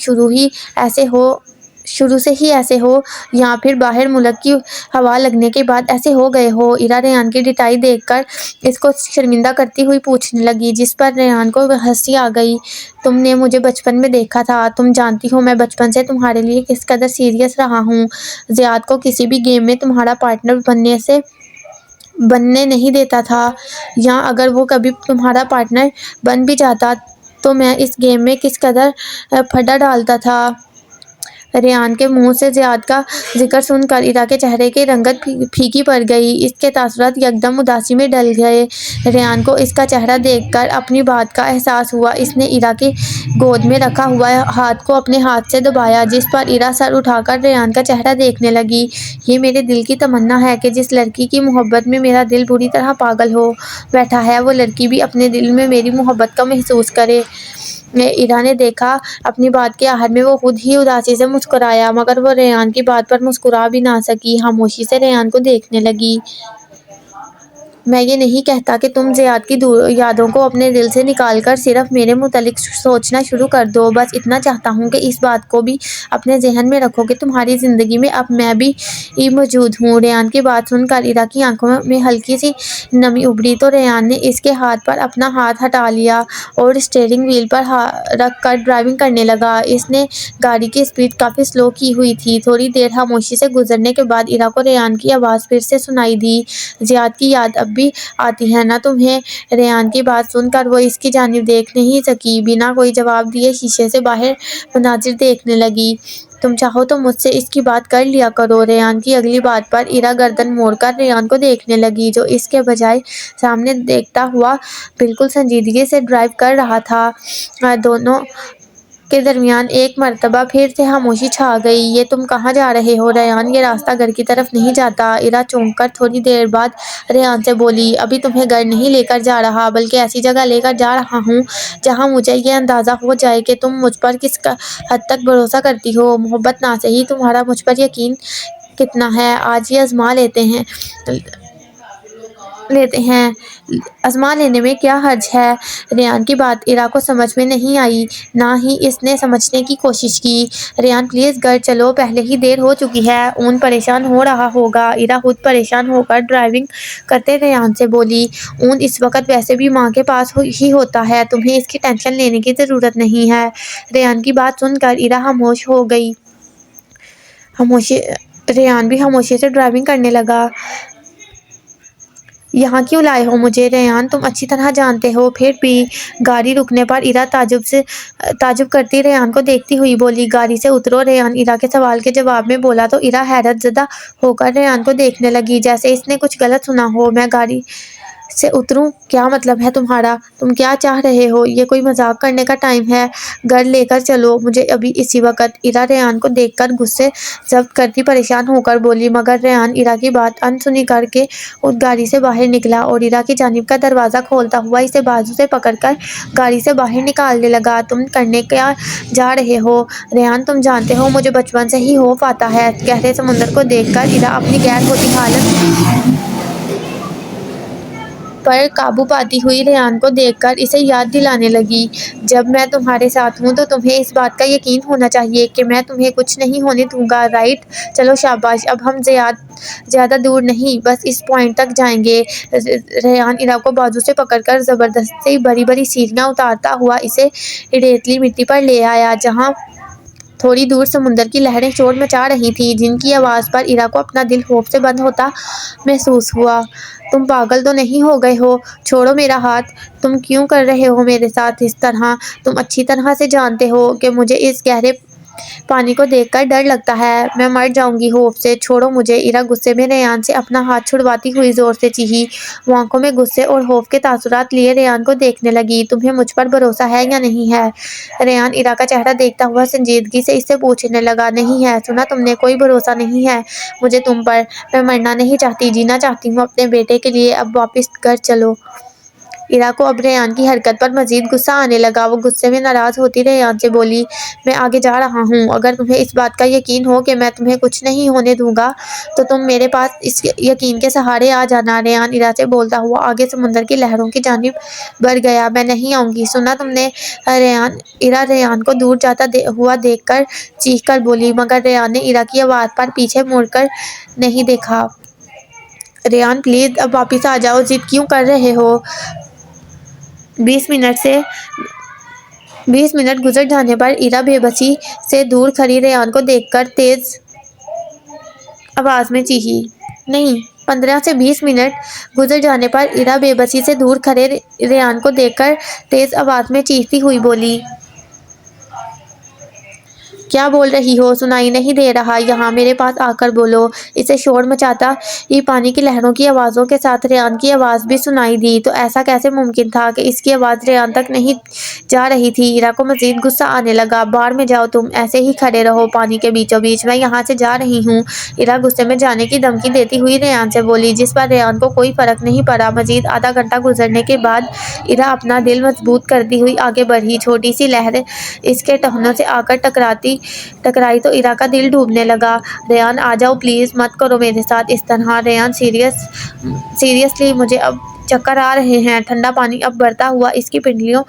شروع سے ہی ایسے ہو یا پھر باہر ملک کی ہوا لگنے کے بعد ایسے ہو گئے ہو؟ ایرا ریان کی ڈٹائی دیکھ کر اس کو شرمندہ کرتی ہوئی پوچھنے لگی، جس پر ریان کو ہنسی آ گئی۔ تم نے مجھے بچپن میں دیکھا تھا، تم جانتی ہو میں بچپن سے تمہارے لیے کس قدر سیریس رہا ہوں۔ زیاد کو کسی بھی گیم میں تمہارا پارٹنر بننے نہیں دیتا تھا، یا اگر وہ کبھی تمہارا پارٹنر بن بھی جاتا تو میں اس گیم میں کس قدر پھڈا ڈالتا تھا۔ ریان کے منہ سے زیاد کا ذکر سن کر ایرا کے چہرے کی رنگت پھیکی پڑ گئی، اس کے تاثرات یکدم اداسی میں ڈل گئے۔ ریان کو اس کا چہرہ دیکھ کر اپنی بات کا احساس ہوا۔ اس نے ایرا کی گود میں رکھا ہوا ہاتھ کو اپنے ہاتھ سے دبایا، جس پر ایرا سر اٹھا کر ریان کا چہرہ دیکھنے لگی۔ یہ میرے دل کی تمنا ہے کہ جس لڑکی کی محبت میں میرا دل بری طرح پاگل ہو بیٹھا ہے، وہ لڑکی بھی اپنے دل میں میری محبت کا محسوس کرے۔ ایرا نے دیکھا اپنی بات کے آخر میں وہ خود ہی اداسی سے مسکرایا، مگر وہ ریان کی بات پر مسکرا بھی نہ سکی، خاموشی سے ریان کو دیکھنے لگی۔ میں یہ نہیں کہتا کہ تم زیاد کی یادوں کو اپنے دل سے نکال کر صرف میرے متعلق سوچنا شروع کر دو، بس اتنا چاہتا ہوں کہ اس بات کو بھی اپنے ذہن میں رکھو کہ تمہاری زندگی میں اب میں بھی موجود ہوں۔ ریان کی بات سن کر ایرا کی آنکھوں میں ہلکی سی نمی ابھری تو ریان نے اس کے ہاتھ پر اپنا ہاتھ ہٹا لیا اور اسٹیئرنگ وہیل پر رکھ کر ڈرائیونگ کرنے لگا۔ اس نے گاڑی کی اسپیڈ کافی سلو کی ہوئی تھی۔ تھوڑی دیر خاموشی سے گزرنے کے بعد ایرا کو ریان کی آواز پھر سے سنائی دی، زیاد کی یاد اب بھی آتی ہے نا تمہیں؟ ریان کی بات سن کر وہ اس کی جانب دیکھ نہیں سکی، بنا کوئی جواب دیے شیشے سے باہر مناظر دیکھنے لگی۔ تم چاہو تو مجھ سے اس کی بات کر لیا کرو۔ ریان کی اگلی بات پر ایرا گردن موڑ کر ریان کو دیکھنے لگی، جو اس کے بجائے سامنے دیکھتا ہوا بالکل سنجیدگی سے ڈرائیو کر رہا تھا۔ دونوں کے درمیان ایک مرتبہ پھر سے خاموشی چھا گئی۔ یہ تم کہاں جا رہے ہو ریان؟ یہ راستہ گھر کی طرف نہیں جاتا۔ ایرا چونک کر تھوڑی دیر بعد ریان سے بولی، ابھی تمہیں گھر نہیں لے کر جا رہا، بلکہ ایسی جگہ لے کر جا رہا ہوں جہاں مجھے یہ اندازہ ہو جائے کہ تم مجھ پر کس حد تک بھروسہ کرتی ہو، محبت نہ سہی تمہارا مجھ پر یقین کتنا ہے، آج یہ آزما لیتے ہیں۔ آزما لینے میں کیا حرج ہے؟ ریان کی بات ایرا کو سمجھ میں نہیں آئی، نہ ہی اس نے سمجھنے کی کوشش کی۔ ریان پلیز گھر چلو، پہلے ہی دیر ہو چکی ہے، اون پریشان ہو رہا ہوگا۔ ایرا خود پریشان ہو کر ڈرائیونگ کرتے ریان سے بولی، اون اس وقت ویسے بھی ماں کے پاس ہی ہوتا ہے، تمہیں اس کی ٹینشن لینے کی ضرورت نہیں ہے۔ ریان کی بات سن کر ایرا خاموش ہو گئی۔ ریان بھی خاموشی سے ڈرائیونگ کرنے لگا۔ یہاں کیوں لائے ہو مجھے؟ ریان، تم اچھی طرح جانتے ہو۔ پھر بھی؟ گاڑی رکنے پر ایرا تعجب کرتی ریان کو دیکھتی ہوئی بولی، گاڑی سے اترو۔ ریان ایرا کے سوال کے جواب میں بولا تو ایرا حیرت زدہ ہو کر ریان کو دیکھنے لگی، جیسے اس نے کچھ غلط سنا ہو۔ میں گاڑی سے اتروں؟ کیا مطلب ہے تمہارا؟ تم کیا چاہ رہے ہو؟ یہ کوئی مذاق کرنے کا ٹائم ہے؟ گھر لے کر چلو مجھے ابھی اسی وقت۔ ایرا ریان کو دیکھ کر غصے ضبط کرتی پریشان ہو کر بولی، مگر ریان ایرا کی بات انسنی کر کے اس گاڑی سے باہر نکلا اور ایرا کی جانب کا دروازہ کھولتا ہوا اسے بازو سے پکڑ کر گاڑی سے باہر نکالنے لگا۔ تم کرنے کیا جا رہے ہو ریان؟ تم جانتے ہو مجھے بچپن سے ہی خوف آتا ہے۔ گہرے سمندر کو دیکھ کر ایرا اپنی غیر ہوتی حالت پر قابو پاتی ہوئی ریان کو دیکھ کر اسے یاد دلانے لگی، جب میں تمہارے ساتھ ہوں تو تمہیں اس بات کا یقین ہونا چاہیے کہ میں تمہیں کچھ نہیں ہونے دوں گا، رائٹ؟ چلو شاباش، اب ہم زیادہ دور نہیں، بس اس پوائنٹ تک جائیں گے۔ ریان ایرا کو بازو سے پکڑ کر زبردستی بڑی بڑی سیڑھیاں اتارتا ہوا اسے ریتلی مٹی پر لے آیا، جہاں تھوڑی دور سمندر کی لہریں شور مچا رہی تھیں، جن کی آواز پر ایرا کو اپنا دل خوف سے بند ہوتا محسوس ہوا۔ تم پاگل تو نہیں ہو گئے ہو؟ چھوڑو میرا ہاتھ۔ تم کیوں کر رہے ہو میرے ساتھ اس طرح؟ تم اچھی طرح سے جانتے ہو کہ مجھے اس گہرے پانی کو دیکھ کر ڈر لگتا ہے، میں مر جاؤں گی خوف سے۔ چھوڑو مجھے۔ ایرا غصے میں ریان سے اپنا ہاتھ چھڑواتی ہوئی زور سے چیخی، وہ آنکھوں میں غصے اور خوف کے تاثرات لیے ریان کو دیکھنے لگی۔ تمہیں مجھ پر بھروسہ ہے یا نہیں ہے؟ ریان ایرا کا چہرہ دیکھتا ہوا سنجیدگی سے اس سے پوچھنے لگا۔ نہیں ہے، سنا تم نے، کوئی بھروسہ نہیں ہے مجھے تم پر۔ میں مرنا نہیں چاہتی، جینا چاہتی ہوں اپنے بیٹے کے لیے۔ اب واپس گھر چلو۔ ایرا کو اب ریان کی حرکت پر مزید غصہ آنے لگا، وہ غصے میں ناراض ہوتی ریان سے بولی، میں آگے جا رہا ہوں، اگر تمہیں اس بات کا یقین ہو کہ میں تمہیں کچھ نہیں ہونے دوں گا تو تم میرے پاس اس یقین کے سہارے آ جانا۔ ریان ایرا سے بولتا ہوا آگے سمندر کی لہروں کی جانب بڑھ گیا۔ میں نہیں آؤں گی، سنا تم نے؟ ایرا ریان کو دور جاتا ہوا دیکھ کر چیخ کر بولی، مگر ریان نے ایرا کی آواز پر پیچھے مڑ کر نہیں دیکھا۔ ریان پلیز اب واپس آ جاؤ، ضد کیوں کر رہے ہو؟ 20 منٹ گزر جانے پر ایرا بے بسی سے دور کھڑی ریان کو دیکھ کر تیز آواز میں چیخی۔ نہیں، 15 سے 20 منٹ گزر جانے پر ایرا بے بسی سے دور کھڑے ریان کو دیکھ کر تیز آواز میں چیختی ہوئی بولی، کیا بول رہی ہو؟ سنائی نہیں دے رہا؟ یہاں میرے پاس آ کر بولو۔ اسے شور مچاتا پانی کی لہروں کی آوازوں کے ساتھ ریان کی آواز بھی سنائی دی، تو ایسا کیسے ممکن تھا کہ اس کی آواز ریان تک نہیں جا رہی تھی؟ ایرا کو مزید غصہ آنے لگا، باڑ میں جاؤ، تم ایسے ہی کھڑے رہو پانی کے بیچوں بیچ، میں یہاں سے جا رہی ہوں۔ ایرا غصے میں جانے کی دھمکی دیتی ہوئی ریان سے بولی، جس پر ریان کو کوئی فرق نہیں پڑا۔ مزید آدھا گھنٹہ گزرنے کے بعد ایرا اپنا دل مضبوط کرتی ہوئی آگے بڑھی، چھوٹی سی لہر اس کے ٹخنوں سے آ کر ٹکرائی تو ایرا کا دل ڈوبنے لگا۔ ریان آ جاؤ پلیز، مت کرو میرے ساتھ اس طرح۔ ریان سیریسلی مجھے اب چکر آ رہے ہیں۔ ٹھنڈا پانی اب بڑھتا ہوا اس کی پنڈلیوں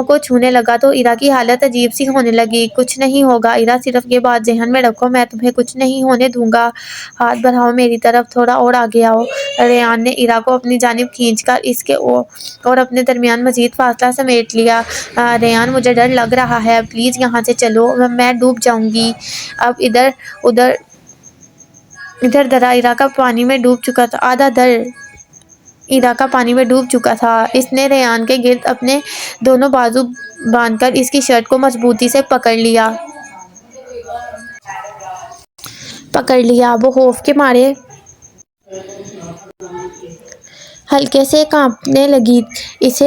کو چھونے لگا تو ایرا کی حالت عجیب سی ہونے لگی۔ کچھ نہیں ہوگا ایرا، صرف یہ بات ذہن میں رکھو، میں تمہیں کچھ نہیں ہونے دوں گا۔ ہاتھ بڑھاؤ میری طرف، تھوڑا اور آگے آؤ۔ ریان نے ایرا کو اپنی جانب کھینچ کر اس کے اور اپنے درمیان مزید فاصلہ سمیٹ لیا۔ ریان مجھے ڈر لگ رہا ہے، پلیز یہاں سے چلو، میں ڈوب جاؤں گی۔ اب ادھر درا ایرا کا پانی میں ڈوب چکا تھا، آدھا در ایرا کا پانی میں ڈوب چکا تھا۔ اس نے ریان کے گرد اپنے دونوں بازو باندھ کر اس کی شرٹ کو مضبوطی سے پکڑ لیا۔ وہ خوف کے مارے ہلکے سے کانپنے لگی۔ اسے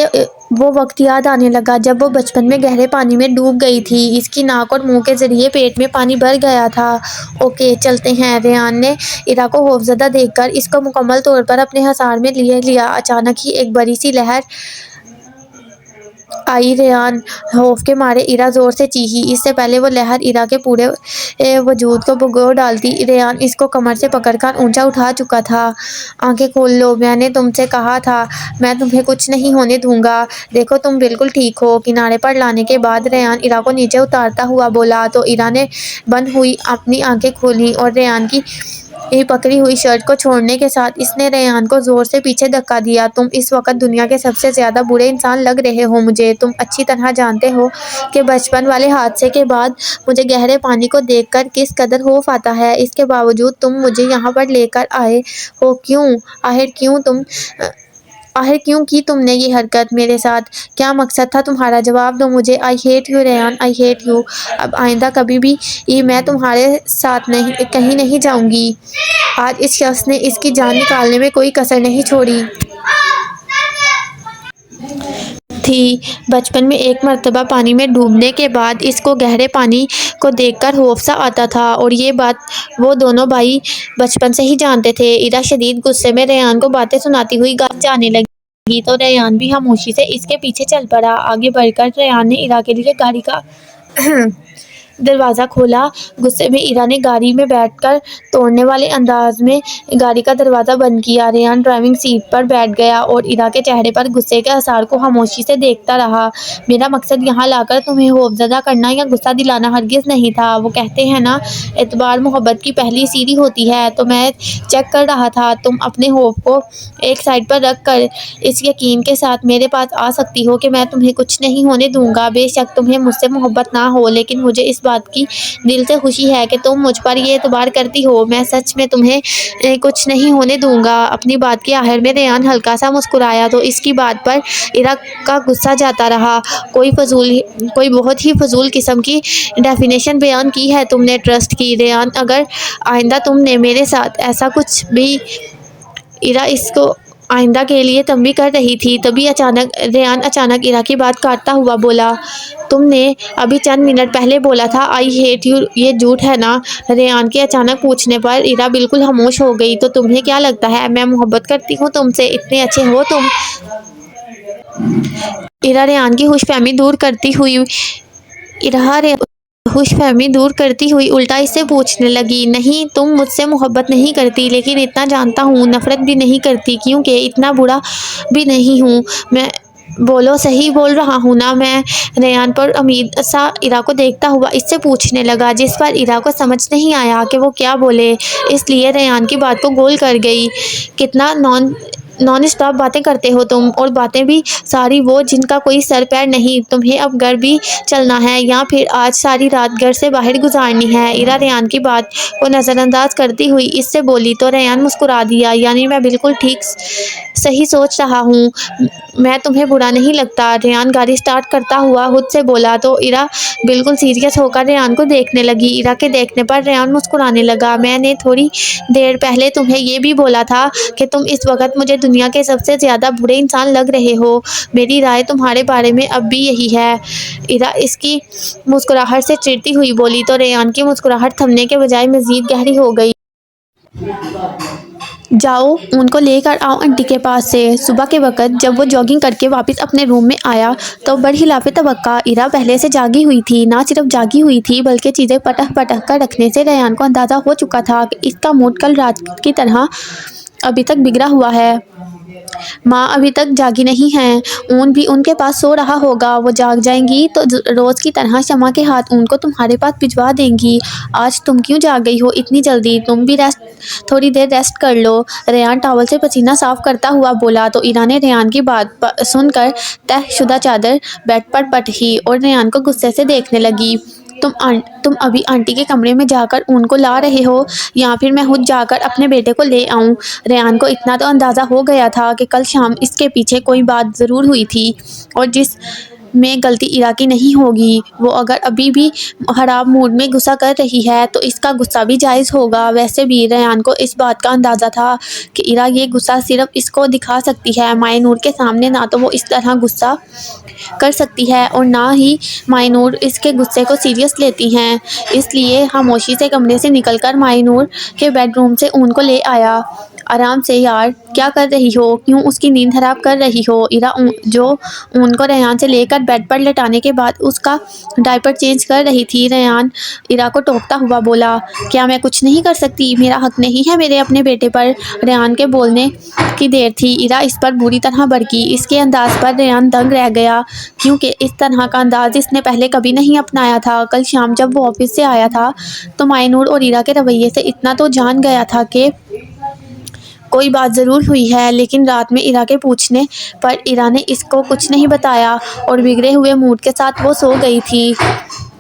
وہ وقت یاد آنے لگا جب وہ بچپن میں گہرے پانی میں ڈوب گئی تھی۔ اس کی ناک اور منہ کے ذریعے پیٹ میں پانی بھر گیا تھا۔ اوکے چلتے ہیں۔ ریان نے ایرا کو خوفزدہ دیکھ کر اس کو مکمل طور پر اپنے حصار میں لے لیا۔ اچانک ہی ایک بڑی سی لہر آئی۔ ریان! خوف کے مارے ایرا زور سے چیخی، اس سے پہلے وہ لہر ایرا کے پورے وجود کو بھگو ڈالتی۔ ریان اس کو کمر سے پکڑ کر اونچا اٹھا چکا تھا۔ آنکھیں کھول لو، میں نے تم سے کہا تھا میں تمہیں کچھ نہیں ہونے دوں گا، دیکھو تم بالکل ٹھیک ہو۔ کنارے پر لانے کے بعد ریان ایرا کو نیچے اتارتا ہوا بولا تو ایرا نے بند ہوئی اپنی آنکھیں کھولیں اور ریان کی پکڑی ہوئی شرٹ کو چھوڑنے کے ساتھ اس نے ریان کو زور سے پیچھے دھکا دیا۔ تم اس وقت دنیا کے سب سے زیادہ برے انسان لگ رہے ہو مجھے۔ تم اچھی طرح جانتے ہو کہ بچپن والے حادثے کے بعد مجھے گہرے پانی کو دیکھ کر کس قدر خوف آتا ہے، اس کے باوجود تم مجھے یہاں پر لے کر آئے ہو، کیوں؟ آخر کیوں کی تم نے یہ حرکت میرے ساتھ؟ کیا مقصد تھا تمہارا؟ جواب دو مجھے۔ I hate you Ryan, I hate you. اب آئندہ کبھی بھی میں تمہارے ساتھ کہیں نہیں جاؤں گی۔ آج اس شخص نے اس کی جان نکالنے میں کوئی کسر نہیں چھوڑی۔ تھی۔ بچپن میں ایک مرتبہ پانی میں ڈوبنے کے بعد اس کو گہرے پانی کو دیکھ کر خوف سا آتا تھا، اور یہ بات وہ دونوں بھائی بچپن سے ہی جانتے تھے۔ ایرا شدید غصے میں ریان کو باتیں سناتی ہوئی گھر جانے لگی تو ریان بھی خاموشی سے اس کے پیچھے چل پڑا۔ آگے بڑھ کر ریان نے ایرا کے لیے گاڑی کا دروازہ کھولا۔ غصے میں ایرا نے گاڑی میں بیٹھ کر توڑنے والے انداز میں گاڑی کا دروازہ بند کیا۔ ریان ڈرائیونگ سیٹ پر بیٹھ گیا اور ایرا کے چہرے پر غصے کے آثار کو خاموشی سے دیکھتا رہا۔ میرا مقصد یہاں لا کر تمہیں خوفزدہ کرنا یا غصہ دلانا ہرگز نہیں تھا۔ وہ کہتے ہیں نا، اعتبار محبت کی پہلی سیڑھی ہوتی ہے۔ تو میں چیک کر رہا تھا تم اپنے خوف کو ایک سائڈ پر رکھ کر اس یقین کے ساتھ میرے پاس آ سکتی ہو کہ میں تمہیں کچھ نہیں ہونے دوں گا۔ بے شک تمہیں مجھ سے محبت نہ ہو، لیکن مجھے اس بات کی دل سے خوشی ہے کہ تم مجھ پر یہ اعتبار کرتی ہو۔ میں سچ میں تمہیں کچھ نہیں ہونے دوں گا۔ اپنی بات کے آخر میں ریان ہلکا سا مسکرایا تو اس کی بات پر ایرا کا غصہ جاتا رہا۔ کوئی بہت ہی فضول قسم کی ڈیفینیشن بیان کی ہے تم نے ٹرسٹ کی، ریان۔ اگر آئندہ تم نے میرے ساتھ ایسا کچھ بھی ایرا اس کو آئندہ کے لیے تنبیہ کر رہی تھی، تبھی ریان اچانک ایرا کی بات کاٹتا ہوا بولا، تم نے ابھی چند منٹ پہلے بولا تھا آئی ہیٹ یو، یہ جھوٹ ہے نا؟ ریان کے اچانک پوچھنے پر ایرا بالکل خاموش ہو گئی۔ تو تمہیں کیا لگتا ہے میں محبت کرتی ہوں تم سے؟ اتنے اچھے ہو تم۔ ایرا ریان کی خوش فہمی دور کرتی ہوئی الٹا اس سے پوچھنے لگی، نہیں، تم مجھ سے محبت نہیں کرتی، لیکن اتنا جانتا ہوں نفرت بھی نہیں کرتی، کیونکہ اتنا برا بھی نہیں ہوں میں۔ بولو، صحیح بول رہا ہوں نا میں؟ ریان پر امید سا ایرا کو دیکھتا ہوا اس سے پوچھنے لگا، جس پر ایرا کو سمجھ نہیں آیا کہ وہ کیا بولے، اس لیے ریان کی بات کو گول کر گئی۔ کتنا نان اسٹاپ باتیں کرتے ہو تم، اور باتیں بھی ساری وہ جن کا کوئی سر پیر نہیں۔ تمہیں اب گھر بھی چلنا ہے یا پھر آج ساری رات گھر سے باہر گزارنی ہے؟ ایرا ریان کی بات کو نظر انداز کرتی ہوئی اس سے بولی تو ریان مسکرا دیا، یعنی میں بالکل ٹھیک صحیح سوچ رہا ہوں، میں تمہیں برا نہیں لگتا؟ ریان گاڑی سٹارٹ کرتا ہوا خود سے بولا تو ایرا بالکل سیریس ہو کر ریان کو دیکھنے لگی۔ ایرا کے دیکھنے پر ریان مسکرانے لگا، میں نے تھوڑی دیر پہلے تمہیں یہ بھی بولا تھا کہ تم اس وقت مجھے دنیا کے سب سے زیادہ برے انسان لگ رہے ہو۔ میری رائے تمہارے بارے میں اب بھی یہی ہے۔ ایرا اس کی مسکراہٹ سے چڑھتی ہوئی بولی تو ریان کی مسکراہٹ تھمنے کے بجائے مزید گہری ہو گئی۔ جاؤ، ان کو لے کر آؤ آنٹی کے پاس سے۔ صبح کے وقت جب وہ جاگنگ کر کے واپس اپنے روم میں آیا تو برخلاف توقع ایرا پہلے سے جاگی ہوئی تھی۔ نہ صرف جاگی ہوئی تھی بلکہ چیزیں پٹک پٹک کر رکھنے سے ریان کو اندازہ ہو چکا تھا کہ اس کا موڈ کل رات کی طرح ابھی تک بگڑا ہوا ہے۔ ماں ابھی تک جاگی نہیں ہیں، اون بھی ان کے پاس سو رہا ہوگا۔ وہ جاگ جائیں گی تو روز کی طرح شمع کے ہاتھ اون کو تمہارے پاس بھجوا دیں گی۔ آج تم کیوں جاگ گئی ہو اتنی جلدی؟ تم بھی تھوڑی دیر ریسٹ کر لو۔ ریان ٹاول سے پسینہ صاف کرتا ہوا بولا تو ایرا نے ریان کی بات سن کر طے شدہ چادر بیڈ پر پٹکی اور ریان کو غصے سے دیکھنے لگی۔ تم ابھی آنٹی کے کمرے میں جا کر اون کو لا رہے ہو یا پھر میں خود جا کر اپنے بیٹے کو لے آؤں؟ ریان کو اتنا تو اندازہ ہو گیا تھا کہ کل شام اس کے پیچھے کوئی بات ضرور ہوئی تھی، اور جس میں غلطی ایرا کی نہیں ہوگی۔ وہ اگر ابھی بھی خراب موڈ میں غصہ کر رہی ہے تو اس کا غصہ بھی جائز ہوگا۔ ویسے بھی ریان کو اس بات کا اندازہ تھا کہ ایرا یہ غصہ صرف اس کو دکھا سکتی ہے۔ مائیں نور کے سامنے نہ تو وہ اس طرح غصہ کر سکتی ہے اور نہ ہی مائیں نور اس کے غصے کو سیریس لیتی ہیں، اس لیے خاموشی سے کمرے سے نکل کر مائیں نور کے بیڈ روم سے اون کو لے آیا۔ آرام سے یار، کیا کر رہی ہو؟ کیوں اس کی نیند خراب کر رہی ہو؟ ایرا جو اون کو ریان سے لے کر بیڈ پر لٹانے کے بعد اس کا ڈائپر چینج کر رہی تھی، ریان ایرا کو ٹوکتا ہوا بولا، کیا میں کچھ نہیں کر سکتی؟ میرا حق نہیں ہے میرے اپنے بیٹے پر؟ ریان کے بولنے کی دیر تھی ایرا اس پر بری طرح بھڑکی۔ اس کے انداز پر ریان دنگ رہ گیا، کیونکہ اس طرح کا انداز اس نے پہلے کبھی نہیں اپنایا تھا۔ کل شام جب وہ آفس سے آیا تھا تو مائیں نور اور ایرا کے رویے سے اتنا تو جان گیا تھا کہ کوئی بات ضرور ہوئی ہے، لیکن رات میں ایرا کے پوچھنے پر ایرا نے اس کو کچھ نہیں بتایا اور بگڑے ہوئے موڈ کے ساتھ وہ سو گئی تھی۔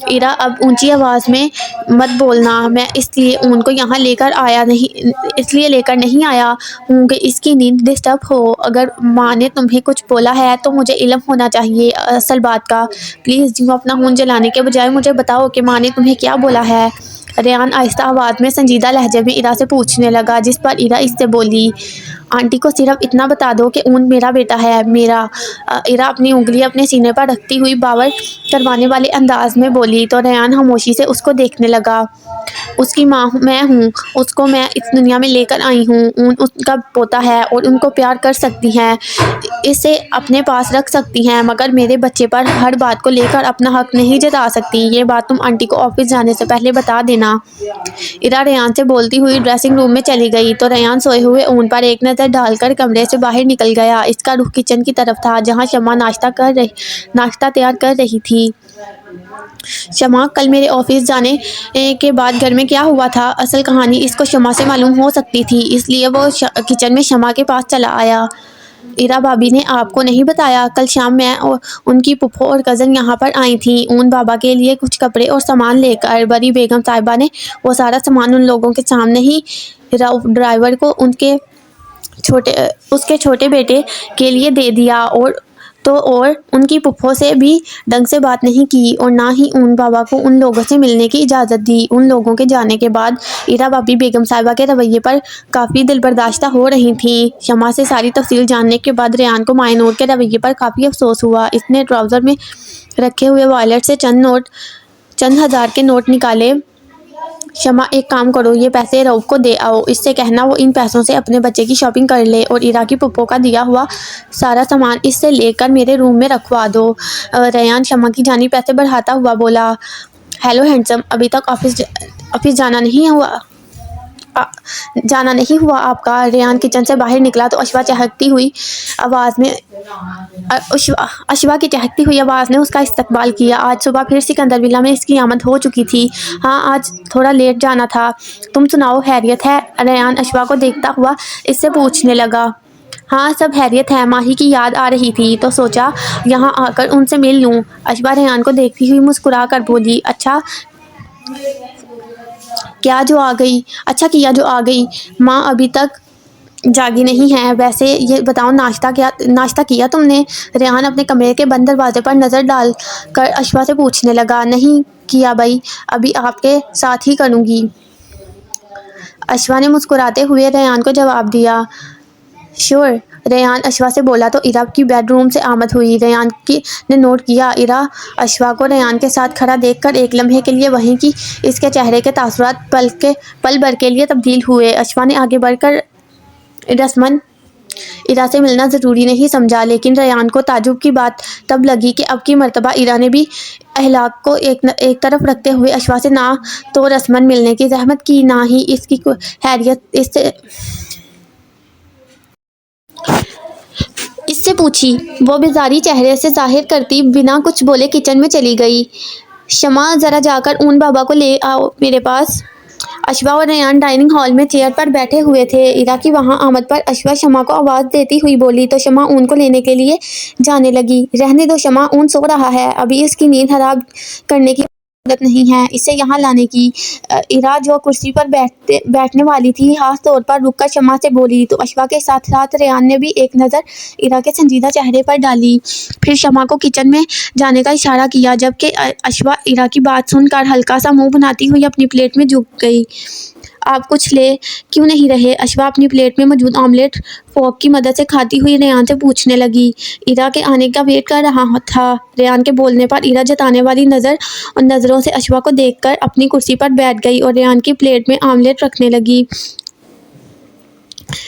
ایرا، اب اونچی آواز میں مت بولنا، میں اس لیے اون کو یہاں لے کر نہیں آیا ہوں کہ اس کی نیند ڈسٹرب ہو۔ اگر ماں نے تمہیں کچھ بولا ہے تو مجھے علم ہونا چاہیے اصل بات کا۔ پلیز یوں اپنا خون جلانے کے بجائے مجھے بتاؤ کہ ماں نے تمہیں کیا بولا ہے۔ ریان آہستہ آواز میں سنجیدہ لہجے میں ایرا سے پوچھنے لگا، جس پر ایرا اس سے بولی، آنٹی کو صرف اتنا بتا دو کہ اون میرا بیٹا ہے، میرا۔ ایرا اپنی انگلی اپنے سینے پر رکھتی ہوئی باور کروانے والے انداز میں بولی تو ریان خاموشی سے اس کو دیکھنے لگا۔ اس کی ماں میں ہوں، اس کو میں اس دنیا میں لے کر آئی ہوں، اون اس کا پوتا ہے اور ان کو پیار کر سکتی ہیں، اسے اپنے پاس رکھ سکتی ہیں، مگر میرے بچے پر ہر بات کو لے کر اپنا حق نہیں جتا سکتی۔ یہ بات تم آنٹی کو آفس جانے سے پہلے بتا دینا۔ ایرا ریان سے بولتی ہوئی ڈریسنگ روم میں چلی گئی تو ریان سوئے ہوئے اون پر ایک نظر ڈال کر کمرے سے باہر نکل گیا۔ اس کا رخ کچن کی طرف تھا جہاں شمع ناشتہ تیار کر رہی تھی۔ شمع، کل میرے آفس جانے کے بعد گھر میں کیا ہوا تھا؟ اصل کہانی اس کو شمع سے معلوم ہو سکتی تھی، اس لیے وہ کچن میں شمع کے پاس چلا آیا۔ ایرا بھابی نے آپ کو نہیں بتایا؟ کل شام میں ان کی پھپھو اور کزن یہاں پر آئی تھیں، اون بابا کے لیے کچھ کپڑے اور سامان لے کر۔ بڑی بیگم صاحبہ نے وہ سارا سامان ان لوگوں کے سامنے ہی رؤف ڈرائیور کو اس کے چھوٹے بیٹے کے لیے دے دیا، اور ان کی پھپھو سے بھی ڈھنگ سے بات نہیں کی اور نہ ہی اون بابا کو ان لوگوں سے ملنے کی اجازت دی۔ ان لوگوں کے جانے کے بعد ایرا بھابی بیگم صاحبہ کے رویے پر کافی دل برداشتہ ہو رہی تھیں۔ شمع سے ساری تفصیل جاننے کے بعد ریان کو مائیں نور کے رویے پر کافی افسوس ہوا۔ اس نے ٹراؤزر میں رکھے ہوئے والیٹ سے چند ہزار کے نوٹ نکالے۔ شمع، ایک کام کرو، یہ پیسے رؤف کو دے آؤ، اس سے کہنا وہ ان پیسوں سے اپنے بچے کی شاپنگ کر لے، اور ایرا کی پھپھو کا دیا ہوا سارا سامان اس سے لے کر میرے روم میں رکھوا دو۔ ریان شمع کی جانب پیسے بڑھاتا ہوا بولا۔ ہیلو ہینڈسم، ابھی تک آفس جانا نہیں ہوا آپ کا؟ ریان کچن سے باہر نکلا تو اشوا کی چہکتی ہوئی آواز نے اس کا استقبال کیا۔ آج صبح پھر سکندر ولا میں اس کی آمد ہو چکی تھی۔ ہاں، آج تھوڑا لیٹ جانا تھا۔ تم سناؤ، خیریت ہے؟ ریان اشوا کو دیکھتا ہوا اس سے پوچھنے لگا۔ ہاں، سب خیریت ہے، ماہی کی یاد آ رہی تھی تو سوچا یہاں آ کر ان سے مل لوں۔ اشوا ریان کو دیکھتی ہوئی مسکرا کر بولی۔ اچھا کیا جو آ گئی، ماں ابھی تک جاگی نہیں ہے؟ ویسے یہ بتاؤ، ناشتہ کیا تم نے؟ ریان اپنے کمرے کے بند دروازے پر نظر ڈال کر اشوا سے پوچھنے لگا۔ نہیں کیا بھائی، ابھی آپ کے ساتھ ہی کروں گی، اشوا نے مسکراتے ہوئے ریان کو جواب دیا۔ شور، ریان اشوا سے بولا تو ایرا کی بیڈ روم سے آمد ہوئی۔ ریان نے نوٹ کیا ایرا اشوا کو ریان کے ساتھ کھڑا دیکھ کر ایک لمحے کے لیے وہیں کی اس کے چہرے کے تاثرات پل بھر کے لیے تبدیل ہوئے۔ اشوا نے آگے بڑھ کر رسمن ایرا سے ملنا ضروری نہیں سمجھا، لیکن ریان کو تعجب کی بات تب لگی کہ اب کی مرتبہ ایرا نے بھی اخلاق کو ایک طرف رکھتے ہوئے اشوا سے نہ تو رسمن ملنے کی زحمت کی، نہ ہی اس کی خیریت اس سے پوچھی۔ وہ بیزاری چہرے سے ظاہر کرتی بنا کچھ بولے کچن میں چلی گئی۔ شمع، ذرا جا کر اون بابا کو لے آؤ میرے پاس۔ اشوا اور ریان ڈائننگ ہال میں چیئر پر بیٹھے ہوئے تھے۔ ایرا کی وہاں آمد پر اشوا شمع کو آواز دیتی ہوئی بولی تو شمع اون کو لینے کے لیے جانے لگی۔ رہنے دو شمع، اون سو رہا ہے، ابھی اس کی نیند حرام کرنے کی ضرورت نہیں ہے اسے یہاں لانے کی۔ ایرا جو کرسی پر بیٹھنے والی تھی خاص طور پر رک کر شمع سے بولی تو اشوا کے ساتھ ساتھ ریان نے بھی ایک نظر ایرا کے سنجیدہ چہرے پر ڈالی، پھر شمع کو کچن میں جانے کا اشارہ کیا، جبکہ اشوا ایرا کی بات سن کر ہلکا سا منہ بناتی ہوئی اپنی پلیٹ میں جھک گئی۔ آپ کچھ لے کیوں نہیں رہے؟ اشوا اپنی پلیٹ میں موجود آملیٹ فورک کی مدد سے کھاتی ہوئی ریان سے پوچھنے لگی۔ ایرا کے آنے کا ویٹ کر رہا تھا۔ ریان کے بولنے پر ایرا جتانے والی نظروں سے اشوا کو دیکھ کر اپنی کرسی پر بیٹھ گئی اور ریان کی پلیٹ میں آملیٹ رکھنے لگی۔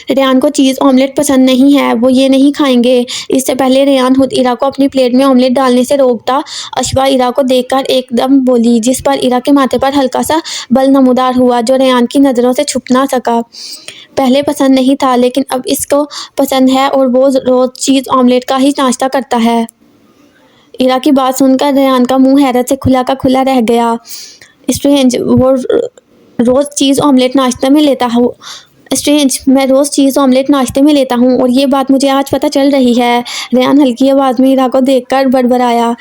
ریان کو چیز آملیٹ پسند نہیں ہے، وہ یہ نہیں کھائیں گے۔ اس سے پہلے ریان خود ایرا کو اپنی پلیٹ میں آملیٹ ڈالنے سے روکتا، اشوا ایرا کو دیکھ کر ایک دم بولی، جس پر ایرا کے ماتھے پر ہلکا سا بل نمودار ہوا جو ریان کی نظروں سے چھپ نہ سکا۔ پہلے پسند نہیں تھا، لیکن اب اس کو پسند ہے اور وہ روز چیز آملیٹ کا ہی ناشتہ کرتا ہے۔ ایرا کی بات سن کر ریان کا منہ حیرت سے کھلا کا کھلا رہ گیا۔ اسٹرینج، وہ روز چیز آملیٹ ناشتے میں لیتا ہوں۔ میں روز چیز آملیٹ ناشتے میں لیتا ہوں اور یہ بات مجھے آج پتہ چل رہی ہے۔ ریان ہلکی آواز میں ایرا کو دیکھ کر بڑبڑایا۔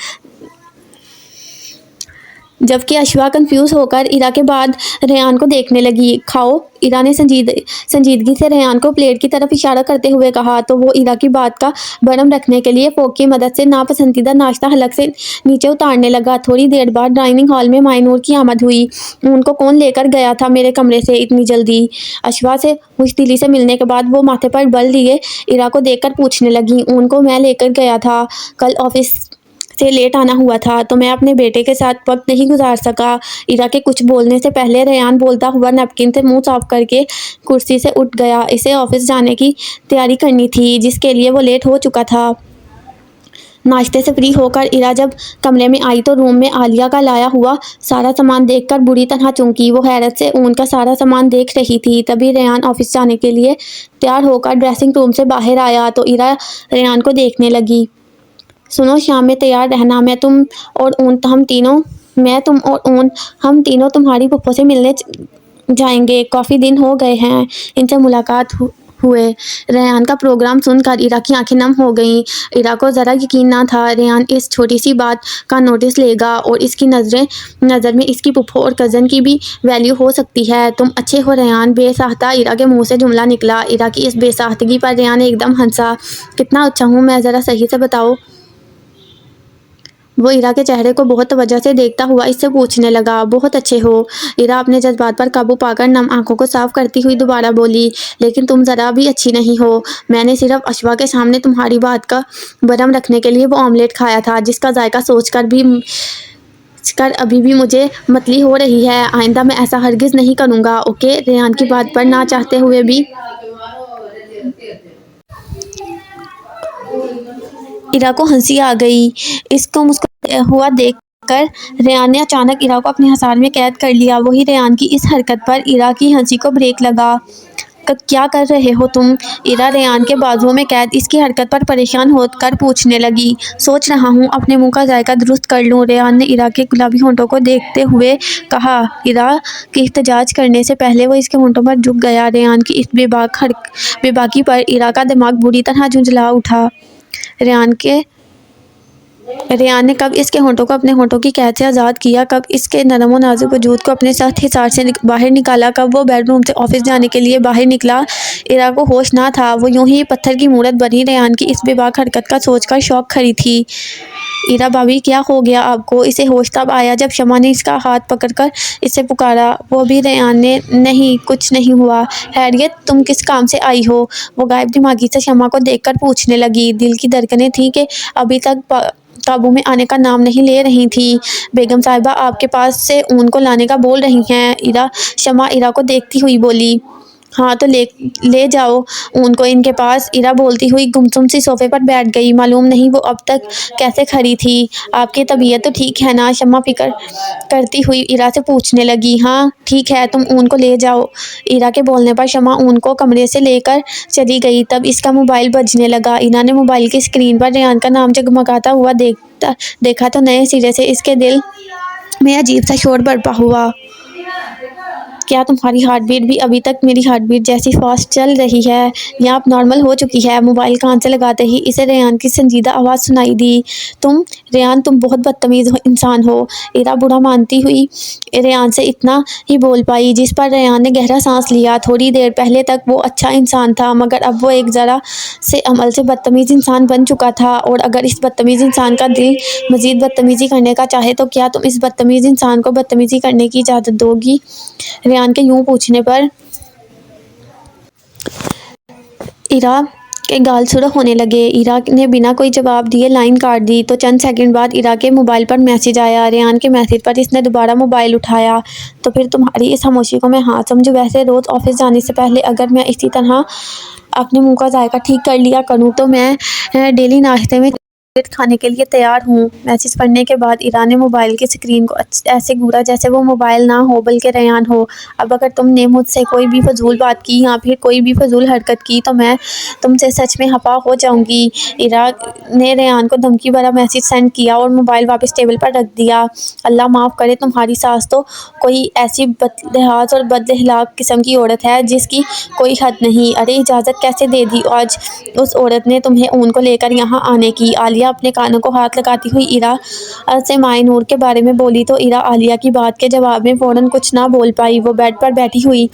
جبکہ اشوا کنفیوز ہو کر ایرا کے بعد ریان کو دیکھنے لگی۔ کھاؤ، ایرا نے سنجیدگی سے ریان کو پلیٹ کی طرف اشارہ کرتے ہوئے کہا تو وہ ایرا کی بات کا بھرم رکھنے کے لیے فوک کی مدد سے ناپسندیدہ ناشتہ حلق سے نیچے اتارنے لگا۔ تھوڑی دیر بعد ڈائننگ ہال میں مائنور کی آمد ہوئی۔ ان کو کون لے کر گیا تھا میرے کمرے سے اتنی جلدی؟ اشوا سے خوش دلی سے ملنے کے بعد وہ ماتھے پر بل لیے ایرا کو دیکھ کر پوچھنے لگی۔ ان کو میں لے کر گیا تھا، کل آفس سے لیٹ آنا ہوا تھا تو میں اپنے بیٹے کے ساتھ وقت نہیں گزار سکا۔ ایرا کے کچھ بولنے سے پہلے ریان بولتا ہوا نیپکن سے منہ صاف کر کے کرسی سے اٹھ گیا۔ اسے آفس جانے کی تیاری کرنی تھی جس کے لیے وہ لیٹ ہو چکا تھا۔ ناشتے سے فری ہو کر ایرا جب کمرے میں آئی تو روم میں عالیہ کا لایا ہوا سارا سامان دیکھ کر بری طرح چونکی۔ وہ حیرت سے اون کا سارا سامان دیکھ رہی تھی۔ تبھی ریان آفس جانے کے لیے تیار ہو کر ڈریسنگ روم سے باہر آیا تو ایرا ریان کو دیکھنے لگی۔ سنو، شام میں تیار رہنا، میں تم اور اون ہم تینوں تمہاری پھپھو سے ملنے جائیں گے۔ کافی دن ہو گئے ہیں ان سے ملاقات ہوئے۔ ریان کا پروگرام سن کر ایرا کی آنکھیں نم ہو گئیں۔ ایرا کو ذرا یقین نہ تھا ریان اس چھوٹی سی بات کا نوٹس لے گا اور اس کی نظر میں اس کی پھپھو اور کزن کی بھی ویلیو ہو سکتی ہے۔ تم اچھے ہو ریان، بے ساختہ ایرا کے منہ سے جملہ نکلا۔ ایرا کی اس بے ساختگی پر ریان ایک دم ہنسا۔ کتنا اچھا ہوں میں، ذرا صحیح سے بتاؤ۔ وہ ایرا کے چہرے کو بہت توجہ سے دیکھتا ہوا اس سے پوچھنے لگا۔ بہت اچھے ہو۔ ایرا اپنے جذبات پر قابو پا کر نم آنکھوں کو صاف کرتی ہوئی دوبارہ بولی۔ لیکن تم ذرا بھی اچھی نہیں ہو۔ میں نے صرف اشوا کے سامنے تمہاری بات کا بھرم رکھنے کے لیے وہ آملیٹ کھایا تھا جس کا ذائقہ سوچ کر ابھی بھی مجھے متلی ہو رہی ہے۔ آئندہ میں ایسا ہرگز نہیں کروں گا، اوکے؟ ریان کی بات پر نہ چاہتے ہوئے بھی ایرا کو ہنسی آ گئی۔ اس کو مسکراتا ہوا دیکھ کر ریان نے اچانک ایرا کو اپنے حصار میں قید کر لیا۔ وہی ریان کی اس حرکت پر ایرا کی ہنسی کو بریک لگا۔ کیا کر رہے ہو تم؟ ایرا ریان کے بازوؤں میں قید اس کی حرکت پر پریشان ہو کر پوچھنے لگی۔ سوچ رہا ہوں اپنے منہ کا ذائقہ درست کر لوں، ریان نے ایرا کے گلابی ہونٹوں کو دیکھتے ہوئے کہا۔ ایرا کے احتجاج کرنے سے پہلے وہ اس کے ہونٹوں پر جھک گیا۔ ریان کی اس بے باکی پر ایرا کا دماغ بری طرح جھنجھلا اٹھا۔ ریان نے کب اس کے ہونٹوں کو اپنے ہونٹوں کی قید سے آزاد کیا، کب اس کے نرم و نازک وجود کو اپنے سخت حصار سے باہر نکالا، کب وہ بیڈ روم سے آفس جانے کے لیے باہر نکلا؟ ایرا کو ہوش نہ تھا۔ وہ یوں ہی پتھر کی مورت بنی ریان کی اس بے باک حرکت کا سوچ کر شاک کھڑی تھی۔ ایرا بھابھی، کیا ہو گیا آپ کو؟ اسے ہوش تب آیا جب شمع نے اس کا ہاتھ پکڑ کر اسے پکارا۔ وہ بھی ریان نے نہیں، کچھ نہیں ہوا۔ خیریت؟ تم کس کام سے آئی ہو؟ وہ غائب دماغی سے شمع کو دیکھ کر پوچھنے لگی۔ دل کی دھڑکنیں تھیں کہ ابھی تک قابو میں آنے کا نام نہیں لے رہی تھیں۔ بیگم صاحبہ آپ کے پاس سے اون کو لانے کا بول رہی ہیں؟ شمع ایرا کو دیکھتی ہوئی بولی۔ ہاں تو لے جاؤ اون کو ان کے پاس۔ ایرا بولتی ہوئی گمسم سی صوفے پر بیٹھ گئی۔ معلوم نہیں وہ اب تک کیسے کھڑی تھی۔ آپ کی طبیعت تو ٹھیک ہے نا؟ شمع فکر کرتی ہوئی ایرا سے پوچھنے لگی۔ ہاں ٹھیک ہے، تم اون کو لے جاؤ۔ ایرا کے بولنے پر شمع اون کو کمرے سے لے کر چلی گئی۔ تب اس کا موبائل بجنے لگا۔ ایرا نے موبائل کی اسکرین پر ریان کا نام جگمگاتا ہوا دیکھا تو نئے سرے سے اس کے دل میں عجیب سا شور برپا ہوا۔ کیا تمہاری ہارٹ بیٹ بھی ابھی تک میری ہارٹ بیٹ جیسی فاسٹ چل رہی ہے یا اب نارمل ہو چکی ہے؟ موبائل کان سے لگاتے ہی اسے ریان کی سنجیدہ آواز سنائی دی۔ ریان تم بہت بدتمیز انسان ہو۔ ایرا برا مانتی ہوئی ریان سے اتنا ہی بول پائی جس پر ریان نے گہرا سانس لیا۔ تھوڑی دیر پہلے تک وہ اچھا انسان تھا مگر اب وہ ایک ذرا سے عمل سے بدتمیز انسان بن چکا تھا، اور اگر اس بدتمیز انسان کا دل مزید بدتمیزی کرنے کا چاہے تو کیا تم اس بدتمیز انسان کو بدتمیزی کرنے کی اجازت دو گی؟ ریان کے یوں پوچھنے پر ایرا کے گال سرخ ہونے لگے۔ ایرا نے بنا کوئی جواب دیے لائن کاٹ دی تو چند سیکنڈ بعد ایرا کے موبائل پر میسج آیا۔ ریان کے میسج پر اس نے دوبارہ موبائل اٹھایا۔ تو پھر تمہاری اس خاموشی کو میں ہاں سمجھوں۔ ویسے روز آفس جانے سے پہلے اگر میں اسی طرح اپنے منہ کا ذائقہ ٹھیک کر لیا کروں تو میں ڈیلی ناشتے میں چاکلیٹ کھانے کے لیے تیار ہوں۔ میسج پڑھنے کے بعد ایرا نے موبائل کی اسکرین کو ایسے گھورا جیسے وہ موبائل نہ ہو بلکہ ریان ہو۔ اب اگر تم نے مجھ سے کوئی بھی فضول بات کی یا پھر کوئی بھی فضول حرکت کی تو میں تم سے سچ میں خفا ہو جاؤں گی۔ ایرا نے ریان کو دھمکی بھرا میسج سینڈ کیا اور موبائل واپس ٹیبل پر رکھ دیا۔ اللہ معاف کرے تمہاری ساس تو کوئی ایسی بدلحاظ اور بد اخلاق قسم کی عورت ہے جس کی کوئی حد نہیں۔ ارے اجازت کیسے دے دی آج اس عورت نے تمہیں اون کو لے کر یہاں آنے کی؟ عالیہ عالیہ اپنے کانوں کو ہاتھ لگاتی ہوئی ایرا سے مائے نور کے بارے میں بولی تو ایرا عالیہ کی بات کے جواب میں فوراً کچھ نہ بول پائی۔ وہ بیڈ پر بیٹھی ہوئی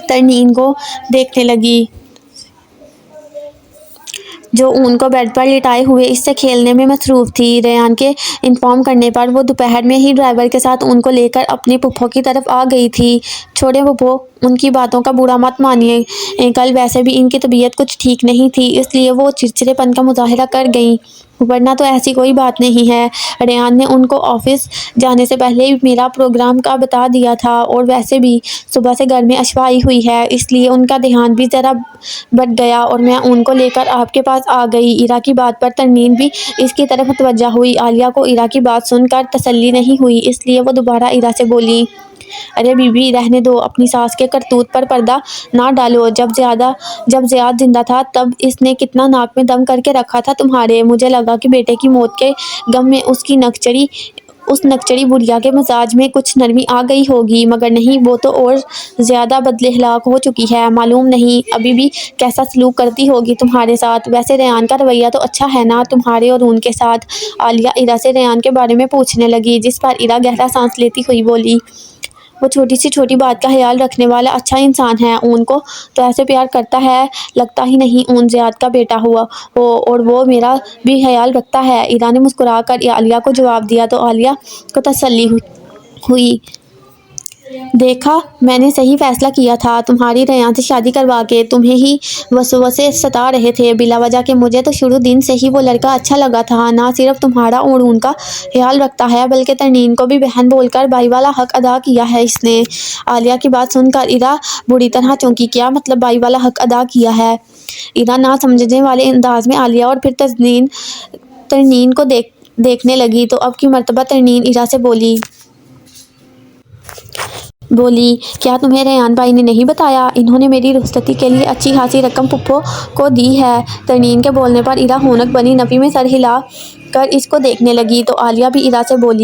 ترنیم کو دیکھنے لگی جو اون کو بیڈ پر لٹائے ہوئے اس سے کھیلنے میں مصروف تھی۔ ریان کے انفارم کرنے پر وہ دوپہر میں ہی ڈرائیور کے ساتھ ان کو لے کر اپنی پھپھو کی طرف آ گئی تھی۔ چھوڑیں پھپھو، ان کی باتوں کا برا مت مانیے، کل ویسے بھی ان کی طبیعت کچھ ٹھیک نہیں تھی، اس لیے وہ چڑچڑے پن کا مظاہرہ کر گئیں، ورنہ تو ایسی کوئی بات نہیں ہے۔ ریان نے ان کو آفس جانے سے پہلے میرا پروگرام کا بتا دیا تھا، اور ویسے بھی صبح سے گھر میں اشوا آئی ہوئی ہے، اس لیے ان کا دھیان بھی ذرا بٹ گیا اور میں ان کو لے کر آپ کے پاس آ گئی۔ ایرا کی بات پر ترنیم بھی اس کی طرف متوجہ ہوئی۔ عالیہ کو ایرا کی بات سن کر تسلی نہیں ہوئی، اس لیے وہ دوبارہ ایرا سے بولی، ارے بی بی رہنے دو، اپنی ساس کے کرتوت پر پردہ نہ ڈالو، جب زیاد زندہ تھا تب اس نے کتنا ناک میں دم کر کے رکھا تھا تمہارے، مجھے لگا کہ بیٹے کی موت کے غم میں اس نکچڑی بڑھیا کے مزاج میں کچھ نرمی آ گئی ہوگی، مگر نہیں، وہ تو اور زیادہ بدلہلاک ہو چکی ہے، معلوم نہیں ابھی بھی کیسا سلوک کرتی ہوگی تمہارے ساتھ۔ ویسے ریان کا رویہ تو اچھا ہے نا تمہارے اور ان کے ساتھ؟ عالیہ ایرا سے ریان کے بارے میں پوچھنے لگی، جس پر ایرا گہرا سانس لیتی ہوئی بولی، وہ چھوٹی سی چھوٹی بات کا خیال رکھنے والا اچھا انسان ہے، اون کو تو ایسے پیار کرتا ہے لگتا ہی نہیں اون زیاد کا بیٹا ہو، اور وہ میرا بھی خیال رکھتا ہے۔ ایرا نے مسکرا کر عالیہ کو جواب دیا تو عالیہ کو تسلی ہوئی، دیکھا میں نے صحیح فیصلہ کیا تھا تمہاری ریان سے شادی کروا کے، تمہیں ہی وسوسے ستا رہے تھے بلا وجہ کہ مجھے تو شروع دن سے ہی وہ لڑکا اچھا لگا تھا، نہ صرف تمہارا اور ان کا خیال رکھتا ہے بلکہ ترنیم کو بھی بہن بول کر بھائی والا حق ادا کیا ہے اس نے۔ عالیہ کی بات سن کر ایرا بری طرح چونکی، کیا مطلب بھائی والا حق ادا کیا ہے؟ ایرا نہ سمجھنے والے انداز میں عالیہ اور پھر ترنیم کو دیکھنے لگی تو اب کی مرتبہ ترنیم ایرا سے بولی، کیا تمہیں ریان بھائی نے نہیں بتایا؟ انہوں نے میری رخصتی کے لیے اچھی خاصی رقم پھپھو کو دی ہے۔ ترنیم کے بولنے پر ایرا ہونک بنی نفی میں سر ہلا کر اس کو دیکھنے لگی تو عالیہ بھی ایرا سے بولی،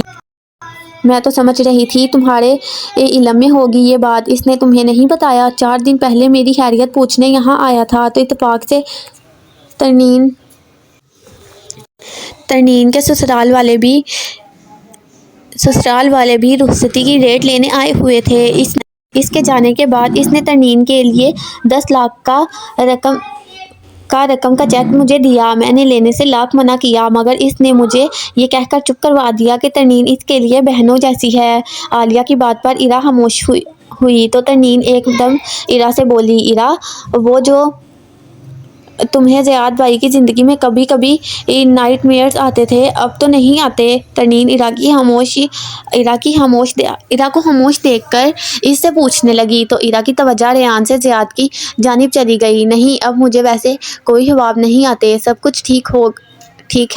میں تو سمجھ رہی تھی تمہارے علم میں ہوگی یہ بات، اس نے تمہیں نہیں بتایا؟ 4 دن پہلے میری خیریت پوچھنے یہاں آیا تھا تو اتفاق سے ترنیم کے سسرال والے بھی رخصتی کی ڈیٹ لینے آئے ہوئے تھے۔ اس کے جانے کے بعد اس نے ترنیم کے لیے 10 لاکھ کا رقم کا چیک مجھے دیا، میں نے لینے سے لاکھ منع کیا، مگر اس نے مجھے یہ کہہ کر چپ کروا دیا کہ ترنیم اس کے لیے بہنوں جیسی ہے۔ عالیہ کی بات پر ایرا خاموش ہوئی تو ترنیم ایک دم ایرا سے بولی، ایرا وہ جو تمہیں زیاد بھائی کی زندگی میں کبھی کبھی نائٹ میئرز آتے تھے اب تو نہیں آتے؟ ترنیم ایرا کو خاموش دیکھ کر اس سے پوچھنے لگی تو ایرا کی توجہ ریان سے زیاد کی جانب چلی گئی، نہیں اب مجھے ویسے کوئی خواب نہیں آتے، سب کچھ ٹھیک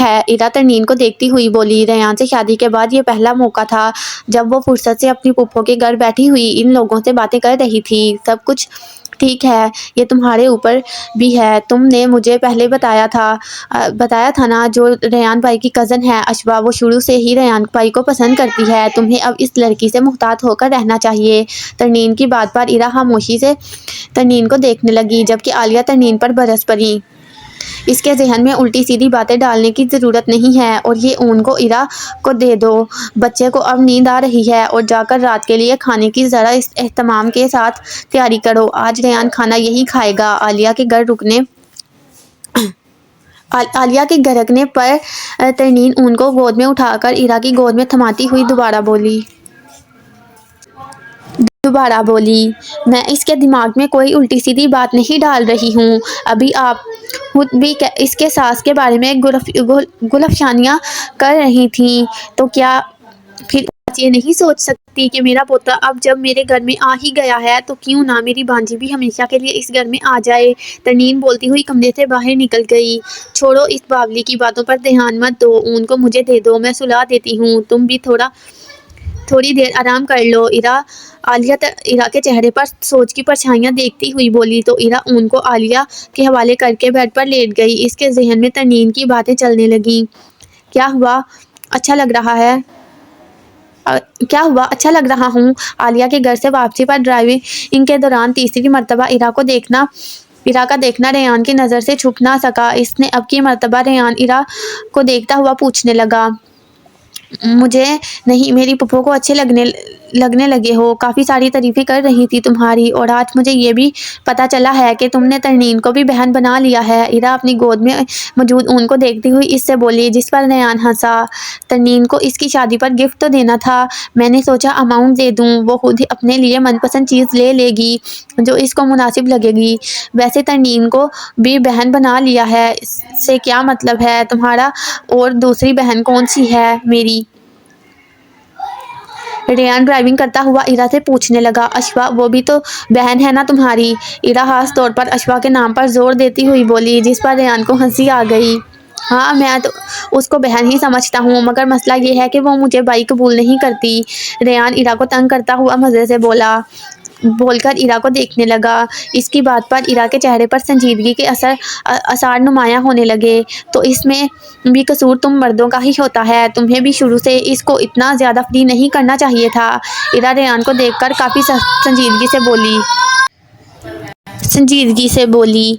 ہے۔ ایرا ترنیم کو دیکھتی ہوئی بولی، ریان سے شادی کے بعد یہ پہلا موقع تھا جب وہ فرصت سے اپنی پھپھو کے گھر بیٹھی ہوئی ان لوگوں سے باتیں کر رہی تھی، سب کچھ ٹھیک ہے، یہ تمہارے اوپر بھی ہے، تم نے مجھے پہلے بتایا تھا نا، جو ریان بھائی کی کزن ہے اشوا، وہ شروع سے ہی ریان بھائی کو پسند کرتی ہے، تمہیں اب اس لڑکی سے محتاط ہو کر رہنا چاہیے۔ ترنیم کی بات پر ایرا خاموشی سے ترنیم کو دیکھنے لگی جبکہ عالیہ ترنیم پر برس پڑی، اس کے ذہن میں الٹی سیدھی باتیں ڈالنے کی ضرورت نہیں ہے، اور یہ اون کو ایرا کو دے دو، بچے کو اب نیند آ رہی ہے، اور جا کر رات کے لیے کھانے کی ذرا اہتمام کے ساتھ تیاری کرو، آج ریان کھانا یہی کھائے گا۔ عالیہ کے گھرکنے پر ترنیم اون کو گود میں اٹھا کر ایرا کی گود میں تھماتی ہوئی دوبارہ بولی، میں اس کے دماغ میں کوئی الٹی سیدھی بات نہیں ڈال رہی ہوں، ابھی آپ خود بھی اس کے ساس کے بارے میں گلفشانیاں کر رہی تھیں، تو کیا پھر آج یہ نہیں سوچ سکتی کہ میرا پوتا اب جب میرے گھر میں آ ہی گیا ہے تو کیوں نہ میری بانجی بھی ہمیشہ کے لیے اس گھر میں آ جائے؟ ترنیم بولتی ہوئی کمرے سے باہر نکل گئی، چھوڑو اس باولی کی باتوں پر دھیان مت دو، اون کو مجھے دے دو، میں سلا دیتی ہوں، تم بھی تھوڑی دیر آرام کر لو۔ عالیہ ایرا کے چہرے پر سوچ کی پرچھائیاں دیکھتی ہوئی بولی تو ایرا اون کو عالیہ کے حوالے کر کے بیڈ پر لیٹ گئی، اس کے ذہن میں ترنیم کی باتیں چلنے لگیں، کیا ہوا اچھا لگ رہا ہوں۔ عالیہ کے گھر سے واپسی پر ڈرائیونگ کے دوران تیسری مرتبہ ایرا کو دیکھنا ایرا کا دیکھنا ریان کی نظر سے چھپ نہ سکا۔ اس نے اب کی مرتبہ ریان ایرا کو دیکھتا ہوا پوچھنے لگا، مجھے نہیں، میری پھپھو کو اچھے لگنے لگے ہو، کافی ساری تعریفیں کر رہی تھی تمہاری، اور آج مجھے یہ بھی پتا چلا ہے کہ تم نے ترنیم کو بھی بہن بنا لیا ہے۔ ایرا اپنی گود میں موجود اون کو دیکھتی ہوئی اس سے بولی، جس پر ریان ہنسا۔ ترنیم کو اس کی شادی پر گفٹ تو دینا تھا، میں نے سوچا اماؤنٹ دے دوں، وہ خود ہی اپنے لیے من پسند چیز لے لے گی جو اس کو مناسب لگے گی۔ ویسے ترنیم کو بھی بہن بنا لیا ہے، اس سے کیا مطلب ہے تمہارا؟ اور دوسری بہن کون سی ہے میری؟ ریان ڈرائیونگ کرتا ہوا ایرا سے پوچھنے لگا، اشوا، وہ بھی تو بہن ہے نا تمہاری؟ ایرا خاص طور پر اشوا کے نام پر زور دیتی ہوئی بولی، جس پر ریان کو ہنسی آ گئی۔ ہاں، میں تو اس کو بہن ہی سمجھتا ہوں، مگر مسئلہ یہ ہے کہ وہ مجھے بھائی قبول نہیں کرتی۔ ریان ایرا کو تنگ کرتا ہوا مزے سے بول کر ایرا کو دیکھنے لگا۔ اس کی بات پر ایرا کے چہرے پر سنجیدگی کے آثار نمایاں ہونے لگے۔ تو اس میں بھی قصور تم مردوں کا ہی ہوتا ہے، تمہیں بھی شروع سے اس کو اتنا زیادہ فری نہیں کرنا چاہیے تھا۔ ایرا ریان کو دیکھ کر کافی سنجیدگی سے بولی،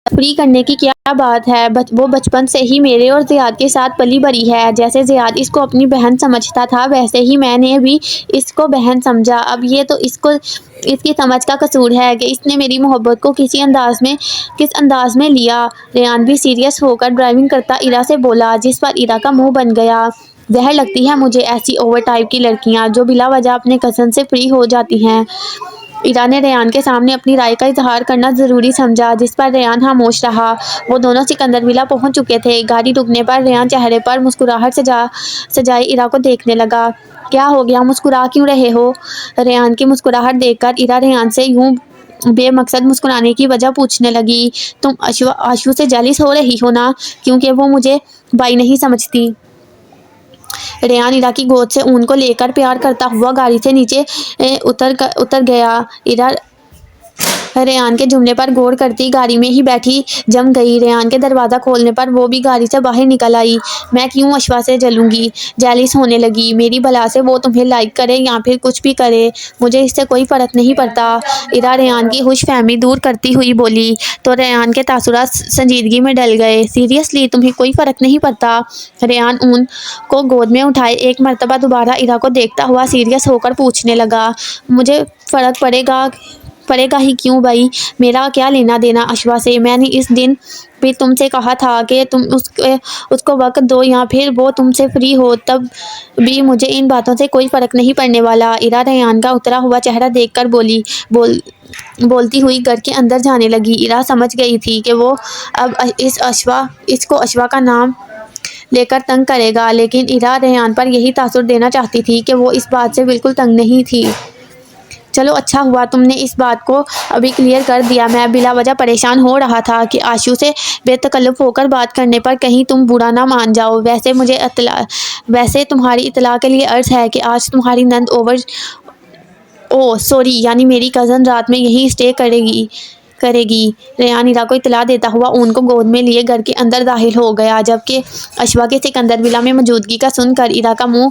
فری کرنے کی کیا بات ہے؟ وہ بچپن سے ہی میرے اور زیاد کے ساتھ پلی بڑھی ہے، جیسے زیاد اس کو اپنی بہن سمجھتا تھا ویسے ہی میں نے بھی اس کو بہن سمجھا۔ اب یہ تو اس کی سمجھ کا قصور ہے کہ اس نے میری محبت کو کس انداز میں لیا۔ ریان بھی سیریس ہو کر ڈرائیونگ کرتا ایرا سے بولا، جس پر ایرا کا منہ بن گیا۔ زہر لگتی ہے مجھے ایسی اوور ٹائپ کی لڑکیاں جو بلا وجہ اپنے کزن سے فری ہو جاتی ہیں۔ ایرا نے ریان کے سامنے اپنی رائے کا اظہار کرنا ضروری سمجھا، جس پر ریان خاموش رہا۔ وہ دونوں سکندر ولا پہنچ چکے تھے۔ گاڑی رکنے پر ریان چہرے پر مسکراہٹ سجائے ایرا کو دیکھنے لگا۔ کیا ہو گیا، مسکرا کیوں رہے ہو؟ ریان کی مسکراہٹ دیکھ کر ایرا ریان سے یوں بے مقصد مسکرانے کی وجہ پوچھنے لگی، تم آشو سے جیلس ہو رہی ہو نا، کیونکہ وہ مجھے بھائی نہیں سمجھتی؟ ریان ایرا کی گود سے اون کو لے کر پیار کرتا ہوا گاڑی سے نیچے اتر گیا۔ ایرا ریان کے جملے پر غور کرتی گاڑی میں ہی بیٹھی جم گئی۔ ریان کے دروازہ کھولنے پر وہ بھی گاڑی سے باہر نکل آئی۔ میں کیوں اشوا سے جلوں گی؟ جیلس ہونے لگی؟ میری بلا سے وہ تمہیں لائک کرے یا پھر کچھ بھی کرے، مجھے اس سے کوئی فرق نہیں پڑتا۔ ایرا ریان کی خوش فہمی دور کرتی ہوئی بولی، تو ریان کے تاثرات سنجیدگی میں ڈل گئے۔ سیریسلی تمہیں کوئی فرق نہیں پڑتا؟ ریان اون کو گود میں اٹھائے ایک مرتبہ دوبارہ ایرا کو دیکھتا ہوا سیریس ہو کر پوچھنے لگا، مجھے فرق پڑے گا ہی کیوں بھائی، میرا کیا لینا دینا اشوا سے؟ میں نے اس دن بھی تم سے کہا تھا کہ تم اس کو وقت دو یا پھر وہ تم سے فری ہو، تب بھی مجھے ان باتوں سے کوئی فرق نہیں پڑنے والا۔ ایرا ریان کا اترا ہوا چہرہ دیکھ کر بولتی ہوئی گھر کے اندر جانے لگی۔ ایرا سمجھ گئی تھی کہ وہ اب اس کو اشوا کا نام لے کر تنگ کرے گا، لیکن ایرا ریان پر یہی تاثر دینا چاہتی تھی کہ وہ اس بات سے بالکل تنگ نہیں تھی۔ چلو اچھا ہوا تم نے اس بات کو ابھی کلیئر کر دیا، میں بلا وجہ پریشان ہو رہا تھا کہ آشو سے بے تکلف ہو کر بات کرنے پر کہیں تم برا نہ مان جاؤ۔ ویسے تمہاری اطلاع کے لیے عرض ہے کہ آج تمہاری نند یعنی میری کزن رات میں یہیں اسٹے کرے گی۔ ریان ایرا کو اطلاع دیتا ہوا اون کو گود میں لیے گھر کے اندر داخل ہو گیا، جبکہ اشوا کے سکندر ولا میں موجودگی کا سن کر ایرا کا منہ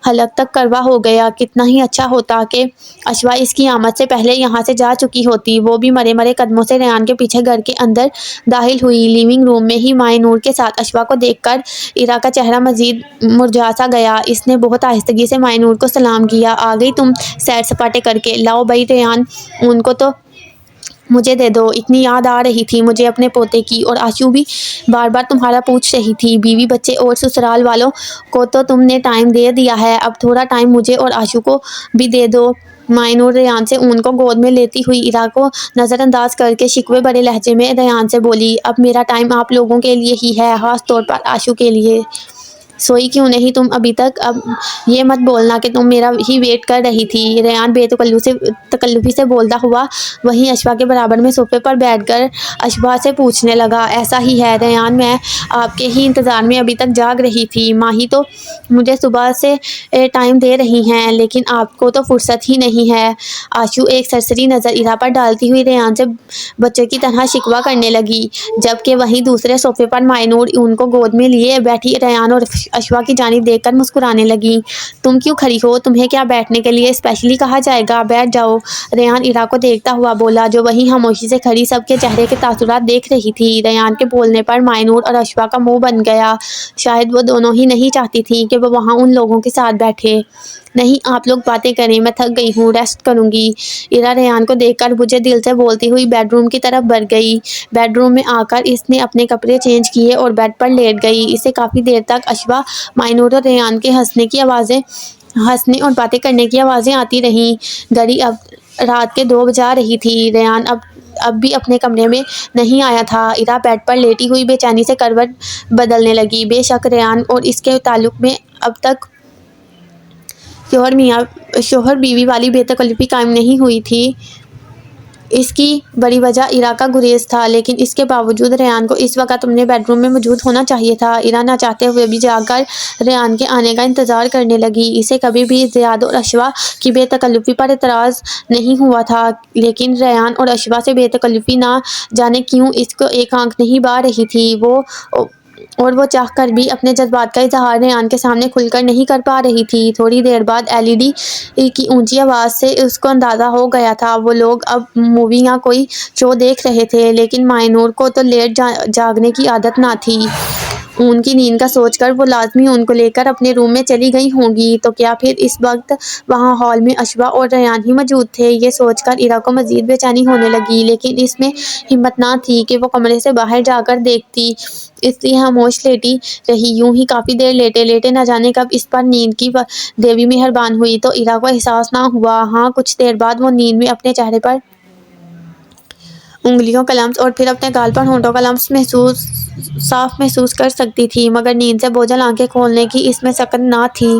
حلق تک کروا ہو گیا۔ کتنا ہی اچھا ہوتا کہ اشوا اس کی آمد سے پہلے یہاں سے جا چکی ہوتی۔ وہ بھی مرے قدموں سے ریان کے پیچھے گھر کے اندر داخل ہوئی۔ لیونگ روم میں ہی مائیں نور کے ساتھ اشوا کو دیکھ کر ایرا کا چہرہ مزید مرجھا سا گیا۔ اس نے بہت آہستگی سے مائیں نور کو سلام کیا، آ گئی تم سیر سپاٹے کر کے؟ لاؤ بھائی ریان، اون کو تو مجھے دے دو، اتنی یاد آ رہی تھی مجھے اپنے پوتے کی، اور آشو بھی بار بار تمہارا پوچھ رہی تھی۔ بیوی بچے اور سسرال والوں کو تو تم نے ٹائم دے دیا ہے، اب تھوڑا ٹائم مجھے اور آشو کو بھی دے دو۔ مائیں نور ریان سے اون کو گود میں لیتی ہوئی ایرا کو نظر انداز کر کے شکوے بھرے لہجے میں ریان سے بولی، اب میرا ٹائم آپ لوگوں کے لیے ہی ہے، خاص طور پر آشو کے لیے۔ سوئی کیوں نہیں تم ابھی تک؟ اب یہ مت بولنا کہ تم میرا ہی ویٹ کر رہی تھی۔ ریان بے تکلفی سے بولتا ہوا وہیں اشوا کے برابر میں صوفے پر بیٹھ کر اشوا سے پوچھنے لگا، ایسا ہی ہے ریان، میں آپ کے ہی انتظار میں ابھی تک جاگ رہی تھی۔ ماہی تو مجھے صبح سے ٹائم دے رہی ہیں، لیکن آپ کو تو فرصت ہی نہیں ہے۔ آشو ایک سرسری نظر ایرا پر ڈالتی ہوئی ریان سے بچے کی طرح شکوہ کرنے لگی، جبکہ وہیں دوسرے صوفے پر مائیں نور اون کو گود میں لیے بیٹھی ریان اور اشوا کی جانب دیکھ کر مسکرانے لگی۔ تم کیوں کھڑی ہو؟ تمہیں کیا بیٹھنے کے لیے اسپیشلی کہا جائے گا؟ بیٹھ جاؤ، ریان عرا کو دیکھتا ہوا بولا، جو وہیں خاموشی سے کھڑی سب کے چہرے کے تاثرات دیکھ رہی تھی۔ ریان کے بولنے پر ماہ نور اور اشوا کا منہ بن گیا۔ شاید وہ دونوں ہی نہیں چاہتی تھیں کہ وہ وہاں ان لوگوں کے ساتھ بیٹھے۔ نہیں، آپ لوگ باتیں کریں، میں تھک گئی ہوں، ریسٹ کروں گی۔ عرا ریان کو دیکھ کر بجھے دل سے بولتی ہوئی بیڈ روم کی طرف بڑھ گئی۔ بیڈ روم میں آ کر اس نے اپنے کپڑے چینج کیے اور بیڈ پر لیٹ گئی۔ اسے کافی دیر تک اشوا، ماہ نور اور ریان کے ہنسنے اور باتیں کرنے کی آوازیں آتی رہیں۔ گھڑی اب رات کے 2 بجا رہی تھی۔ ریان اب بھی اپنے کمرے میں نہیں آیا تھا۔ عرا بیڈ پر لیٹی ہوئی بے چینی سے کروٹ بدلنے لگی۔ بے شک ریان اور اس کے تعلق میں اب تک شوہر بیوی والی بے تکلفی قائم نہیں ہوئی تھی۔ اس کی بڑی وجہ عرا کا گریز تھا، لیکن اس کے باوجود ریان کو اس وقت اپنے بیڈ روم میں موجود ہونا چاہیے تھا۔ عرا نہ چاہتے ہوئے بھی جا کر ریان کے آنے کا انتظار کرنے لگی۔ اسے کبھی بھی زیاد اور اشوا کی بے تکلفی پر اعتراض نہیں ہوا تھا، لیکن ریان اور اشوا سے بے تکلفی نہ جانے کیوں اس کو ایک آنکھ نہیں بھا رہی تھی، اور وہ چاہ کر بھی اپنے جذبات کا اظہار ریان کے سامنے کھل کر نہیں کر پا رہی تھی۔ تھوڑی دیر بعد LED کی اونچی آواز سے اس کو اندازہ ہو گیا تھا وہ لوگ اب مووی یا کوئی شو دیکھ رہے تھے، لیکن ماہ نور کو تو لیٹ جاگنے کی عادت نہ تھی۔ ان کی نیند کا سوچ کر وہ لازمی ان کو لے کر اپنے روم میں چلی گئی ہوں گی، تو کیا پھر اس وقت وہاں ہال میں اشوا اور ریان ہی موجود تھے؟ یہ سوچ کر عرا کو مزید بے چینی ہونے لگی، لیکن اس میں ہمت نہ تھی کہ وہ کمرے سے باہر جا کر دیکھتی، اس لیے خاموش لیٹی رہی۔ یوں ہی کافی دیر لیٹے لیٹے نہ جانے کب اس پر نیند کی دیوی مہربان ہوئی تو عرا کو احساس نہ ہوا۔ ہاں، کچھ دیر بعد وہ نیند میں اپنے چہرے پر انگلیوں کا لمس اور پھر اپنے گال پر ہونٹوں کا لمس صاف محسوس کر سکتی تھی، مگر نیند سے بوجھل آنکھیں کھولنے کی اس میں سکت نہ تھی۔